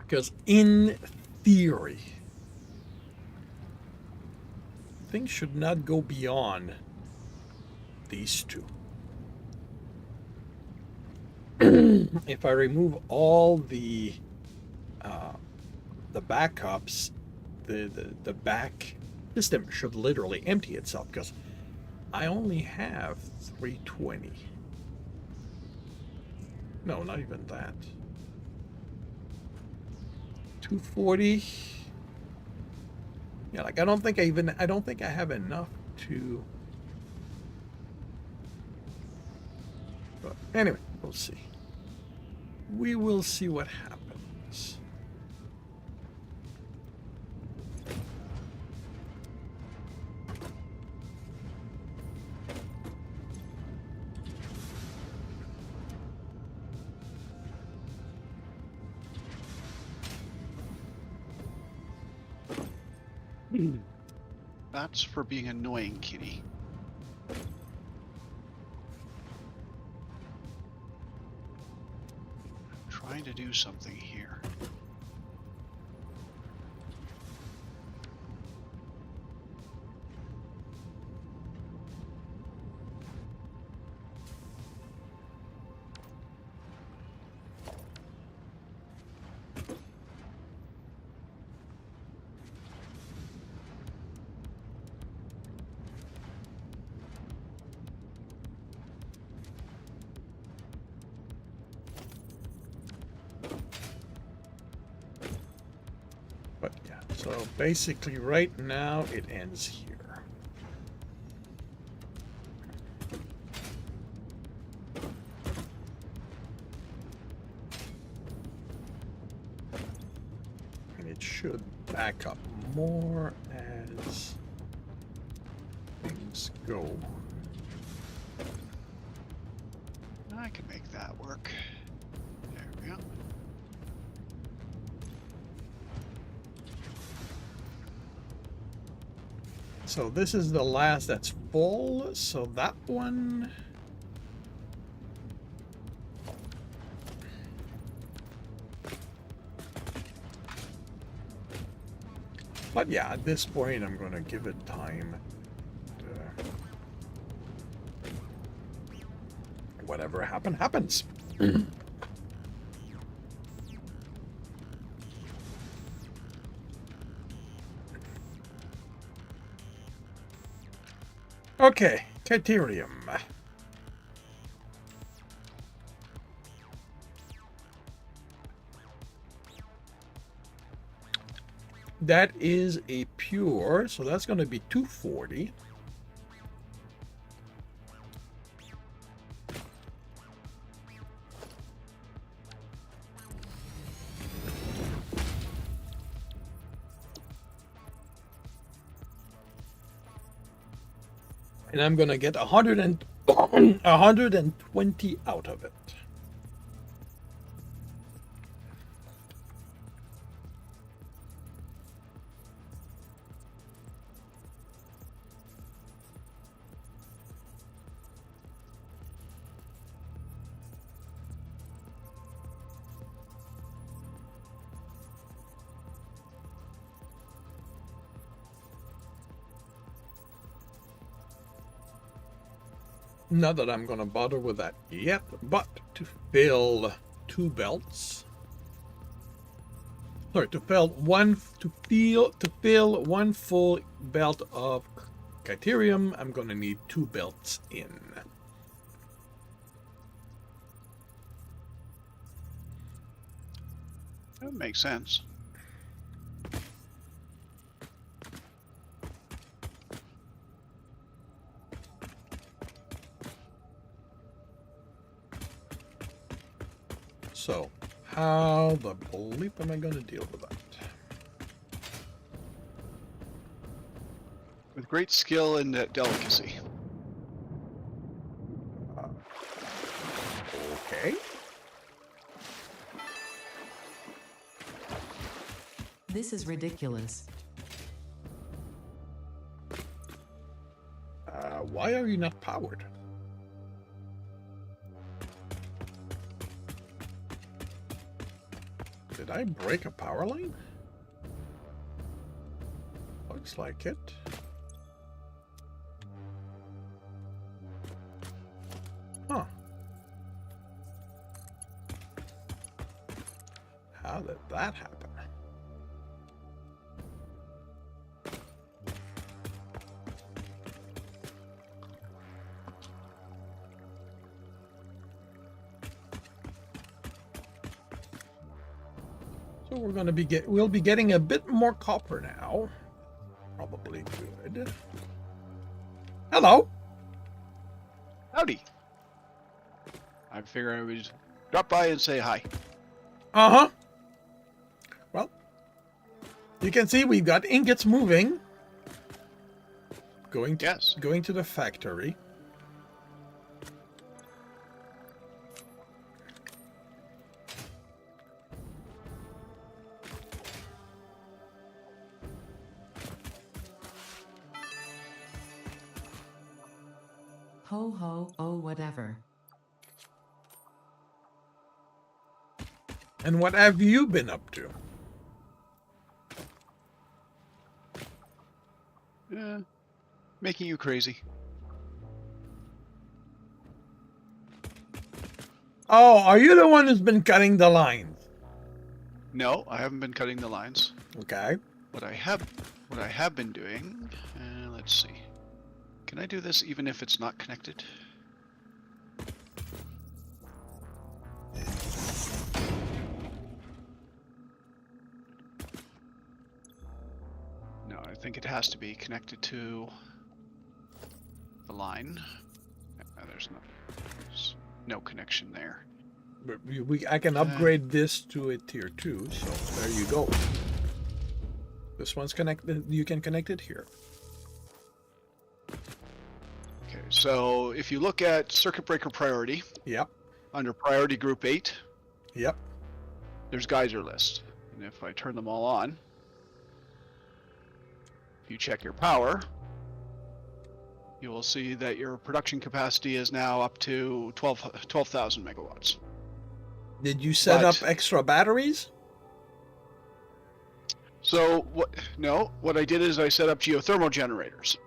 Because in theory, things should not go beyond these two. If I remove all the backups, the back system should literally empty itself because I only have 320. No, not even that. 240. Yeah, like I don't think I have enough to. But anyway, we'll see. We will see what happens. That's for being annoying, kitty. I'm trying to do something here. But yeah, so basically right now it ends here. And it should back up more as things go. I can make that work. There we go. So this is the last that's full, so that one. But yeah, at this point I'm gonna give it time. Whatever happens. Okay, Caterium. That is a pure, so that's going to be 240. And I'm going to get 120 out of it. Not that I'm going to bother with that yet, but to fill 2 belts. Sorry, to fill one full belt of Caterium, I'm going to need 2 belts in. That makes sense. So, how the bleep am I going to deal with that? With great skill and delicacy. Okay. This is ridiculous. Why are you not powered? Did I break a power line? Looks like it. Huh. How did that happen? So we're going to we'll be getting a bit more copper now. Probably good. Hello. Howdy. I figure I would drop by and say hi. Uh-huh. Well, you can see we've got ingots moving. Going to the factory. Ho ho, oh whatever. And what have you been up to? Yeah, making you crazy. Oh, are you the one who's been cutting the lines? No, I haven't been cutting the lines. Okay. What I have been doing, let's see. Can I do this even if it's not connected? No, I think it has to be connected to the line. There's no connection there. But I can upgrade this to a tier 2, so there you go. This one's connected. You can connect it here. Okay, so if you look at circuit breaker priority, Yep. under priority group 8, Yep. there's geyser list. And if I turn them all on, if you check your power, you will see that your production capacity is now up to 12,000 megawatts. Did you set up But- extra batteries? So what I did is I set up geothermal generators.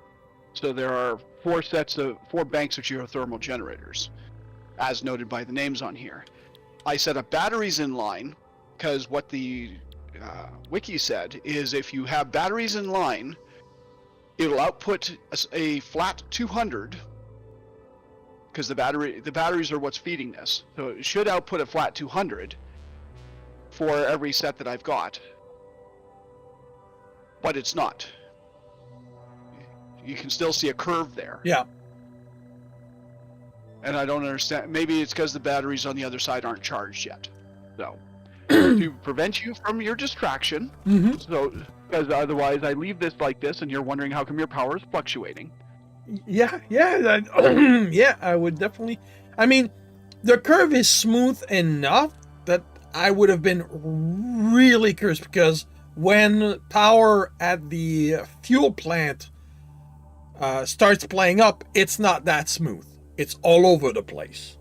So there are four banks of geothermal generators, as noted by the names on here. I set up batteries in line because what the wiki said is if you have batteries in line, it'll output a flat 200 because the batteries are what's feeding this. So it should output a flat 200 for every set that I've got. But it's not. You can still see a curve there. Yeah. And I don't understand. Maybe it's because the batteries on the other side aren't charged yet. So, to prevent you from your distraction, so because otherwise I leave this like this and you're wondering how come your power is fluctuating. Yeah. Yeah, I would definitely. I mean, the curve is smooth enough that I would have been really curious because when power at the fuel plant starts playing up, it's not that smooth. It's all over the place.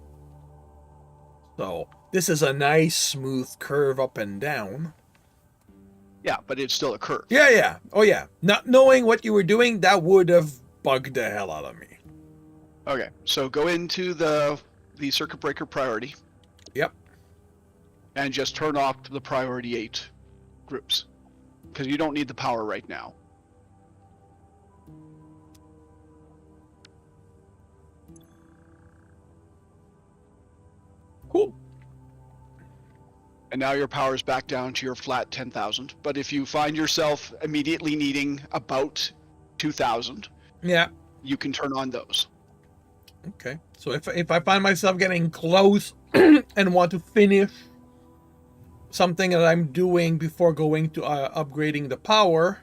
So this is a nice smooth curve up and down. Yeah, but it's still a curve. Yeah. Oh yeah. Not knowing what you were doing, that would have bugged the hell out of me. Okay, so go into the circuit breaker priority. Yep. And just turn off the priority 8 groups. Because you don't need the power right now. Cool. And now your power is back down to your flat 10,000. But if you find yourself immediately needing about 2,000, Yeah. you can turn on those. Okay. So if I find myself getting close and want to finish something that I'm doing before going to upgrading the power,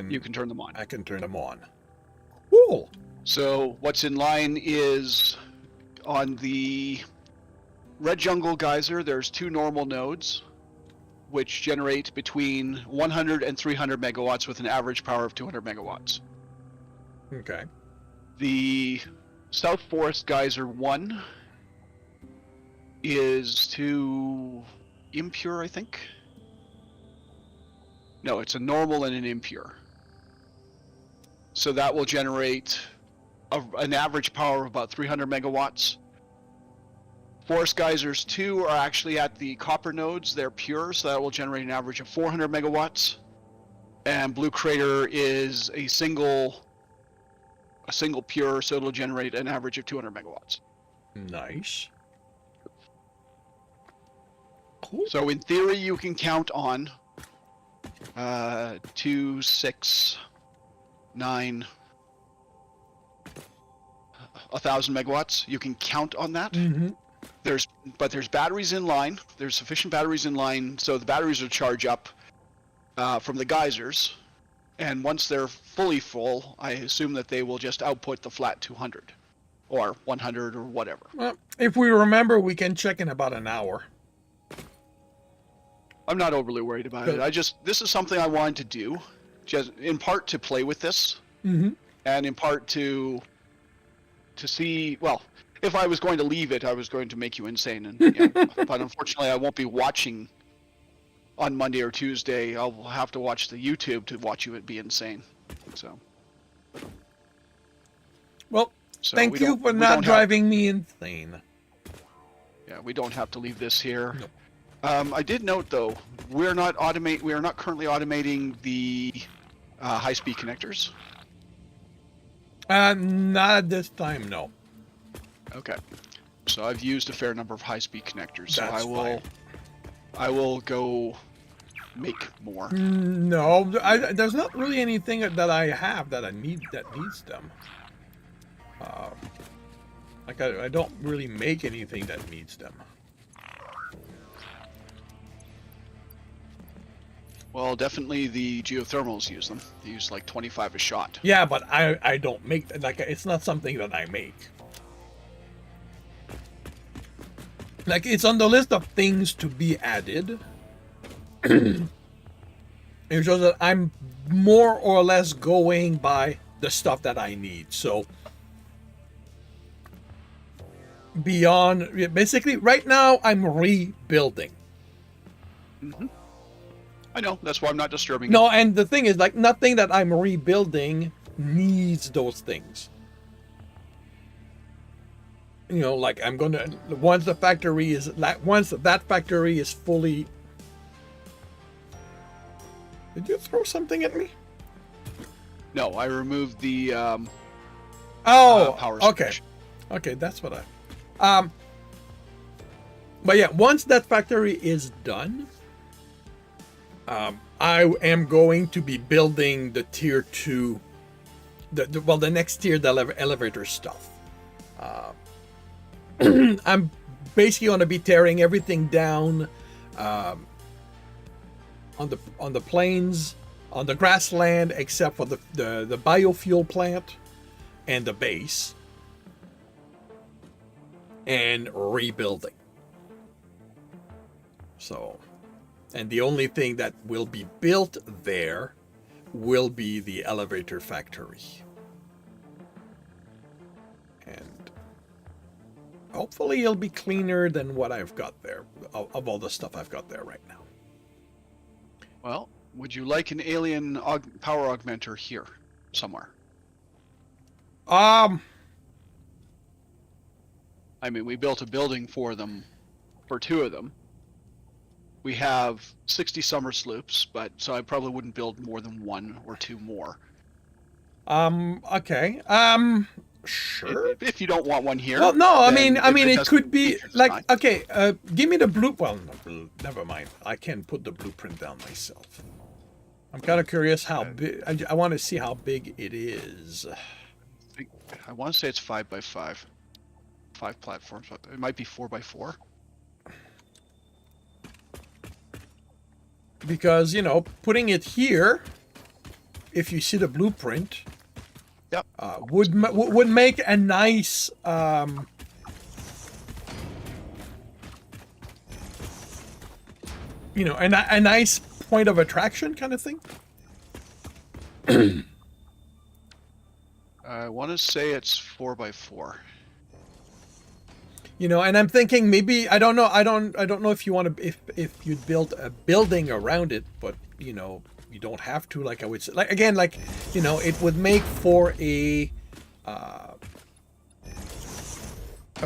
You can turn them on. I can turn them on. Cool. So what's in line is on the Red Jungle Geyser, there's 2 normal nodes, which generate between 100 and 300 megawatts with an average power of 200 megawatts. Okay. The South Forest Geyser 1 is too impure, I think. No, it's a normal and an impure. So that will generate an average power of about 300 megawatts. Forest Geysers 2 are actually at the copper nodes. They're pure, so that will generate an average of 400 megawatts. And Blue Crater is a single pure, so it'll generate an average of 200 megawatts. Nice. Cool. So in theory, you can count on 2, 6, 9, 1,000 megawatts. You can count on that. Mm-hmm. There's batteries in line. There's sufficient batteries in line, so the batteries will charge up from the geysers. And once they're fully full, I assume that they will just output the flat 200 or 100 or whatever. Well, if we remember, we can check in about an hour. I'm not overly worried about it. This is something I wanted to do, just in part to play with this, Mm-hmm. and in part to see. Well, if I was going to leave it, I was going to make you insane, and but unfortunately, I won't be watching on Monday or Tuesday. I'll have to watch the YouTube to watch you be insane. So. Well, thank you for not driving me insane. Yeah, we don't have to leave this here. No. I did note though, we are not currently automating the high-speed connectors. Not at this time, no. Okay. So I've used a fair number of high-speed connectors. So That's fine. I will go make more. No, there's not really anything that I have that needs them. Like I don't really make anything that needs them. Well, definitely the geothermals use them. They use like 25 a shot. Yeah, but I don't make, like, it's not something that I make. Like, it's on the list of things to be added. It shows that I'm more or less going by the stuff that I need. So beyond, basically right now I'm rebuilding. Mm-hmm. I know, that's why I'm not disturbing No, and the thing is, like, nothing that I'm rebuilding needs those things. You know, like, I'm gonna, once that factory is fully. Did you throw something at me? No, I removed the power okay. switch. Okay, that's what I. But yeah, once that factory is done, I am going to be building the tier 2, the next tier, the elevator stuff. I'm basically going to be tearing everything down on the plains, on the grassland, except for the biofuel plant and the base, and rebuilding. So. And the only thing that will be built there will be the elevator factory. And hopefully it'll be cleaner than what I've got there, of all the stuff I've got there right now. Well, would you like an alien power augmenter here somewhere? I mean, we built a building for them, for 2 of them. We have 60 summer sloops, so I probably wouldn't build more than 1 or 2 more. Okay. Sure. If you don't want one here. Well, no, I mean, it could be like, fine. okay, give me the blueprint. Well, never mind. I can put the blueprint down myself. I'm kind of curious how big. I want to see how big it is. I want to say it's 5 by 5. 5 platforms. It might be 4 by 4. Because, you know, putting it here, if you see the blueprint, Yep. would make a nice you know, a nice point of attraction kind of thing. I want to say it's 4x4. You know, and I'm thinking maybe I don't know if you want to if you'd build a building around it, but you know, you don't have to. Like I would say, like again, like you know, it would make for a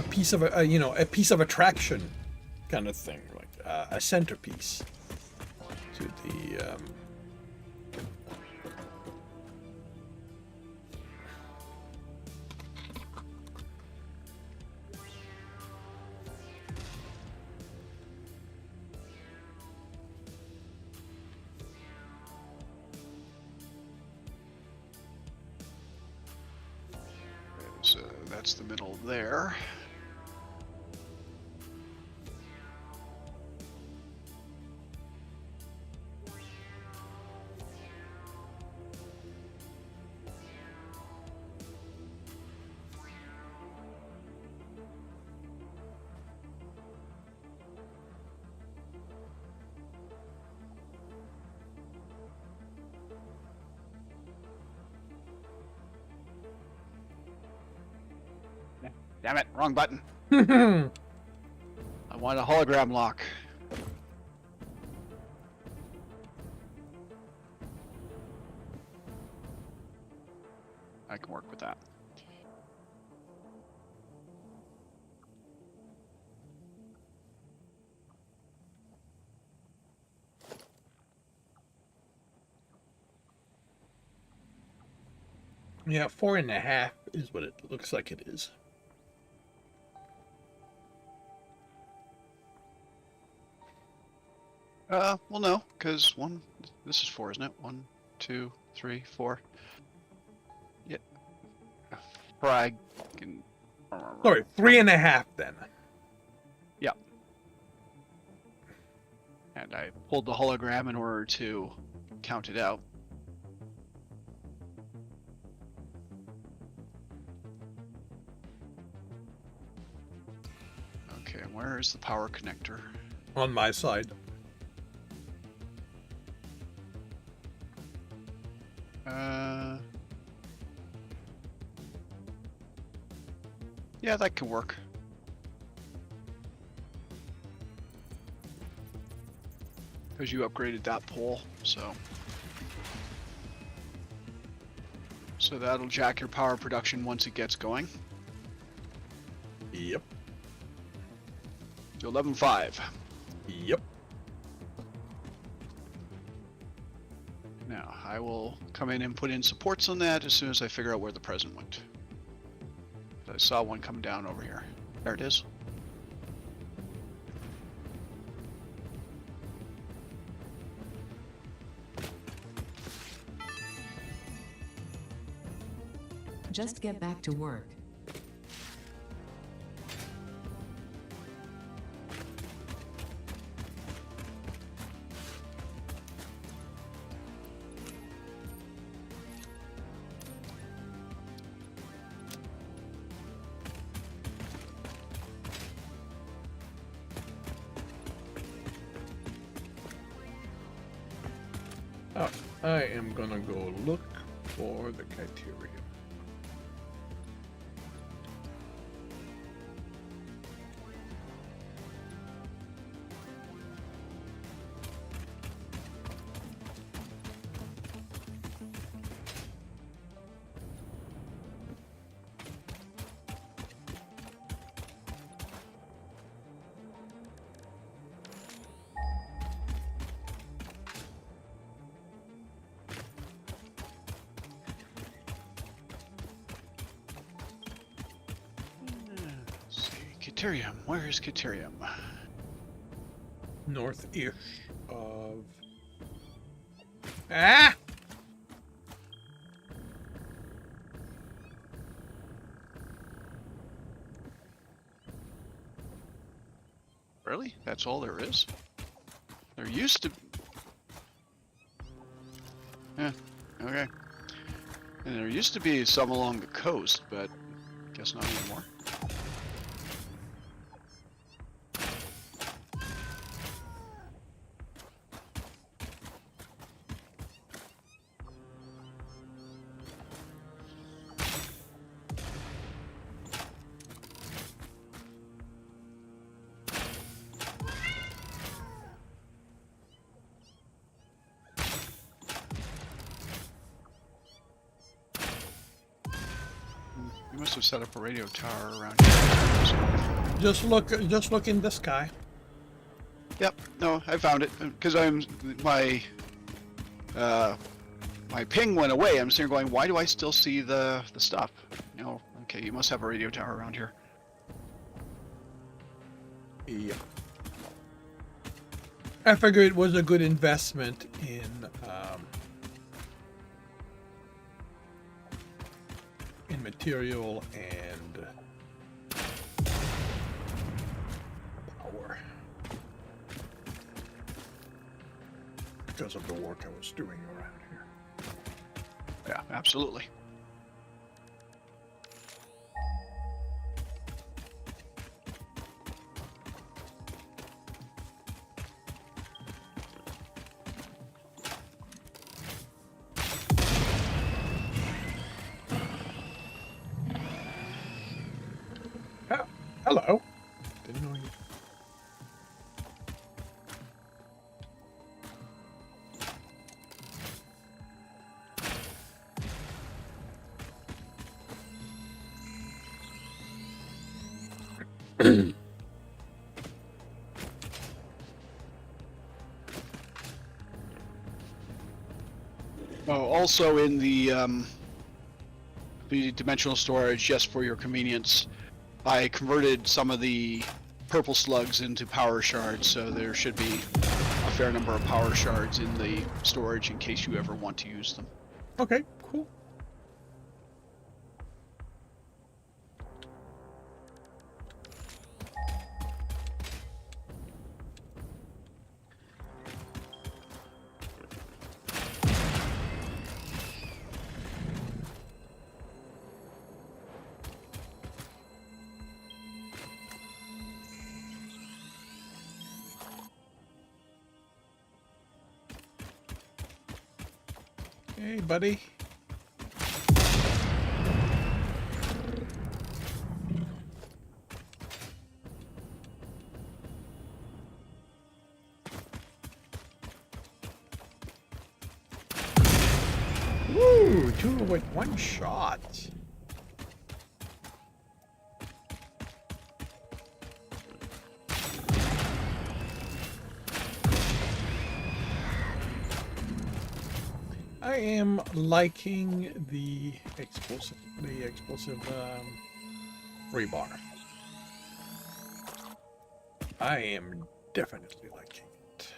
piece of a you know, a piece of attraction kind of thing, like a centerpiece to the. So that's the middle there. Damn it, wrong button. I want a hologram lock. I can work with that. Yeah, 4.5 is what it looks like it is. Well, no, because this is 4, isn't it? 1, 2, 3, 4. Yeah. Frag. Sorry, 3.5 then. Yeah. And I pulled the hologram in order to count it out. Okay, where is the power connector? On my side. Yeah, that can work. Because you upgraded that pole, so that'll jack your power production once it gets going. Yep. To 11.5. Yep. Now, I will come in and put in supports on that as soon as I figure out where the present went. I saw one come down over here. There it is. Just get back to work. Oh, I am gonna go look for the criteria. Let's see, Caterium. Where is Caterium? North-ish of... Ah! Really? That's all there is? There used to... Yeah. Okay. And there used to be some along the coast, but guess not anymore. You must have set up a radio tower around here. Just look in the sky. Yep. No, I found it because my my ping went away. I'm sitting there going, why do I still see the stuff? You know, okay, you must have a radio tower around here. Yeah. I figured it was a good investment in material and power because of the work I was doing around here. Yeah, absolutely. Oh, hello. Didn't know you. Oh, also in the dimensional storage, just for your convenience, I converted some of the purple slugs into power shards, so there should be a fair number of power shards in the storage in case you ever want to use them. Okay, cool. Hey, buddy. Woo! Two with one shot. I am liking the explosive rebar. I am definitely liking it.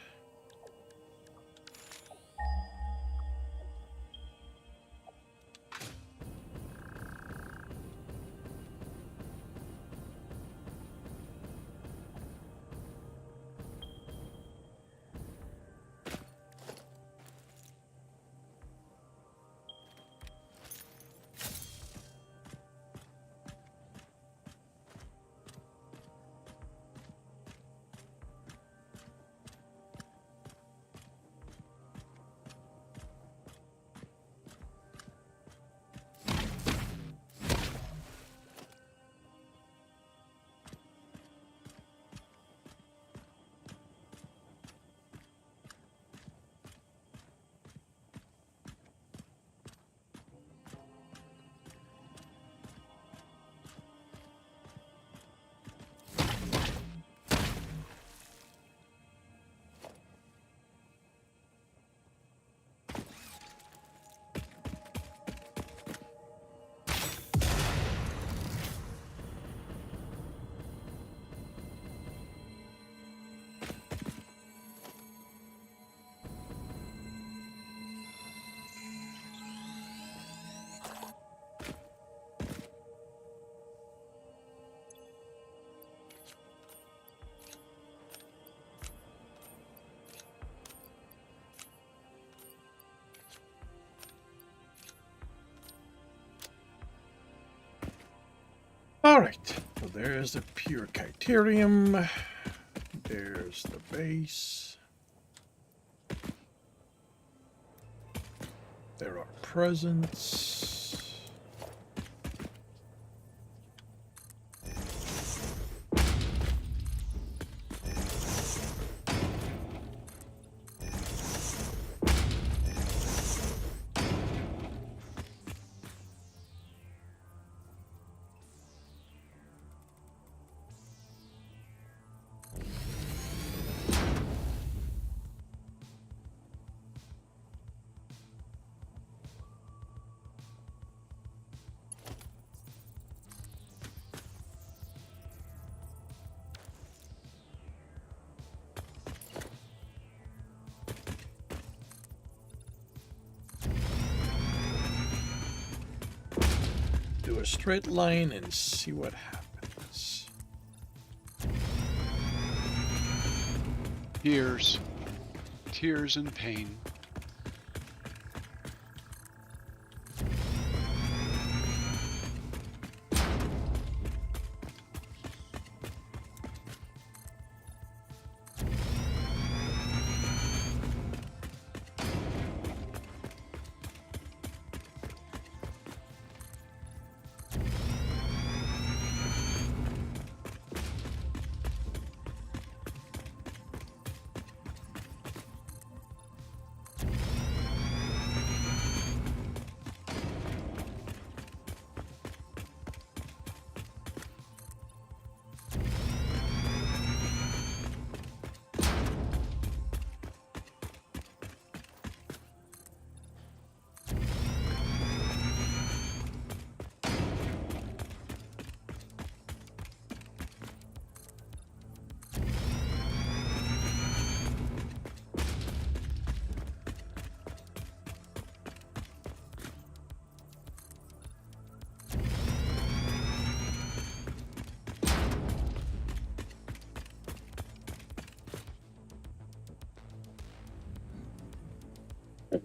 right, so there's the pure Criterium. There's the base. There are presents. Do a straight line and see what happens. Tears. Tears and pain.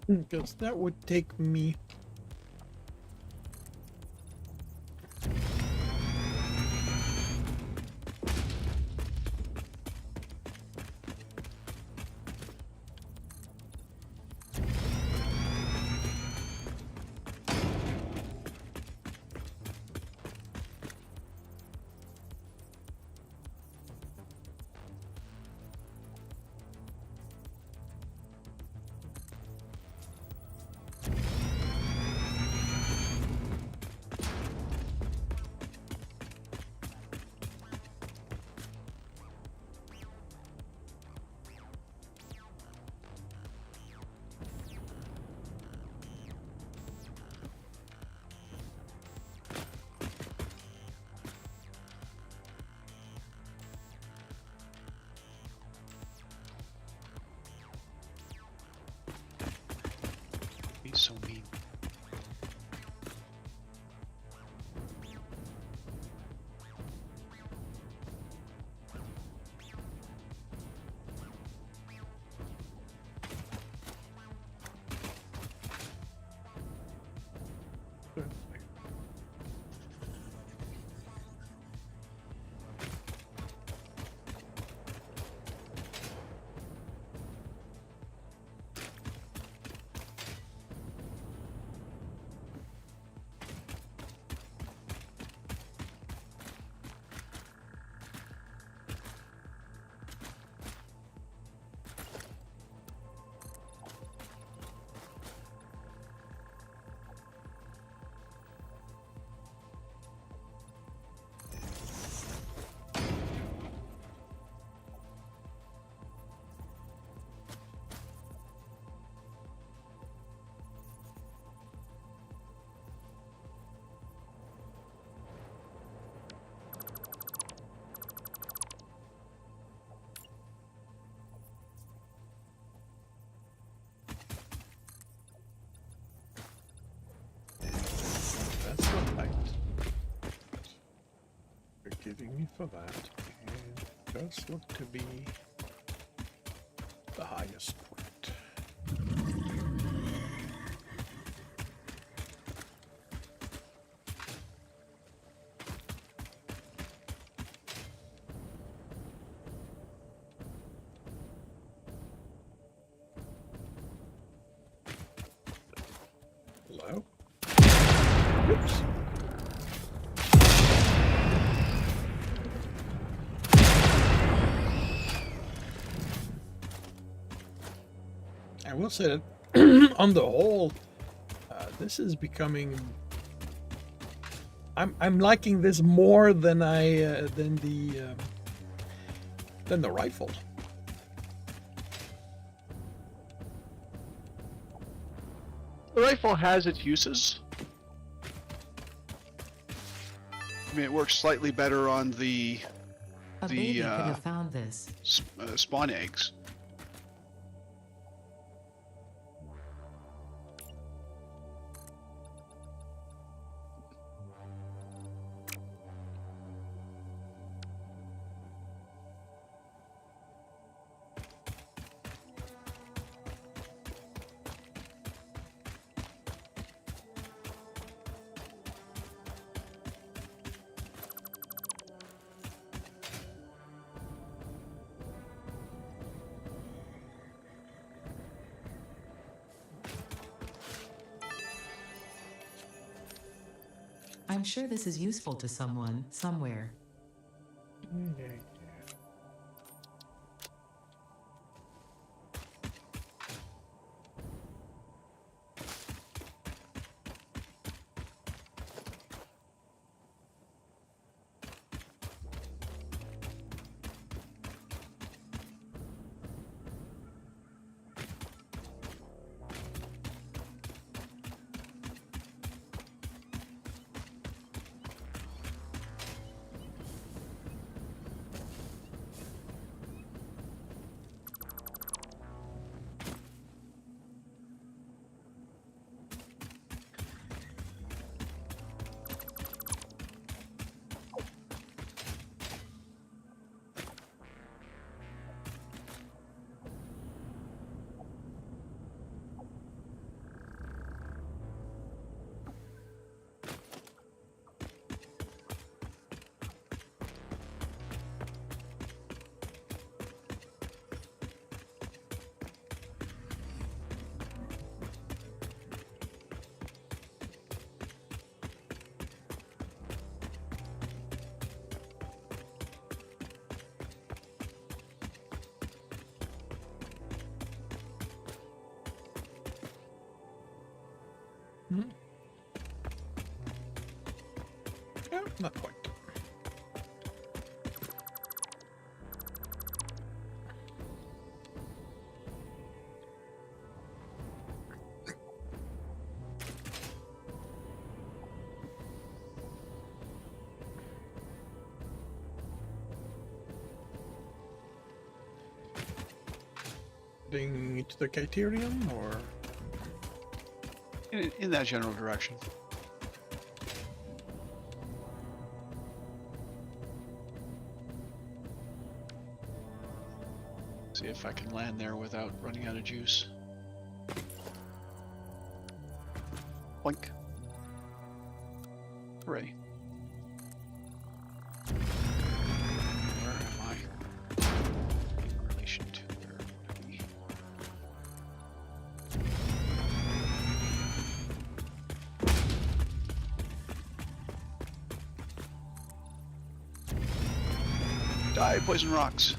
Because that would take me. He's so mean. That's the height you're giving me for that. And it does look to be the highest point. I will say that on the whole, this is becoming. I'm liking this more than than the rifle. The rifle has its uses. I mean, it works slightly better on the A baby could have found this. spawn eggs. I'm sure this is useful to someone, somewhere. Yeah, not quite. Heading to the Criterion, or In that general direction. See if I can land there without running out of juice. Boink. Hooray. Where am I? In relation to where would I be? Die, poison rocks.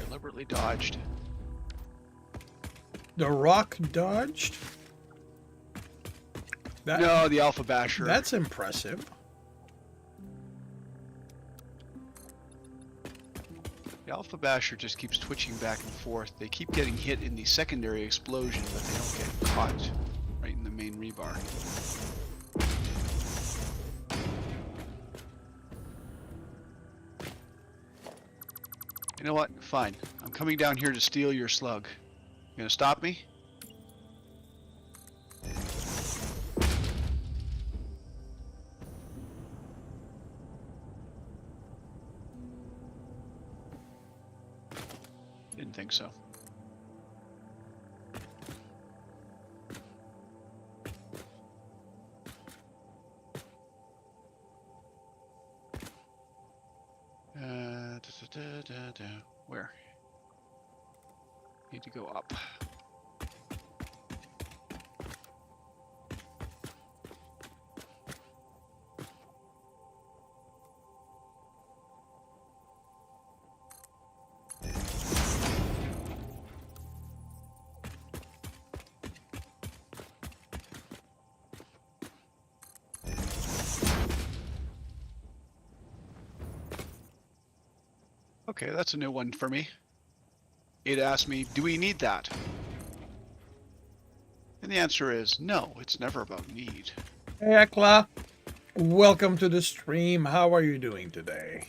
Deliberately dodged. the rock dodged. That, No, the Alpha Basher. That's impressive. The Alpha Basher just keeps twitching back and forth. They keep getting hit in the secondary explosion, but they don't get caught right in the main rebar. You know what? Fine. I'm coming down here to steal your slug. You gonna stop me? Didn't think so. Where? Need to go up. Okay, that's a new one for me. It asked me, do we need that? And the answer is no, it's never about need. Hey, Ekla. Welcome to the stream. How are you doing today?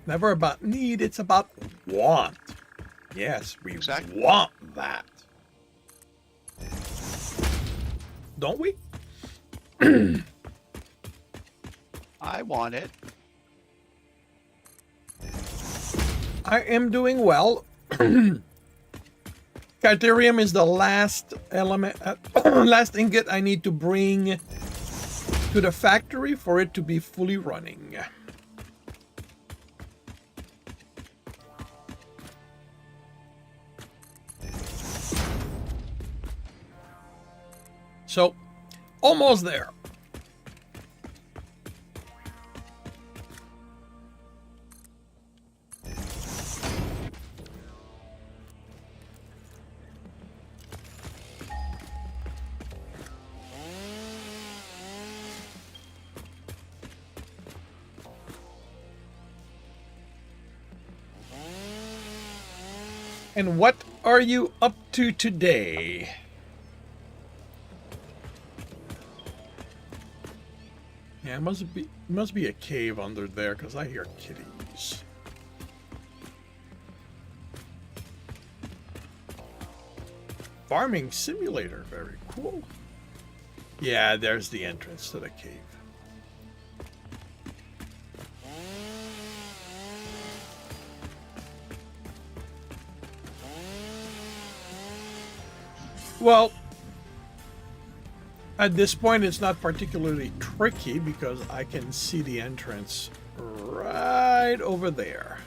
Never about need, it's about want. Yes, we Exactly. want that. Don't we? I want it. I am doing well. Criterium is the last element, last ingot I need to bring to the factory for it to be fully running. So, almost there. And what are you up to today? Yeah, it must be a cave under there because I hear kitties. Farming simulator, very cool. Yeah, there's the entrance to the cave. Well, at this point, it's not particularly tricky because I can see the entrance right over there.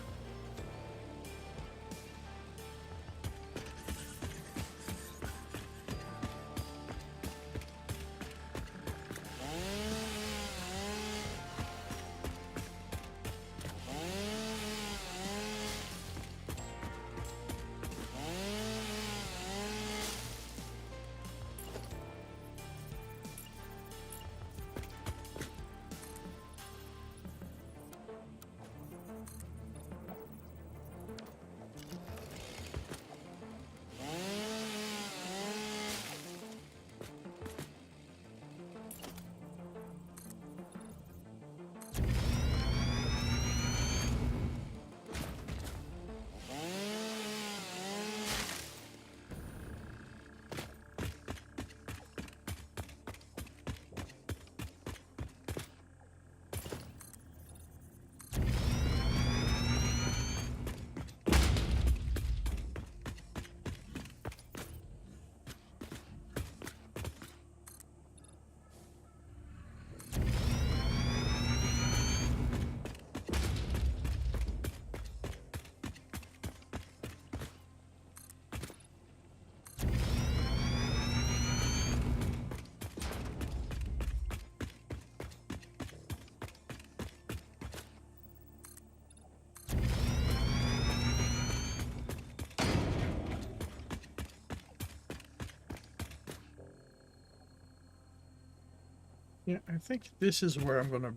Yeah, I think this is where I'm gonna...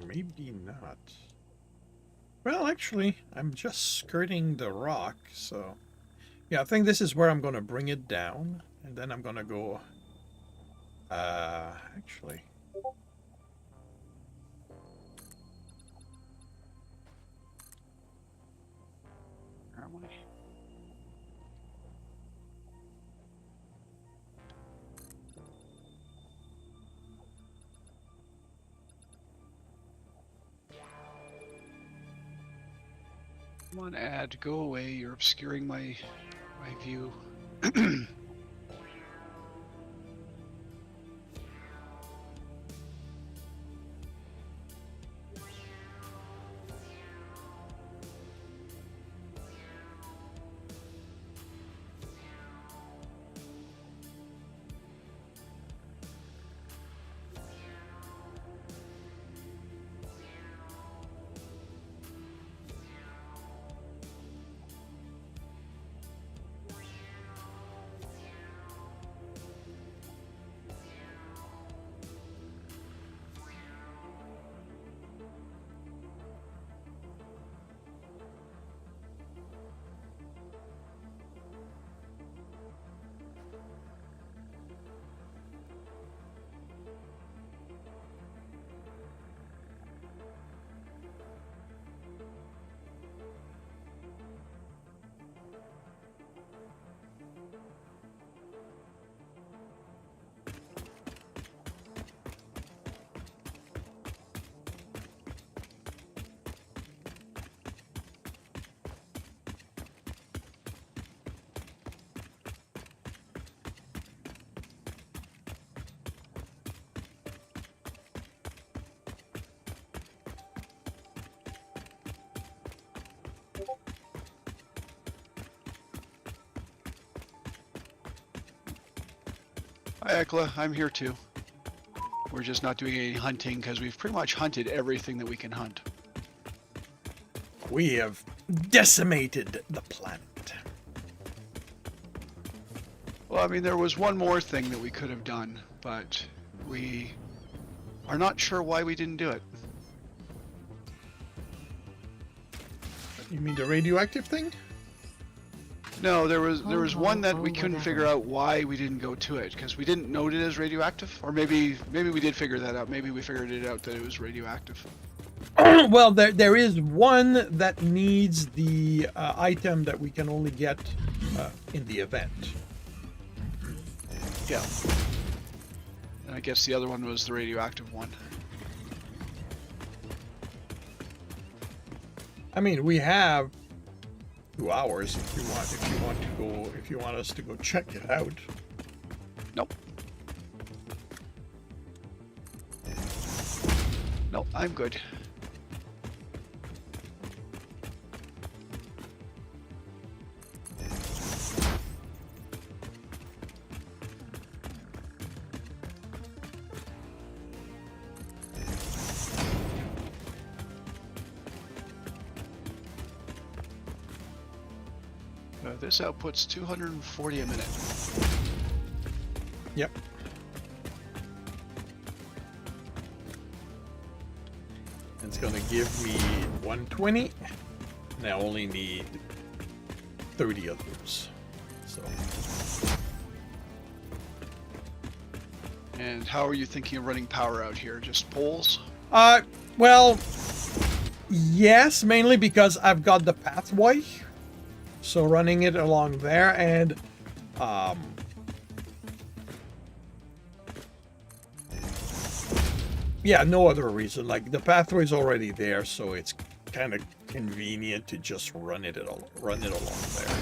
maybe not. Well, actually, I'm just skirting the rock, so... Yeah, I think this is where I'm gonna bring it down, and then I'm gonna go... actually... Come on, ad, go away. You're obscuring my view. Hi, Ekla. I'm here too. We're just not doing any hunting because we've pretty much hunted everything that we can hunt. We have decimated the planet. Well, I mean, there was one more thing that we could have done, but we are not sure why we didn't do it. You mean the radioactive thing? No, there was one that we Oh, couldn't whatever. figure out why we didn't go to it because we didn't note it as radioactive, or maybe we did figure that out. Maybe we figured it out that it was radioactive. Well, there is one that needs the item that we can only get in the event. Yeah. And I guess the other one was the radioactive one. I mean, we have 2 hours if you want us to go check it out. Nope. Nope, I'm good. This outputs 240 a minute. Yep. It's gonna give me 120. And I only need 30 of those. So And how are you thinking of running power out here? Just poles? well, yes, mainly because I've got the pathway. So running it along there and yeah, no other reason. Like the pathway's already there, so it's kind of convenient to just run it along there.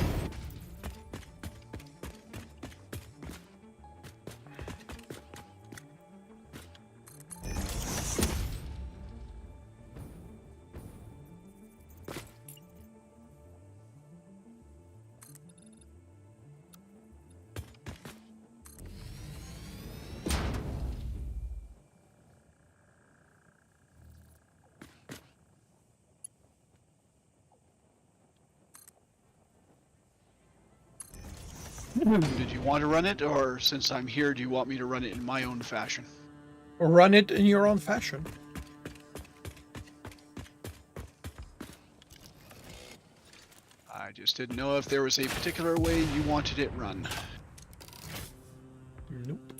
Did you want to run it, or since I'm here, do you want me to run it in my own fashion? Run it in your own fashion. I just didn't know if there was a particular way you wanted it run. Nope.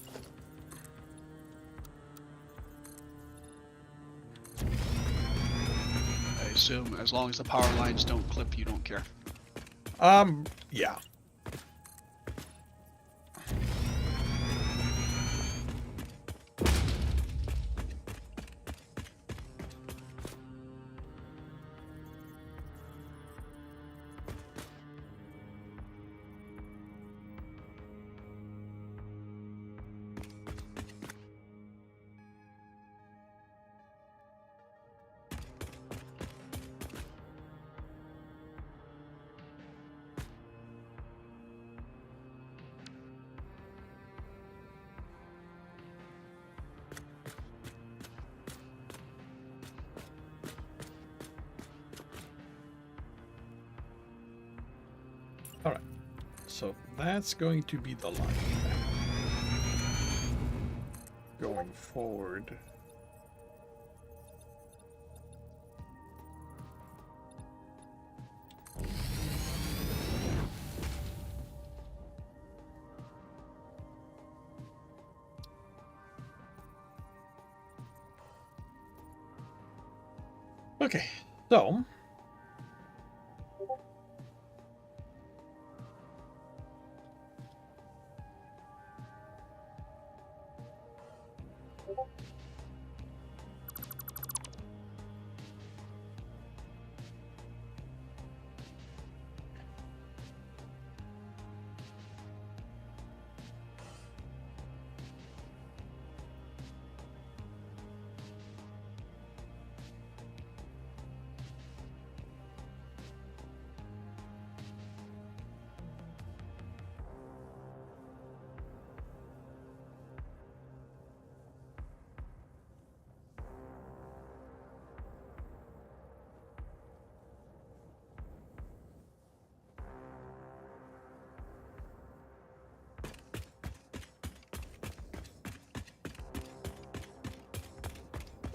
I assume as long as the power lines don't clip, you don't care. Yeah. All right. So that's going to be the line going forward. Okay, so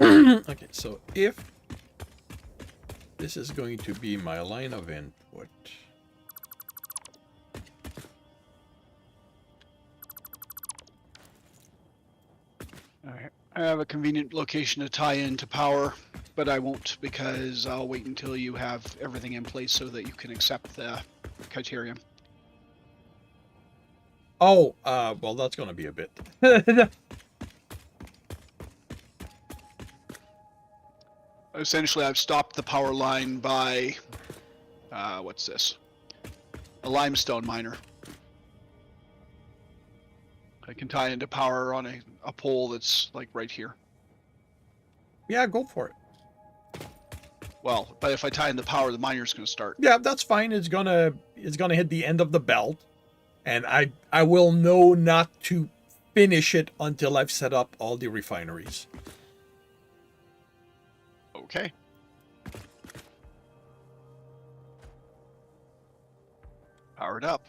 okay, so if this is going to be my line of input, Alright. I have a convenient location to tie into power, but I won't because I'll wait until you have everything in place so that you can accept the criteria. oh, well, that's going to be a bit. Essentially, I've stopped the power line by, what's this? A limestone miner. I can tie into power on a pole that's like right here. Yeah, go for it. Well, but if I tie in the power, the miner's going to start. Yeah, that's fine. It's gonna hit the end of the belt, and I will know not to finish it until I've set up all the refineries. Okay. Powered up.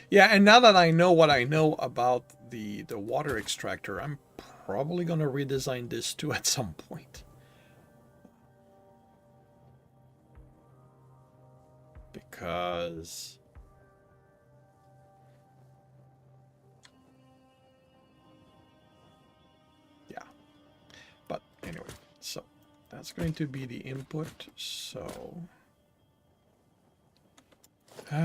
Yeah, and now that I know what I know about the water extractor, I'm probably gonna redesign this too at some point. Because yeah. But anyway, so that's going to be the input. So you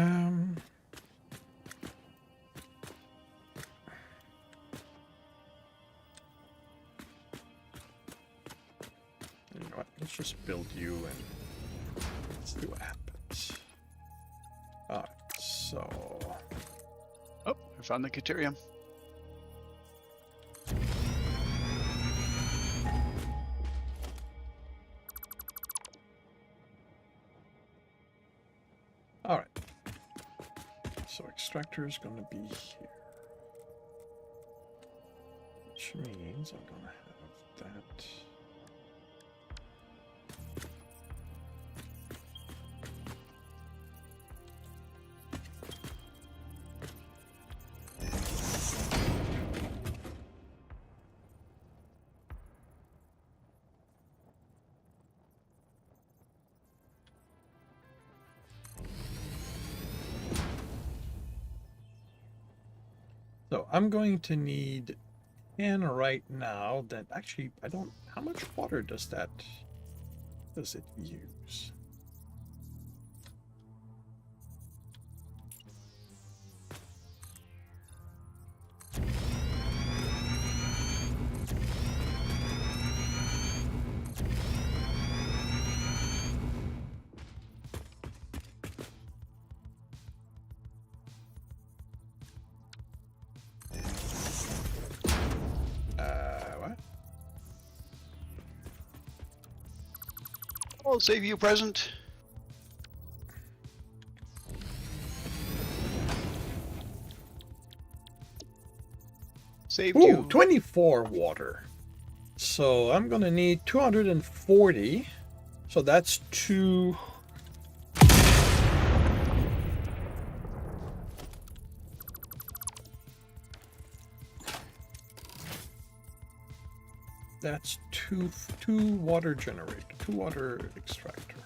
know what? Let's just build you and let's see what happens. Alright, so Oh, I found the criteria. alright. So extractor is gonna be here. Which means I'm gonna have that. So I'm going to need 10 right now. That actually, I don't. How much water does it use? What? I'll save you a present. Saved Ooh, you. 24 water. So I'm gonna need 240. So that's 2. That's two water generator, 2 water extractor.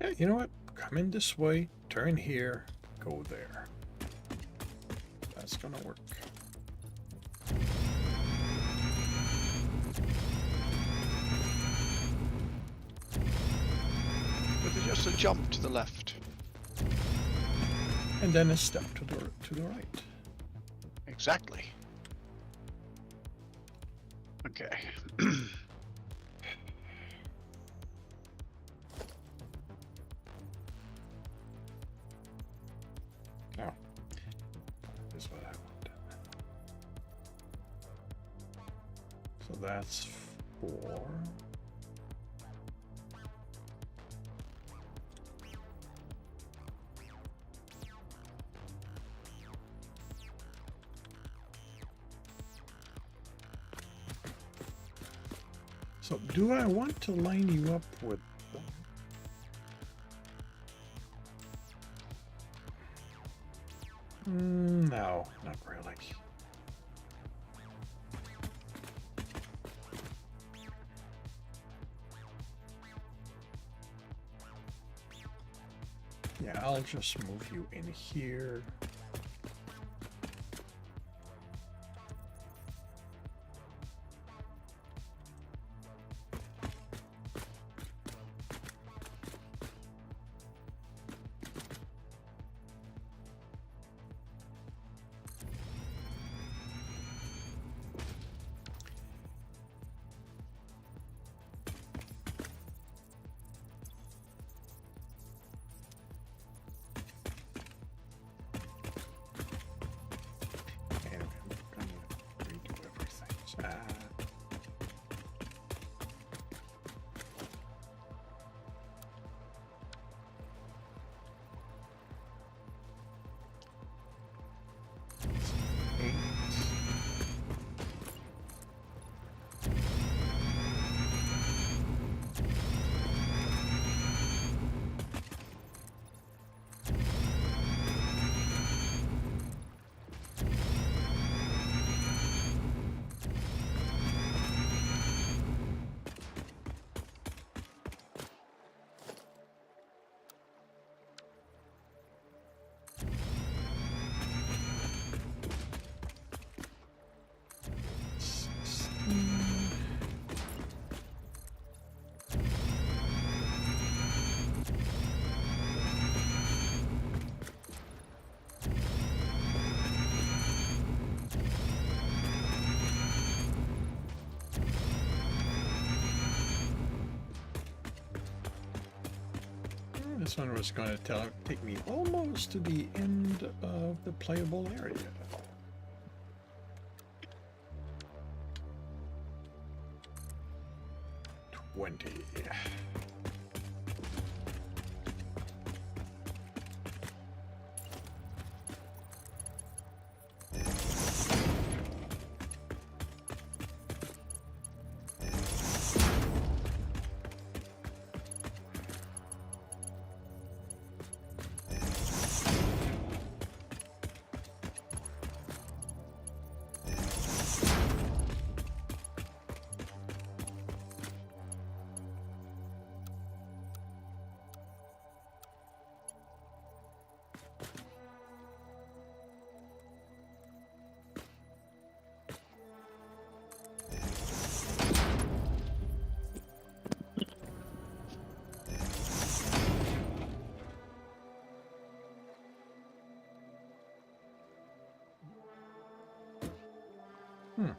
Yeah, you know what? Come in this way, turn here, go there. That's gonna work. With just a jump to the left. And then a step to the right. Exactly. Okay. Now, this is what I want. So that's 4. So do I want to line you up with them? No, not really. Yeah, I'll just move you in here. And I'm gonna redo everything. This one was going to take me almost to the end of the playable area. 20. Hmm.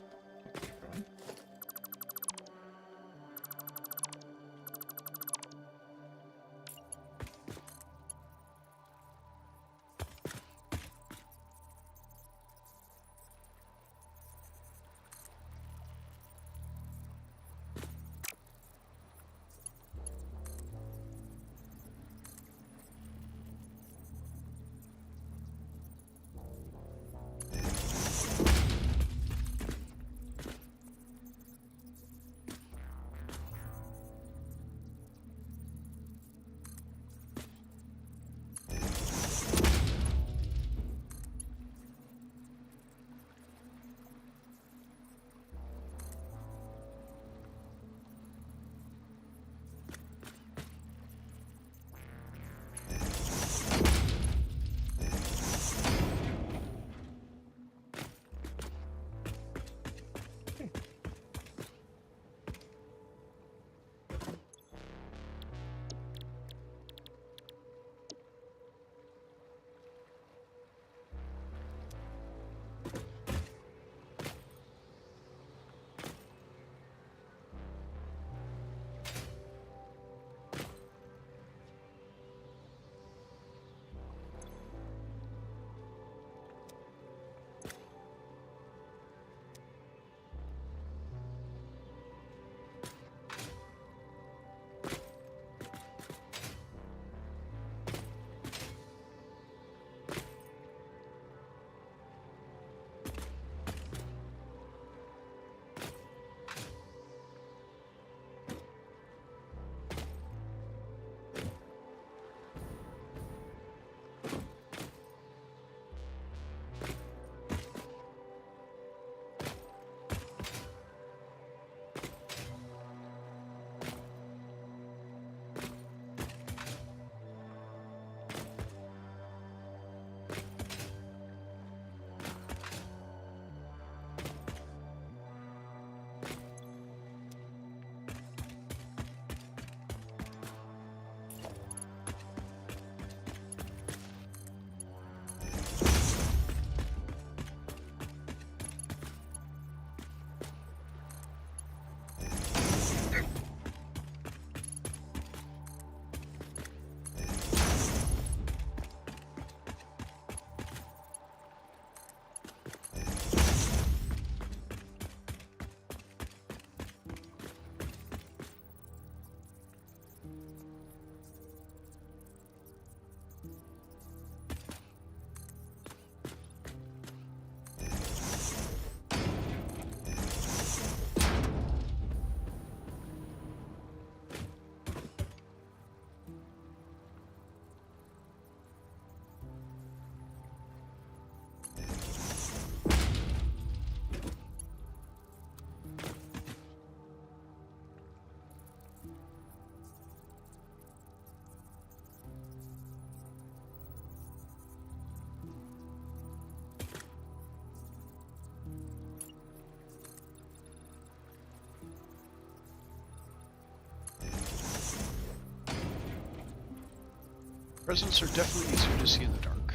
Presents are definitely easier to see in the dark.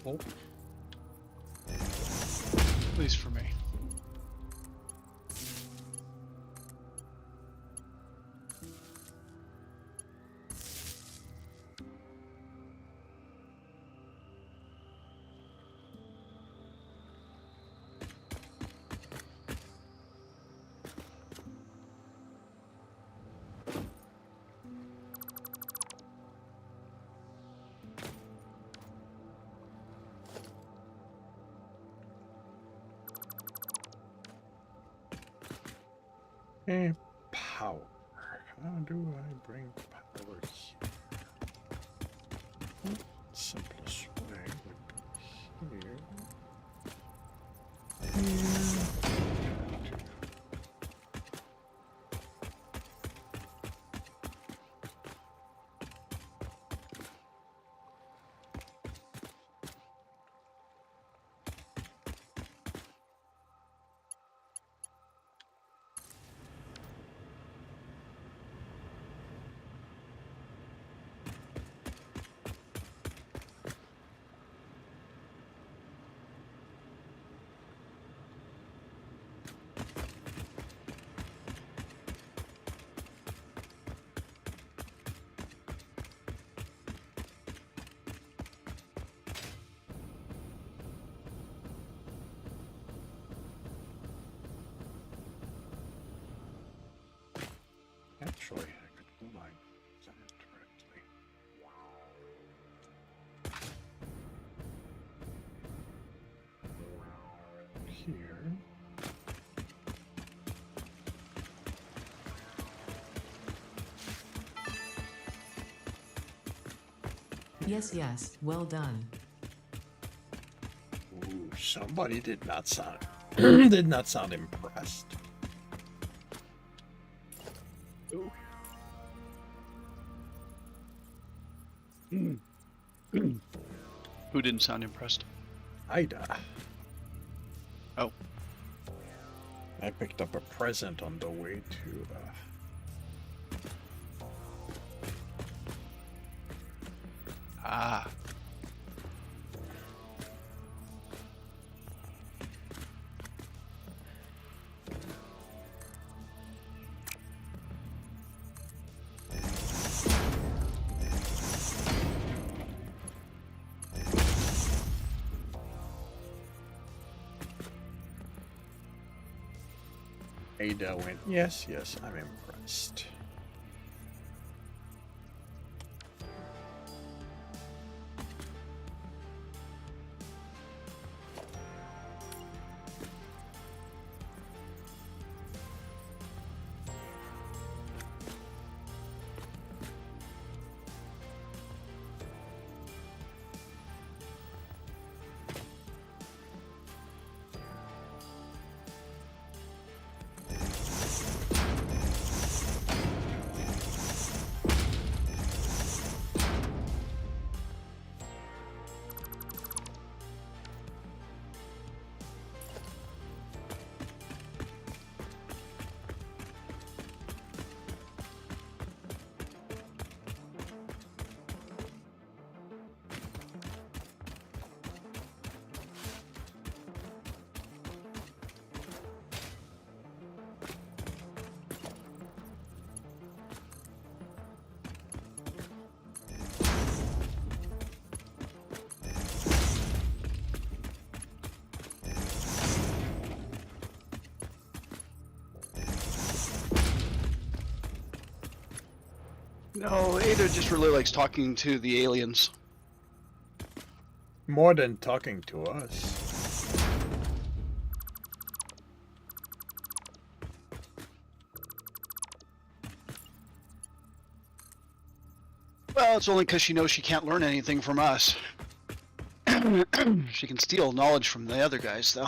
Oh. At least for me. And power. How do I bring power here? Simplest way would be here. Actually, I could combine that directly. Here. Yes, well done. Ooh, somebody did not sound did not sound impressed. Ooh. Who didn't sound impressed? Ida. Oh. I picked up a present on the way to Ah. Ada went, yes, I'm impressed. No, Ada just really likes talking to the aliens. More than talking to us. Well, it's only because she knows she can't learn anything from us. She can steal knowledge from the other guys, though.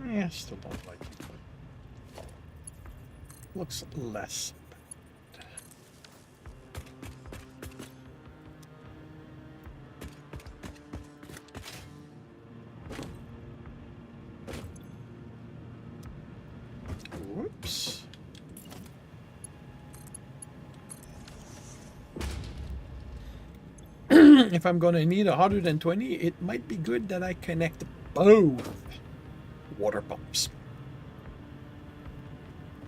Yeah, still don't like it. But looks less. Whoops. If I'm gonna need 120, it might be good that I connect both water pumps.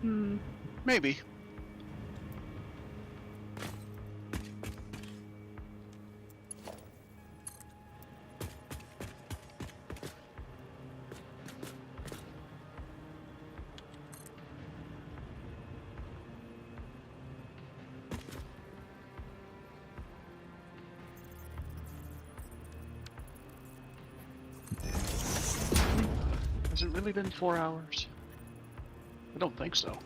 Maybe. Has it really been 4 hours? I don't think so.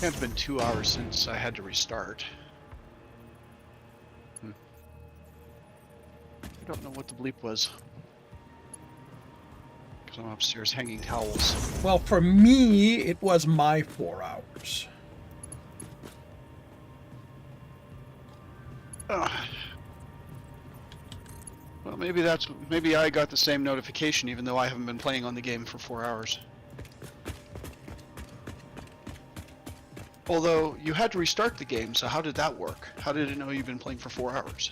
It's been 2 hours since I had to restart. I don't know what the bleep was. Because I'm upstairs hanging towels. Well, for me, it was my 4 hours. Well, maybe I got the same notification even though I haven't been playing on the game for 4 hours. Although, you had to restart the game, so how did that work? How did it know you've been playing for 4 hours?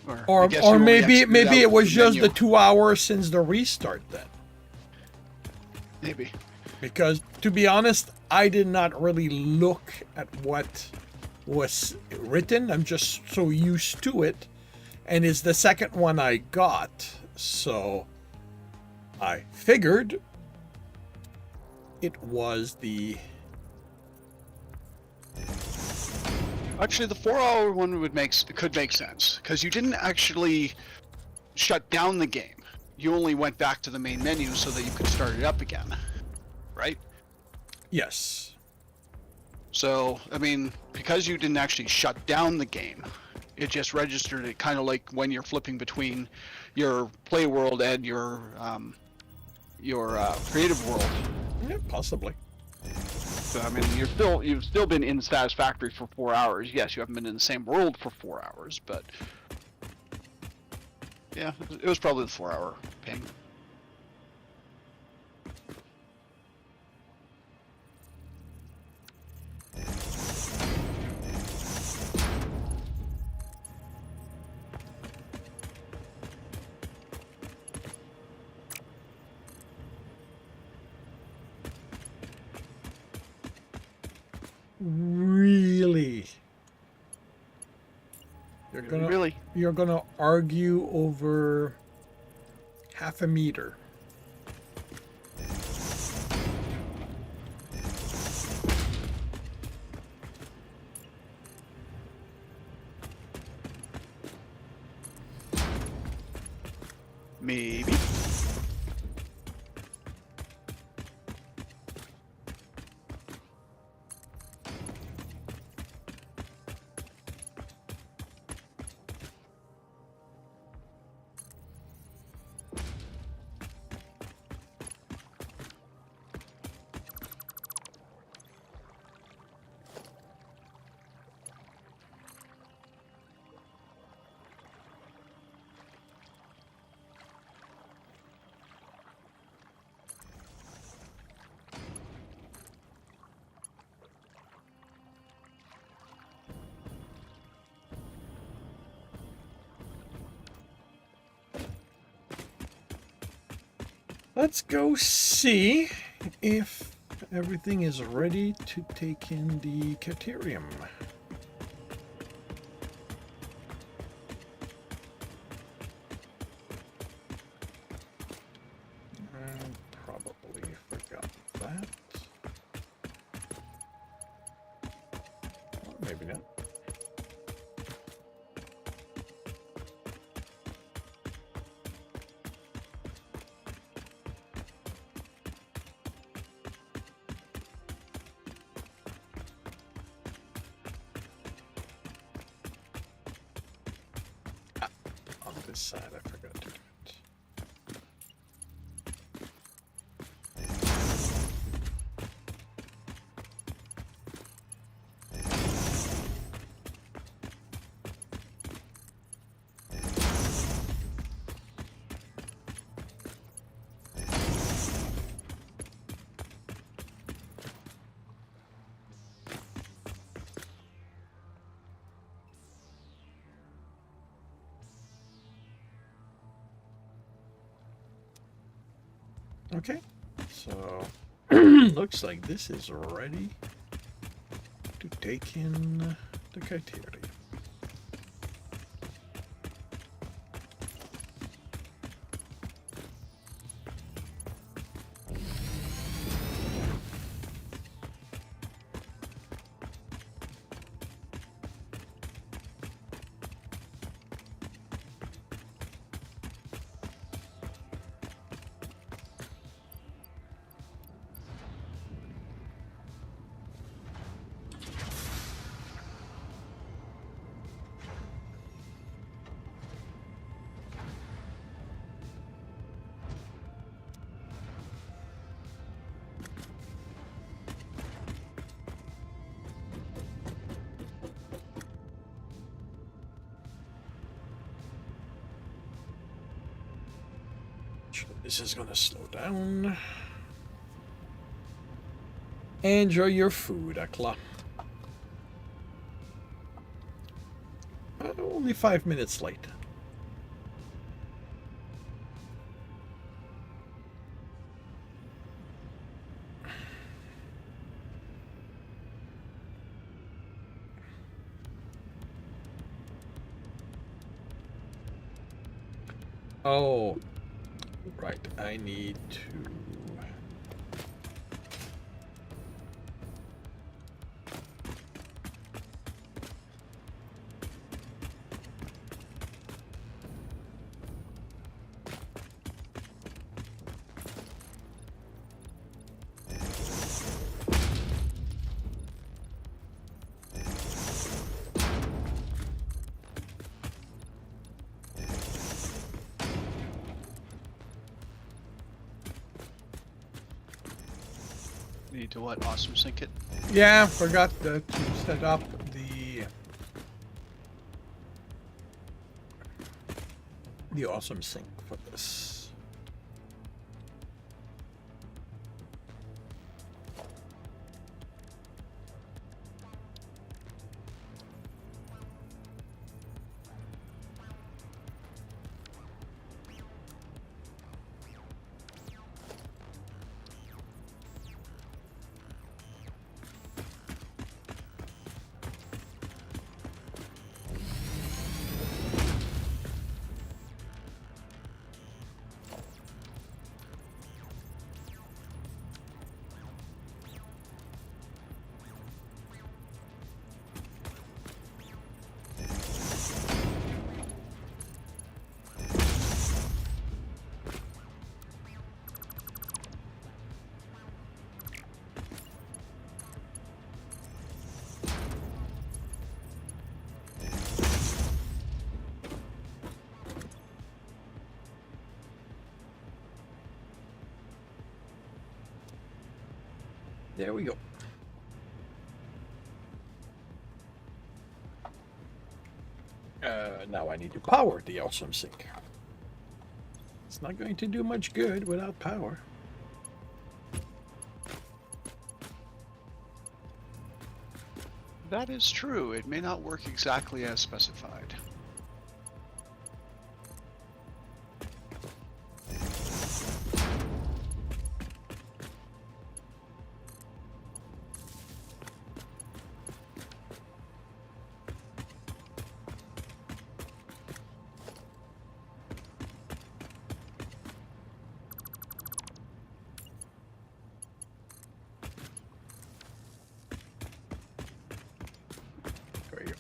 I Or guess you only maybe exited out it was the just the menu. 2 hours since the restart then. Maybe. Because, to be honest, I did not really look at what was written. I'm just so used to it. And it's the second one I got. So, I figured it was the... Actually, the 4-hour one could make sense, because you didn't actually shut down the game. You only went back to the main menu so that you could start it up again, right? Yes. So, I mean, because you didn't actually shut down the game, it just registered it kind of like when you're flipping between your play world and your creative world. Yeah, possibly. So, I mean, you've still been in Satisfactory for 4 hours. Yes, you haven't been in the same world for 4 hours, but yeah, it was probably the 4-hour ping. Really? Really? You're gonna argue over half a meter. Maybe. Let's go see if everything is ready to take in the Caterium. Probably forgot that. Or maybe not. On this side, I forgot. Okay, so looks like this is ready to take in the criteria. This is gonna slow down. Enjoy your food, Akla. Only 5 minutes late. Oh, right. I need to. Need to what? Awesome sync it? Yeah, forgot to set up the awesome sync for this. There we go. Now I need to power the awesome sync. It's not going to do much good without power. That is true. It may not work exactly as specified. There you go.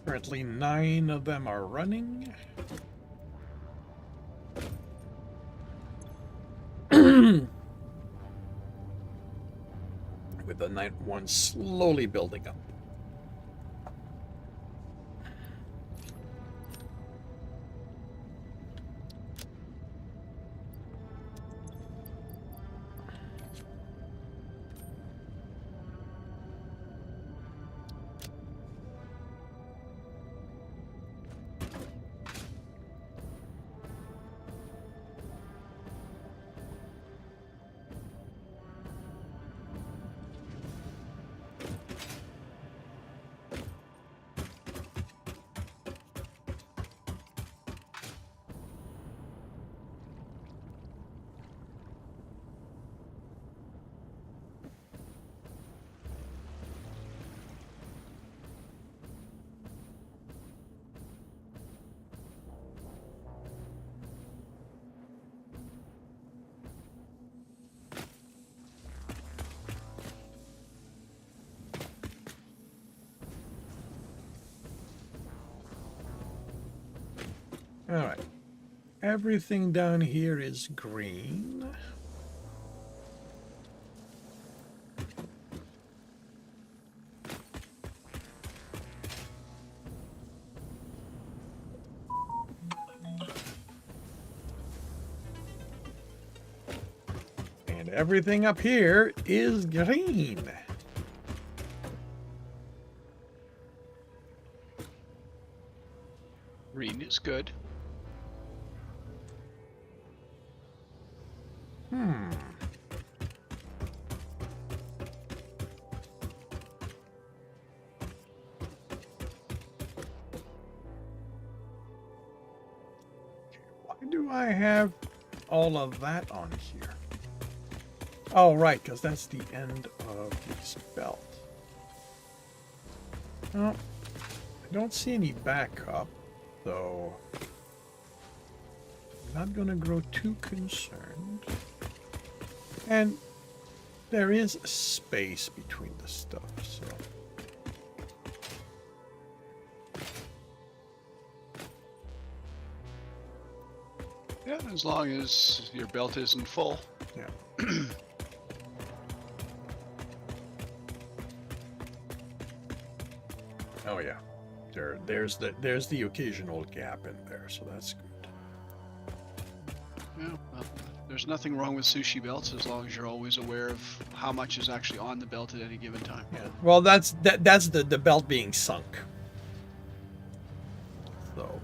Currently 9 of them are running. With the ninth one slowly building up. All right. Everything down here is green. And everything up here is green. Green is good. Why do I have all of that on here? Oh, right, because that's the end of this belt. Well, I don't see any backup, so I'm not going to grow too concerned. And there is space between the stuff, so... Yeah, as long as your belt isn't full. Yeah. Oh yeah. There's the occasional gap in there, so that's good. Yeah, well, there's nothing wrong with sushi belts as long as you're always aware of how much is actually on the belt at any given time. Yeah. Well, that's the belt being sunk. So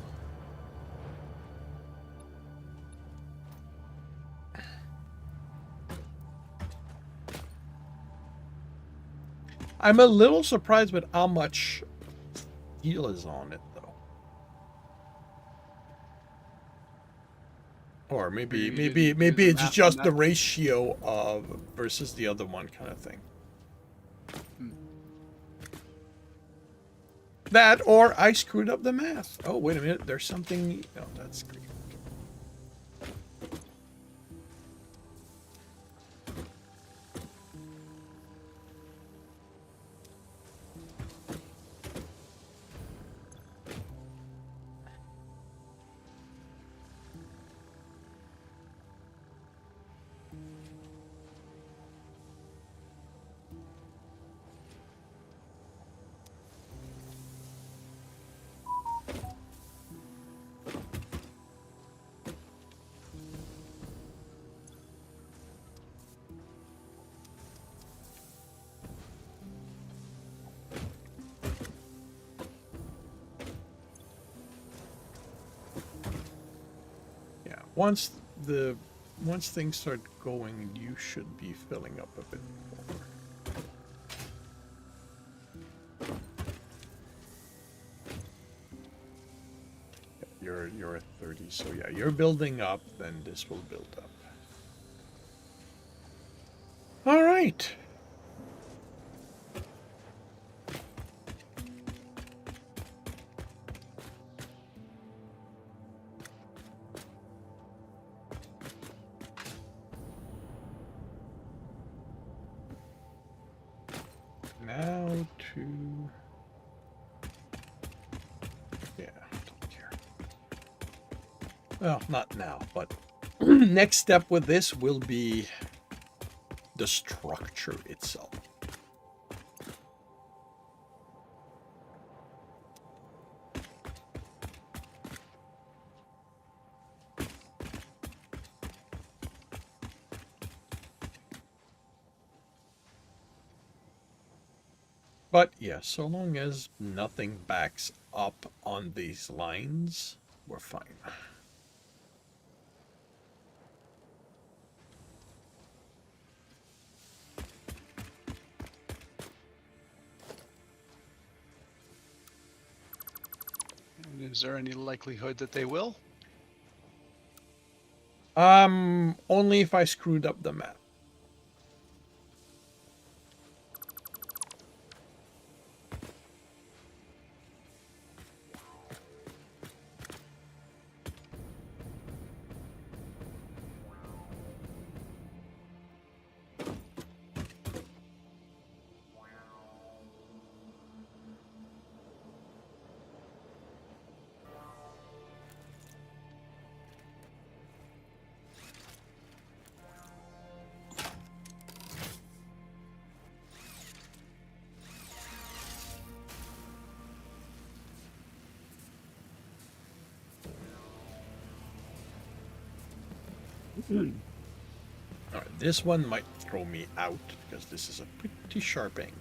I'm a little surprised with how much steel is on it, though. Or maybe it's just the ratio of versus the other one kind of thing. That, or I screwed up the math. Oh, wait a minute. There's something. Oh, that's great. Once things start going, you should be filling up a bit more. You're at 30, so yeah, you're building up, then this will build up. All right. Now to Well, not now, but next step with this will be the structure itself. But yeah, so long as nothing backs up on these lines, we're fine. And is there any likelihood that they will? Only if I screwed up the map. All right, this one might throw me out because this is a pretty sharp angle.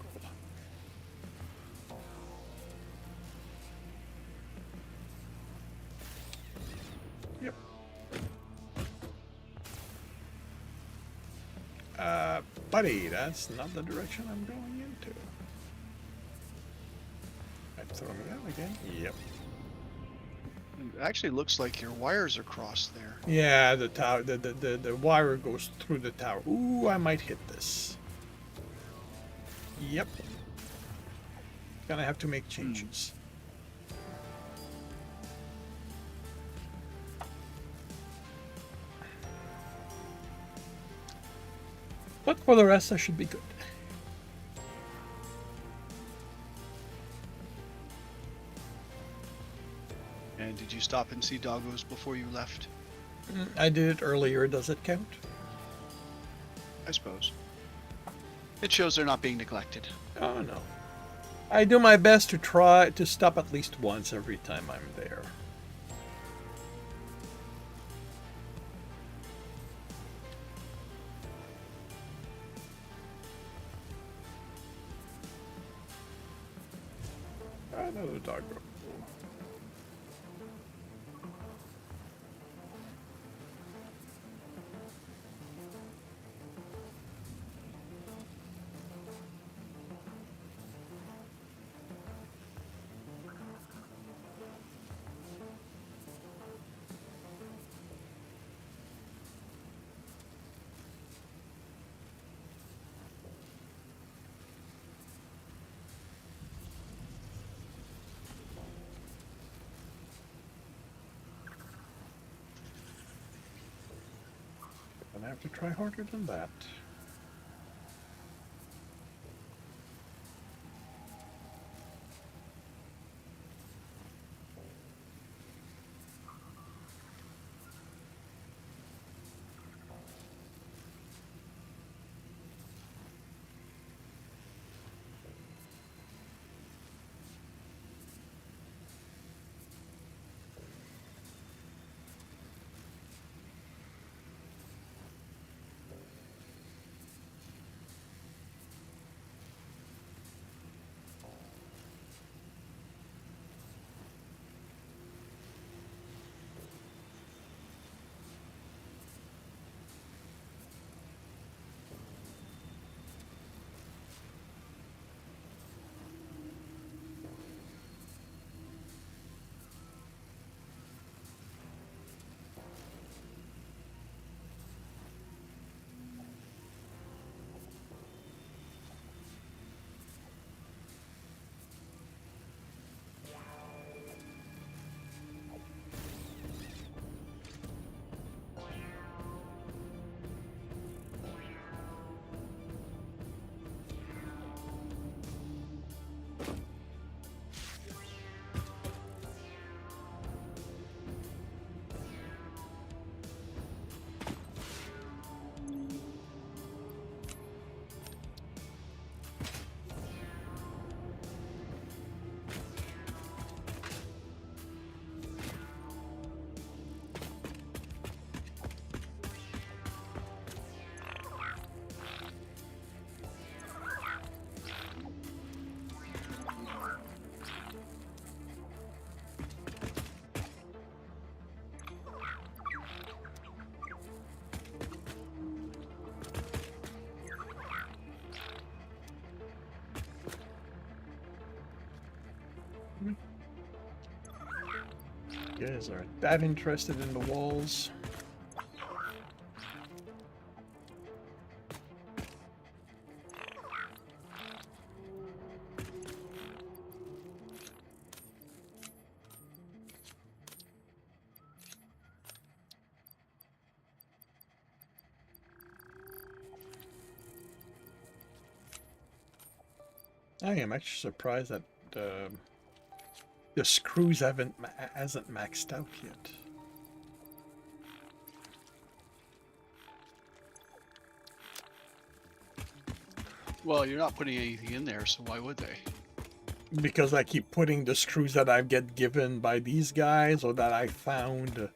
Yep. Buddy, that's not the direction I'm going into. Might throw me out again. Yep. It actually looks like your wires are crossed there. Yeah, the tower, the wire goes through the tower. Ooh, I might hit this. Yep. Gonna have to make changes. But for the rest, I should be good. And did you stop and see doggos before you left? I did it earlier. Does it count? I suppose. It shows they're not being neglected. Oh, no. I do my best to try to stop at least once every time I'm there. Another doggo. Gonna have to try harder than that. guys aren't that interested in the walls. I am actually surprised that the screws hasn't maxed out yet. Well, you're not putting anything in there, so why would they? Because I keep putting the screws that I get given by these guys or that I found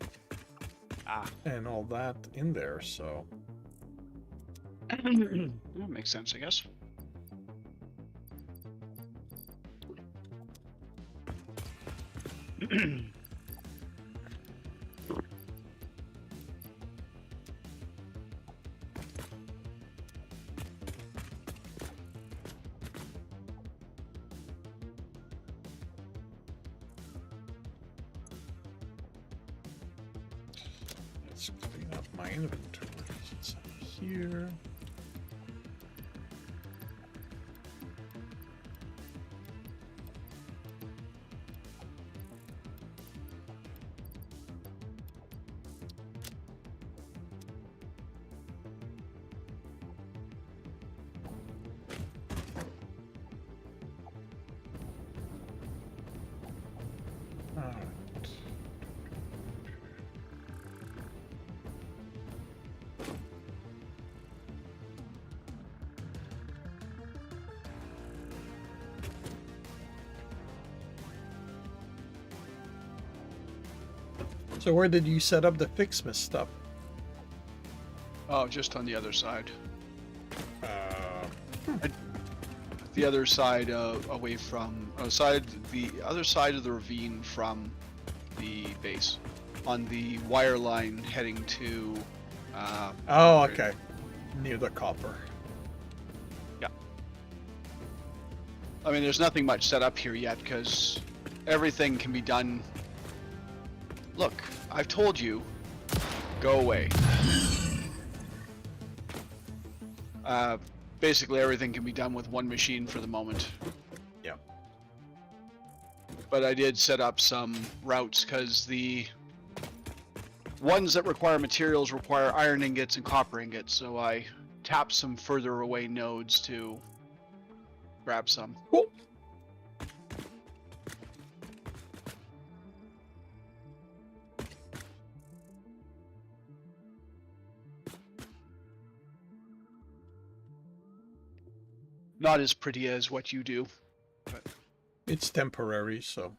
and all that in there, so. That makes sense, I guess. Let's clean up my inventory. It's here. Alright. So where did you set up the Fixmas stuff? Oh, just on the other side. Uh, The other side, away from the other side of the ravine from the base, on the wire line heading to. oh, okay. Near the copper. Yeah. I mean, there's nothing much set up here yet because everything can be done. Look, I've told you. Go away. Basically, everything can be done with one machine for the moment. Yeah. But I did set up some routes because the ones that require materials require iron ingots and copper ingots, so I tapped some further away nodes to grab some. Cool. Not as pretty as what you do. But It's temporary, so.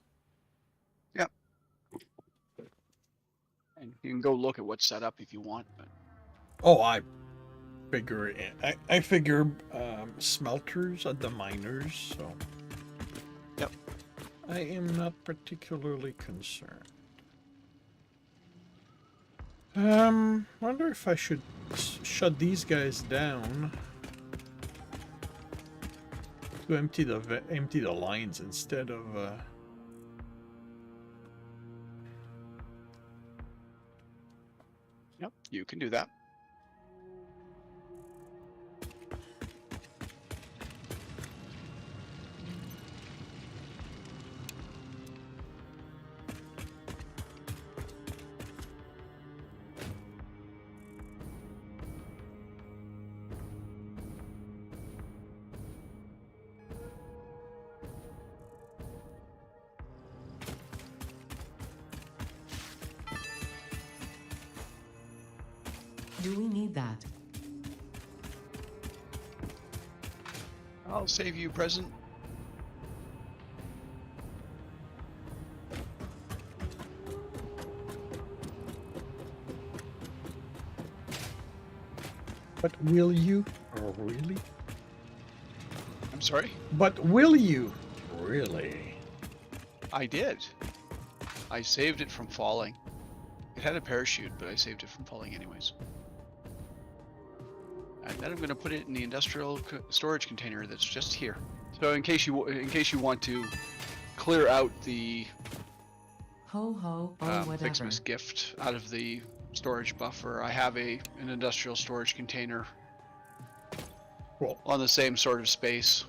and you can go look at what's set up if you want. But Oh, I figure smelters at the miners, so. Yep. I am not particularly concerned. Wonder if I should shut these guys down to empty the lines instead of. yep, you can do that. Do we need that? I'll save you present. But will you? Oh, really? I'm sorry? But will you? Really? I did. I saved it from falling. It had a parachute, but I saved it from falling anyways. And then I'm going to put it in the industrial storage container that's just here. So in case you want to clear out the Ho ho, oh whatever. Fixmas gift out of the storage buffer. I have an industrial storage container Cool. on the same sort of space.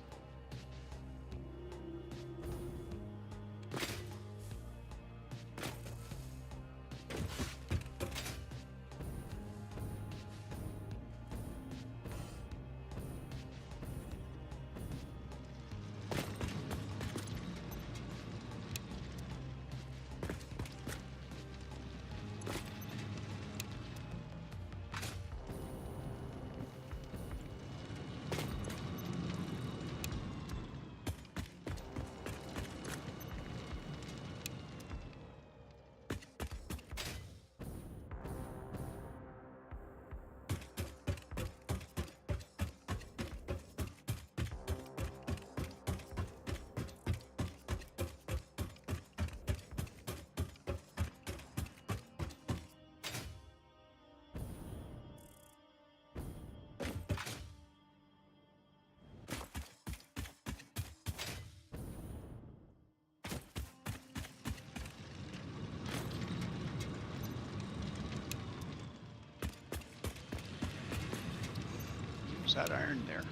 Is that iron there?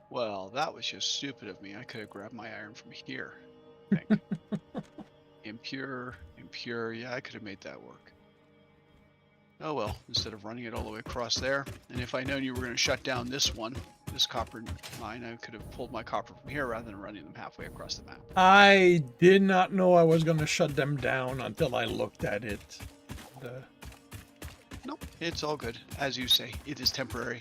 Well, that was just stupid of me. I could have grabbed my iron from here. I think. Impure, impure. Yeah, I could have made that work. Oh well, instead of running it all the way across there. And if I known you were going to shut down this one, this copper mine, I could have pulled my copper from here rather than running them halfway across the map. I did not know I was going to shut them down until I looked at it. Nope, it's all good. As you say, it is temporary.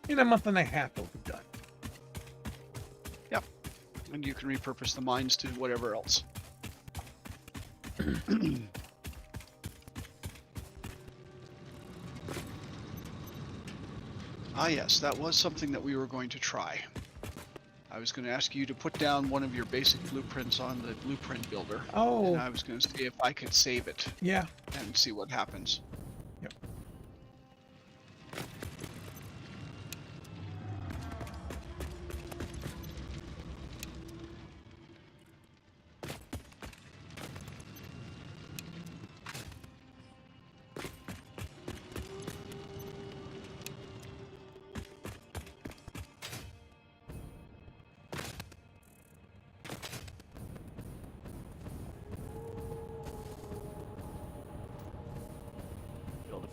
In a month and a half, it'll be done. Yep. And you can repurpose the mines to whatever else. Ah yes, that was something that we were going to try. I was going to ask you to put down one of your basic blueprints on the blueprint builder. Oh. And I was going to see if I could save it. Yeah. And see what happens. Yep.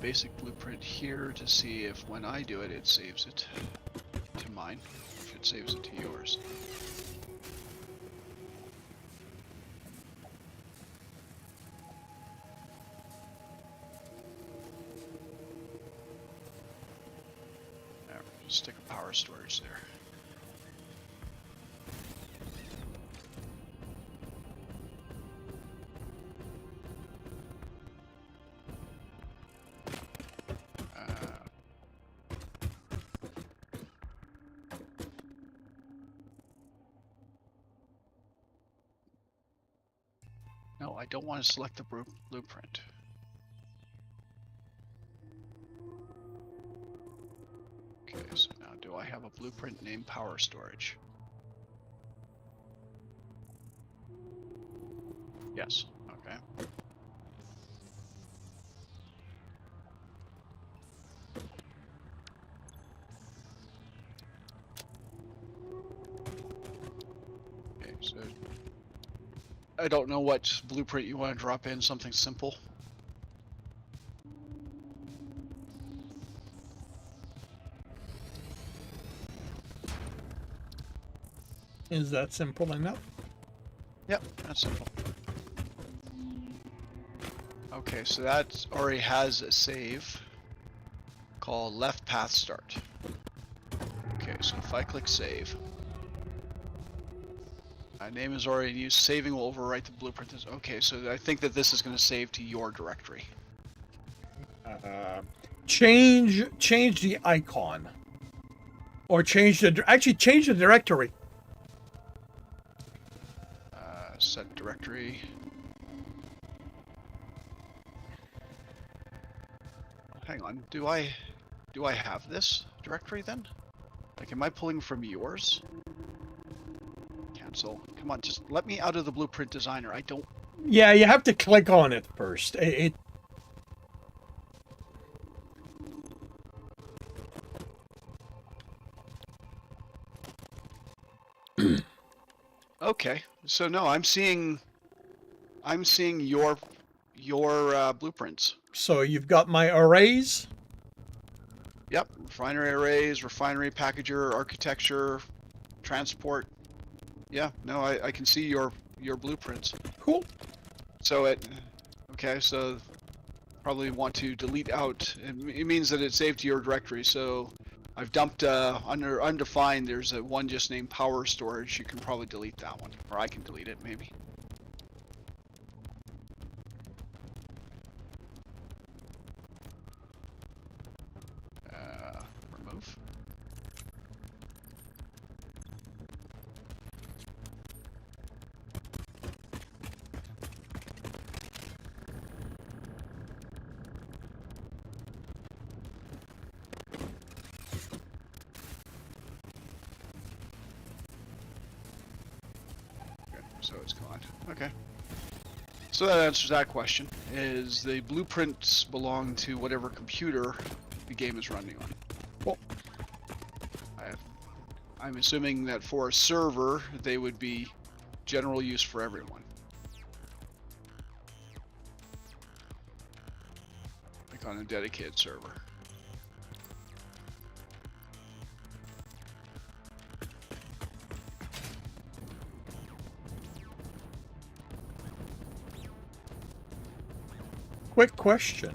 Basic blueprint here to see if when I do it, it saves it to mine, if it saves it to yours. There, just stick a power storage there. No, I don't want to select the blueprint. Okay, so now do I have a blueprint named power storage? Yes, okay. Okay, so I don't know what blueprint you want to drop in, something simple. Is that simple enough? Yep, that's simple. Okay, so that already has a save called left path start. Okay, so if I click save, my name is already in use. Saving will overwrite the blueprint. Okay, so I think that this is going to save to your directory. Change the icon, or change the directory. Set directory. Hang on. Do I have this directory then? Like, am I pulling from yours? Cancel. Come on, just let me out of the blueprint designer. I don't... Yeah, you have to click on it first. Okay, so no, I'm seeing your blueprints. So you've got my arrays. Yep, refinery arrays, refinery packager, architecture, transport. Yeah, no, I can see your blueprints. Cool. So okay, so probably want to delete out. It means that it's saved to your directory. So I've dumped under undefined. There's a one just named power storage. You can probably delete that one, or I can delete it maybe. Remove. So it's gone. Okay. So that answers that question. Is the blueprints belong to whatever computer the game is running on? Well, I'm assuming that for a server, they would be general use for everyone. Like on a dedicated server. quick question.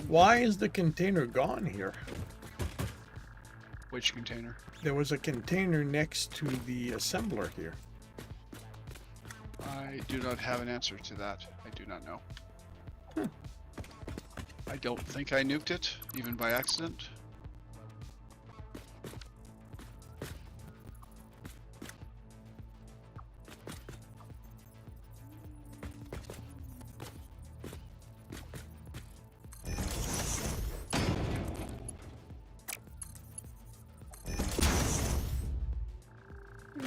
Why is the container gone here? Which container? There was a container next to the assembler here. I do not have an answer to that. I do not know. I don't think I nuked it, even by accident.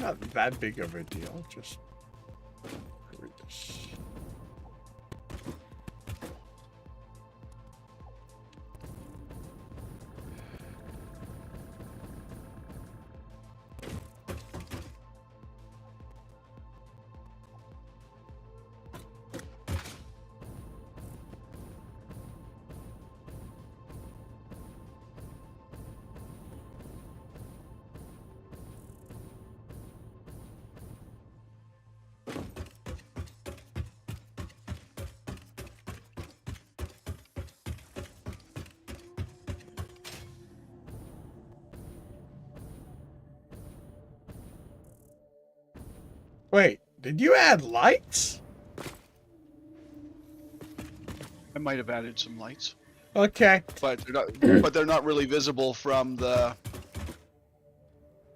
Not that big of a deal, just read this. Wait, did you add lights? I might have added some lights, Okay. but they're not really visible from the.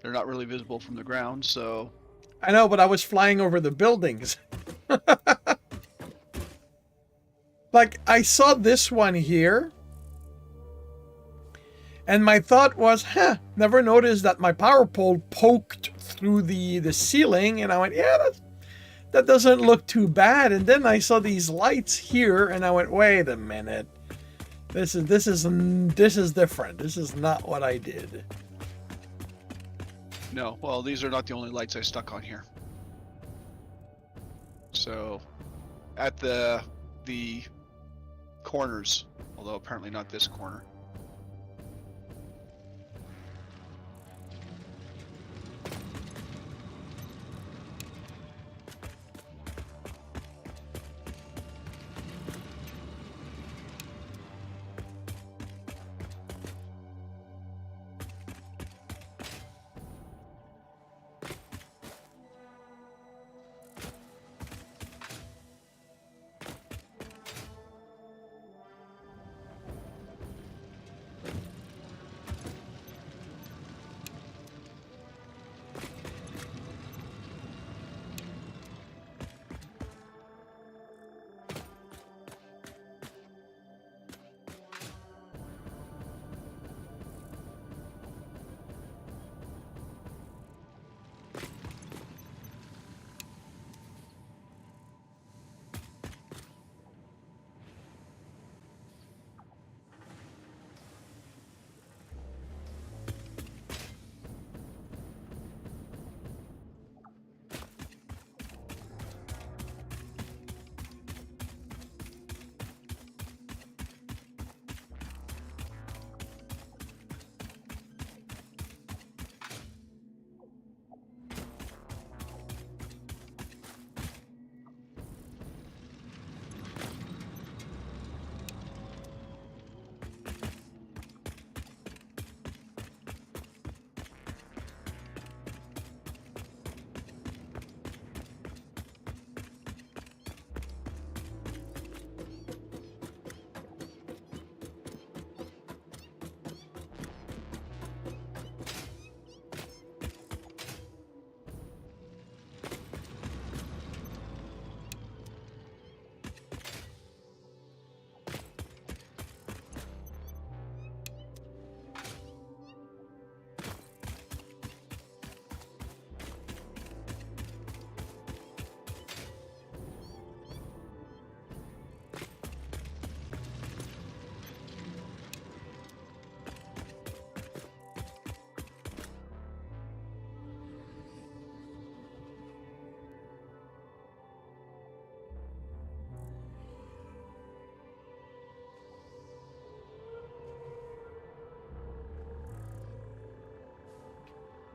They're not really visible from the ground, so. I know, but I was flying over the buildings. Like, I saw this one here. And my thought was, never noticed that my power pole poked through the ceiling. And I went, yeah, that doesn't look too bad. And then I saw these lights here, and I went, wait a minute. This is different. This is not what I did. No, well, these are not the only lights I stuck on here. So, at the corners, although apparently not this corner.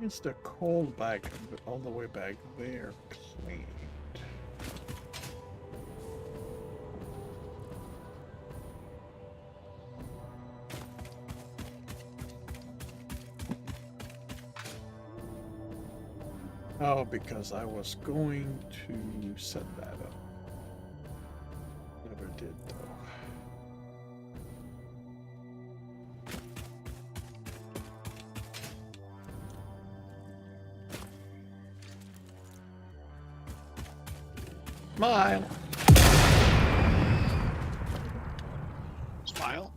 Is the coal back all the way back there cleaned? Oh, because I was going to set that up. Never did though. Smile. Smile.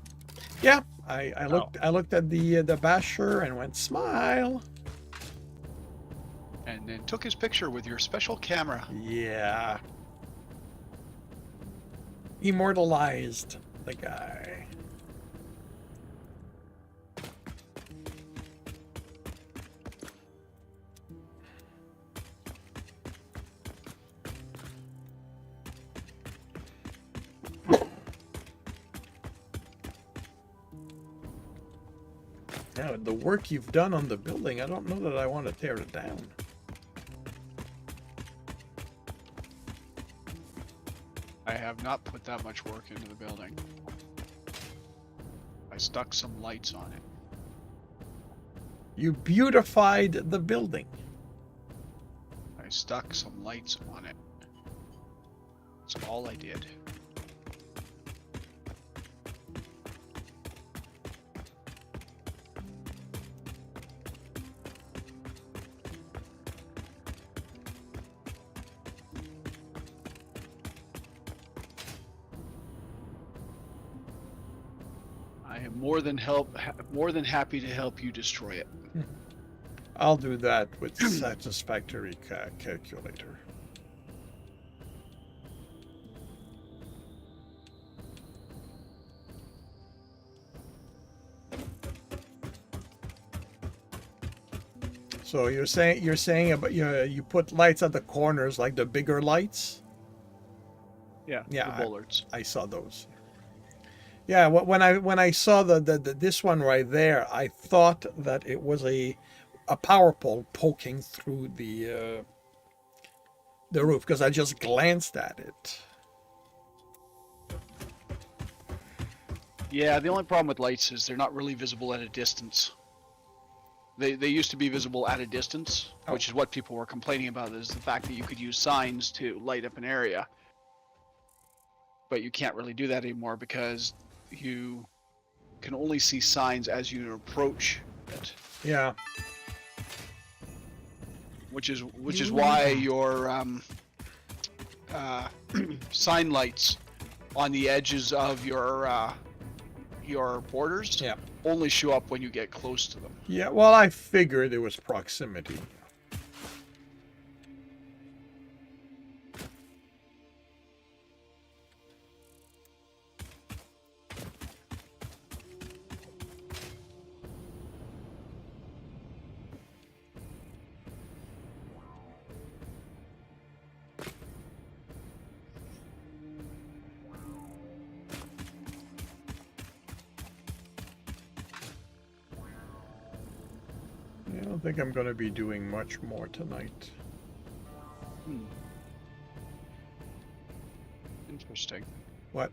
Yeah, I looked at the basher and went smile. And then took his picture with your special camera. Yeah. Immortalized the guy. Now, the work you've done on the building, I don't know that I want to tear it down. I have not put that much work into the building. I stuck some lights on it. You beautified the building. I stuck some lights on it. That's all I did. I am more than happy to help you destroy it. I'll do that with Satisfactory calculator. So you're saying about you put lights at the corners, like the bigger lights? Yeah, Yeah, the bollards. I saw those. Yeah, when I saw the this one right there, I thought that it was a power pole poking through the roof because I just glanced at it. Yeah, the only problem with lights is they're not really visible at a distance. They used to be visible at a distance, which is what people were complaining about, is the fact that you could use signs to light up an area. But you can't really do that anymore because you can only see signs as you approach it. Yeah. Which is why your sign lights on the edges of your borders only show up when you get close to them. Yeah, well, I figured it was proximity. I don't think I'm going to be doing much more tonight. Interesting. What?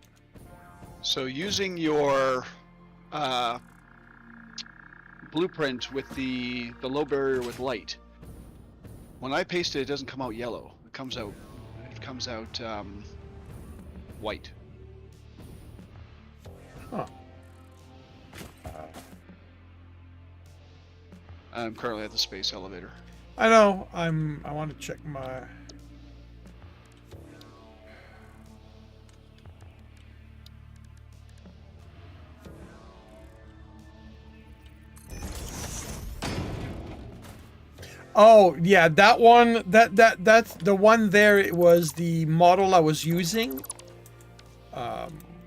So using your blueprint with the low barrier with light, when I paste it, it doesn't come out yellow. It comes out white. Huh. I'm currently at the space elevator. I know. I want to check my. Oh yeah, that one. That's the one there. It was the model I was using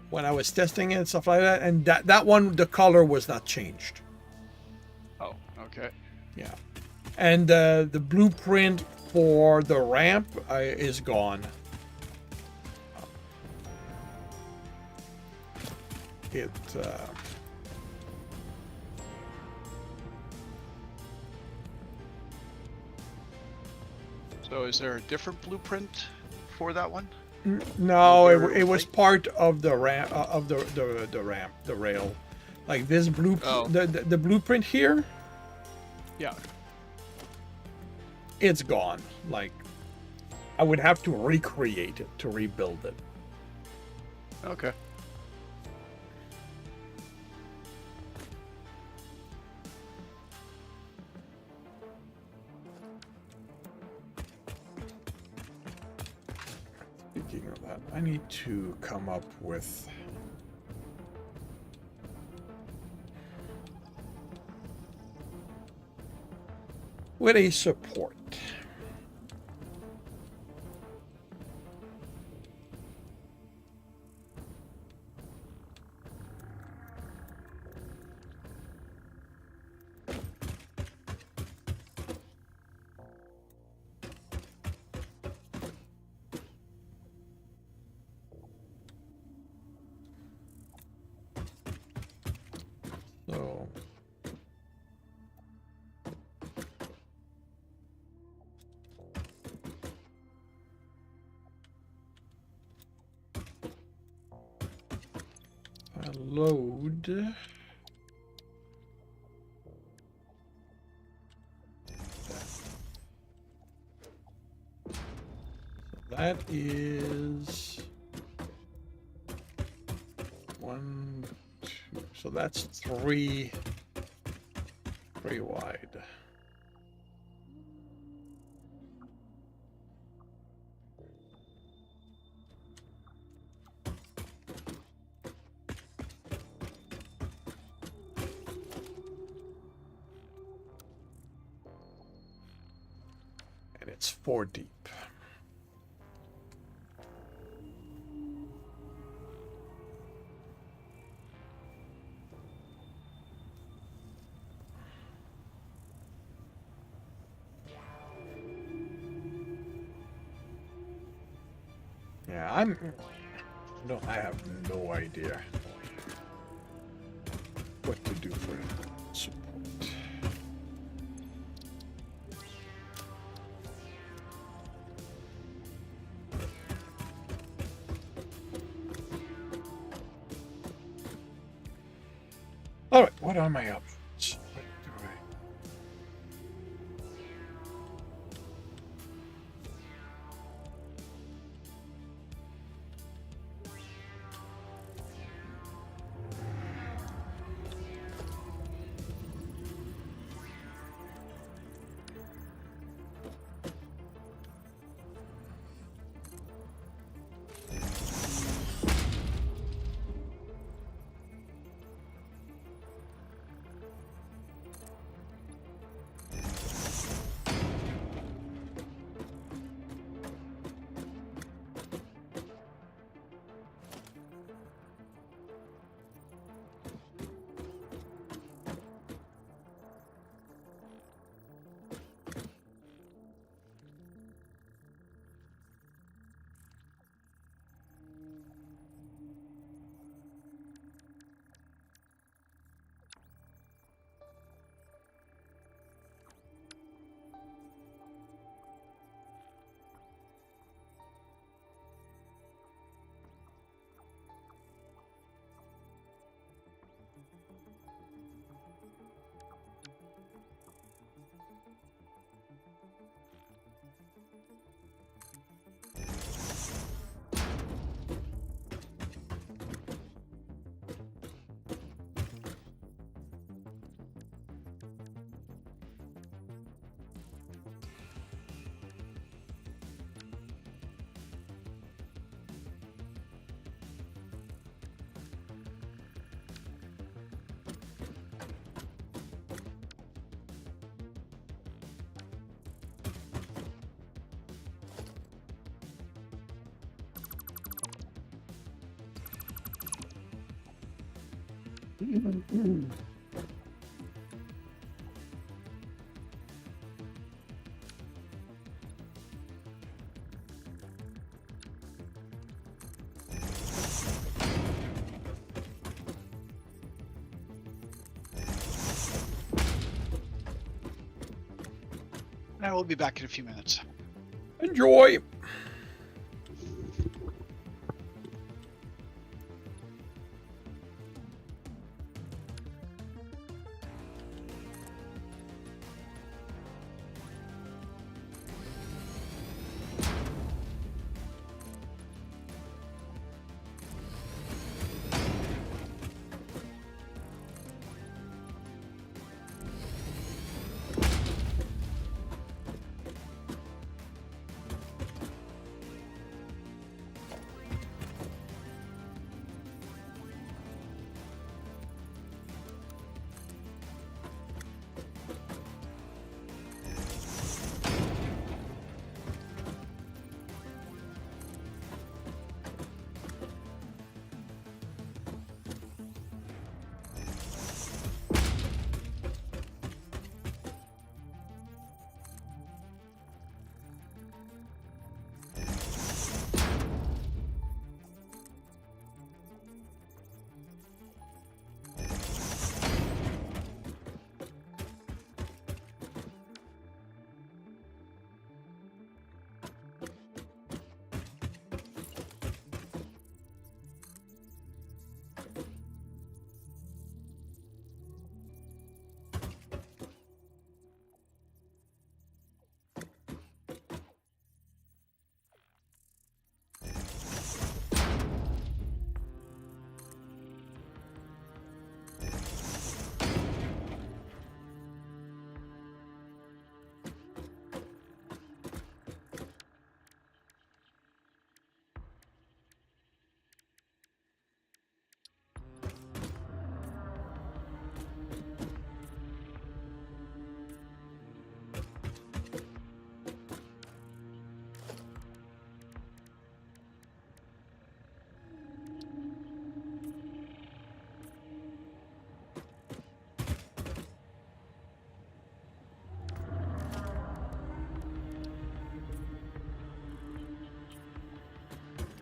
when I was testing it and stuff like that. And that one, the color was not changed. Oh, okay. Yeah, and the blueprint for the ramp is gone. It. So is there a different blueprint for that one? No, Where it was like- part of the ramp of the ramp, the rail. Like this Oh. the blueprint here, Yeah. it's gone. Like I would have to recreate it to rebuild it. Okay. Speaking of that, I need to come up with a support. So I load. That is 1, 2. So that's three wide. And it's 4 deep. Yeah, I have no idea what to do for support. All right, what are my options? What do I? I will be back in a few minutes. Enjoy.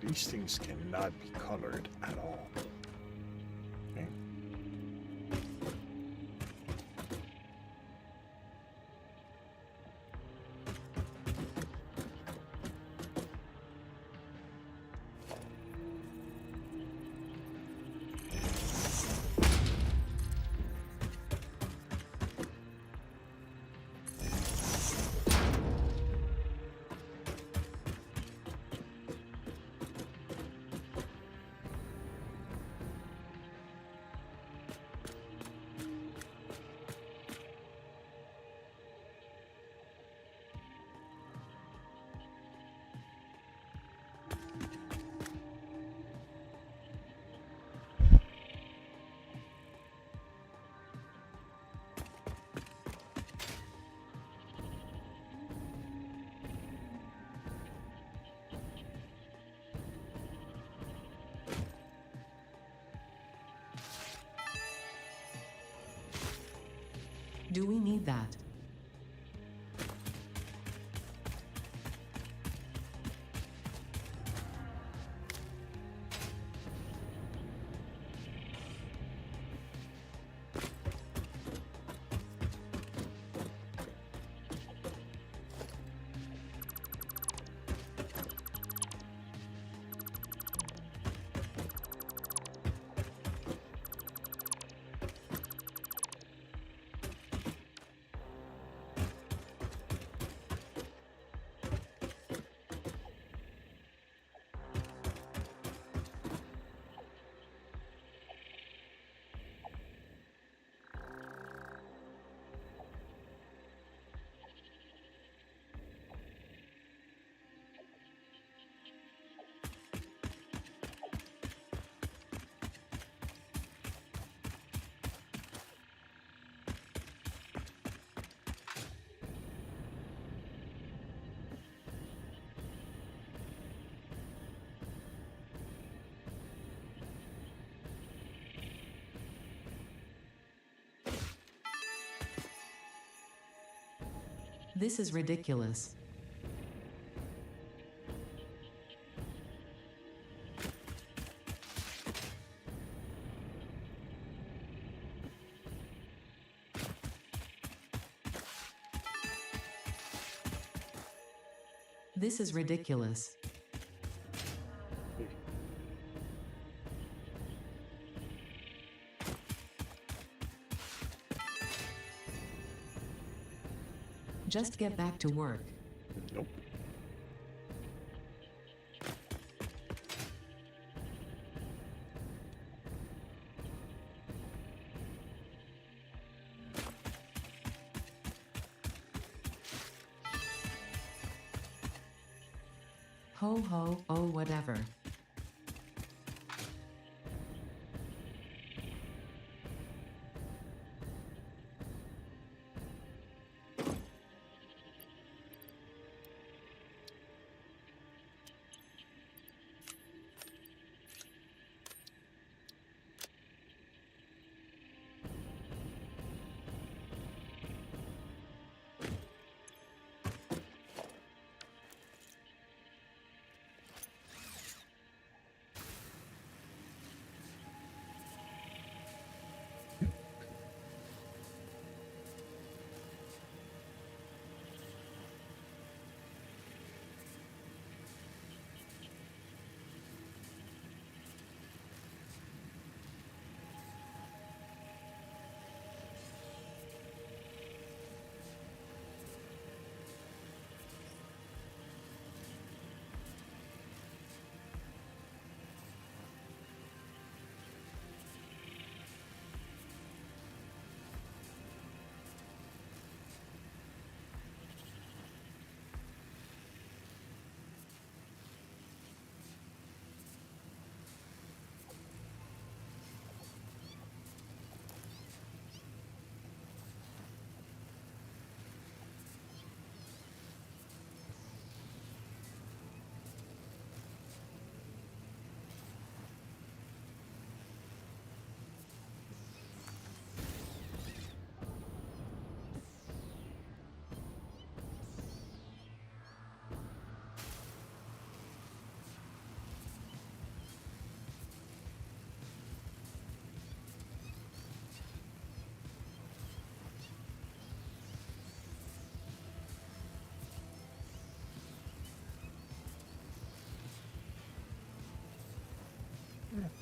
These things cannot be colored at all. Okay. Do we need that? This is ridiculous. This is ridiculous. Just get back to work. Nope. Ho ho, oh whatever.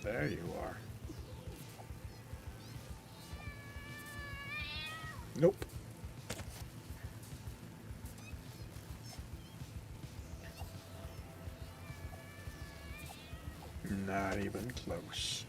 There you are. Nope. Not even close.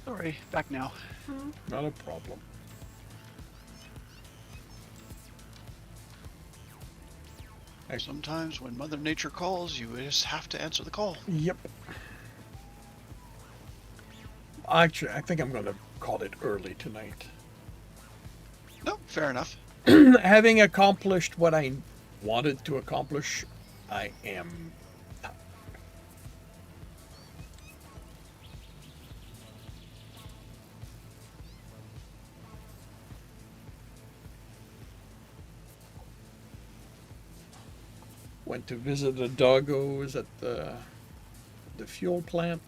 Sorry, back now. Not a problem. Sometimes when Mother Nature calls, you just have to answer the call. Yep. Actually, I think I'm going to call it early tonight. No, fair enough. Having accomplished what I wanted to accomplish, I am. Went to visit the doggos at the fuel plant.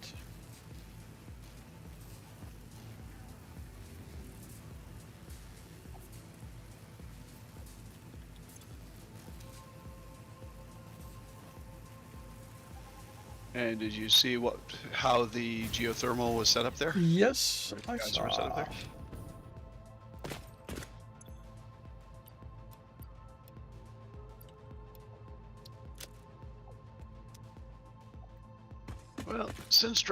And did you see how the geothermal was set up there? Yes, I Guys were set up saw. there? Well, since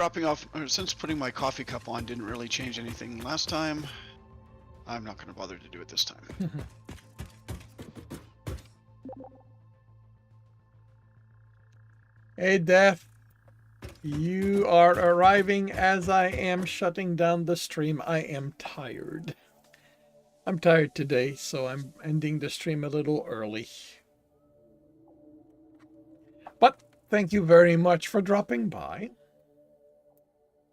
putting my coffee cup on didn't really change anything last time, I'm not going to bother to do it this time. Hey, Death. You are arriving as I am shutting down the stream. I am tired. I'm tired today, so I'm ending the stream a little early. But thank you very much for dropping by.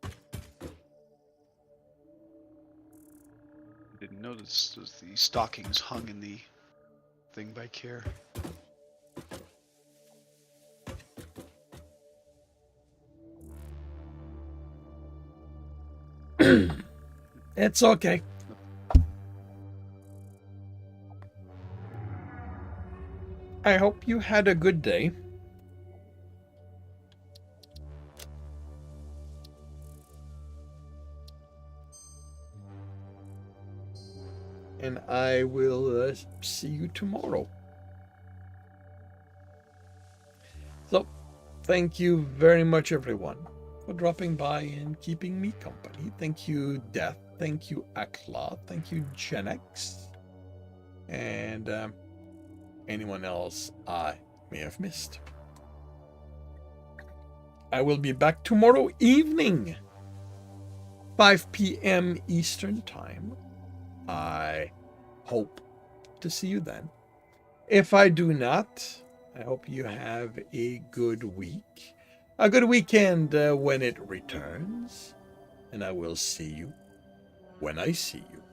I didn't notice the stockings hung in the thing by Care. It's okay. I hope you had a good day. And I will see you tomorrow. So, thank you very much, everyone, for dropping by and keeping me company. Thank you, Death. Thank you, Akla. Thank you, Genex. And anyone else I may have missed. I will be back tomorrow evening, 5 p.m. Eastern Time. I hope to see you then. If I do not, I hope you have a good week, a good weekend when it returns, and I will see you when I see you.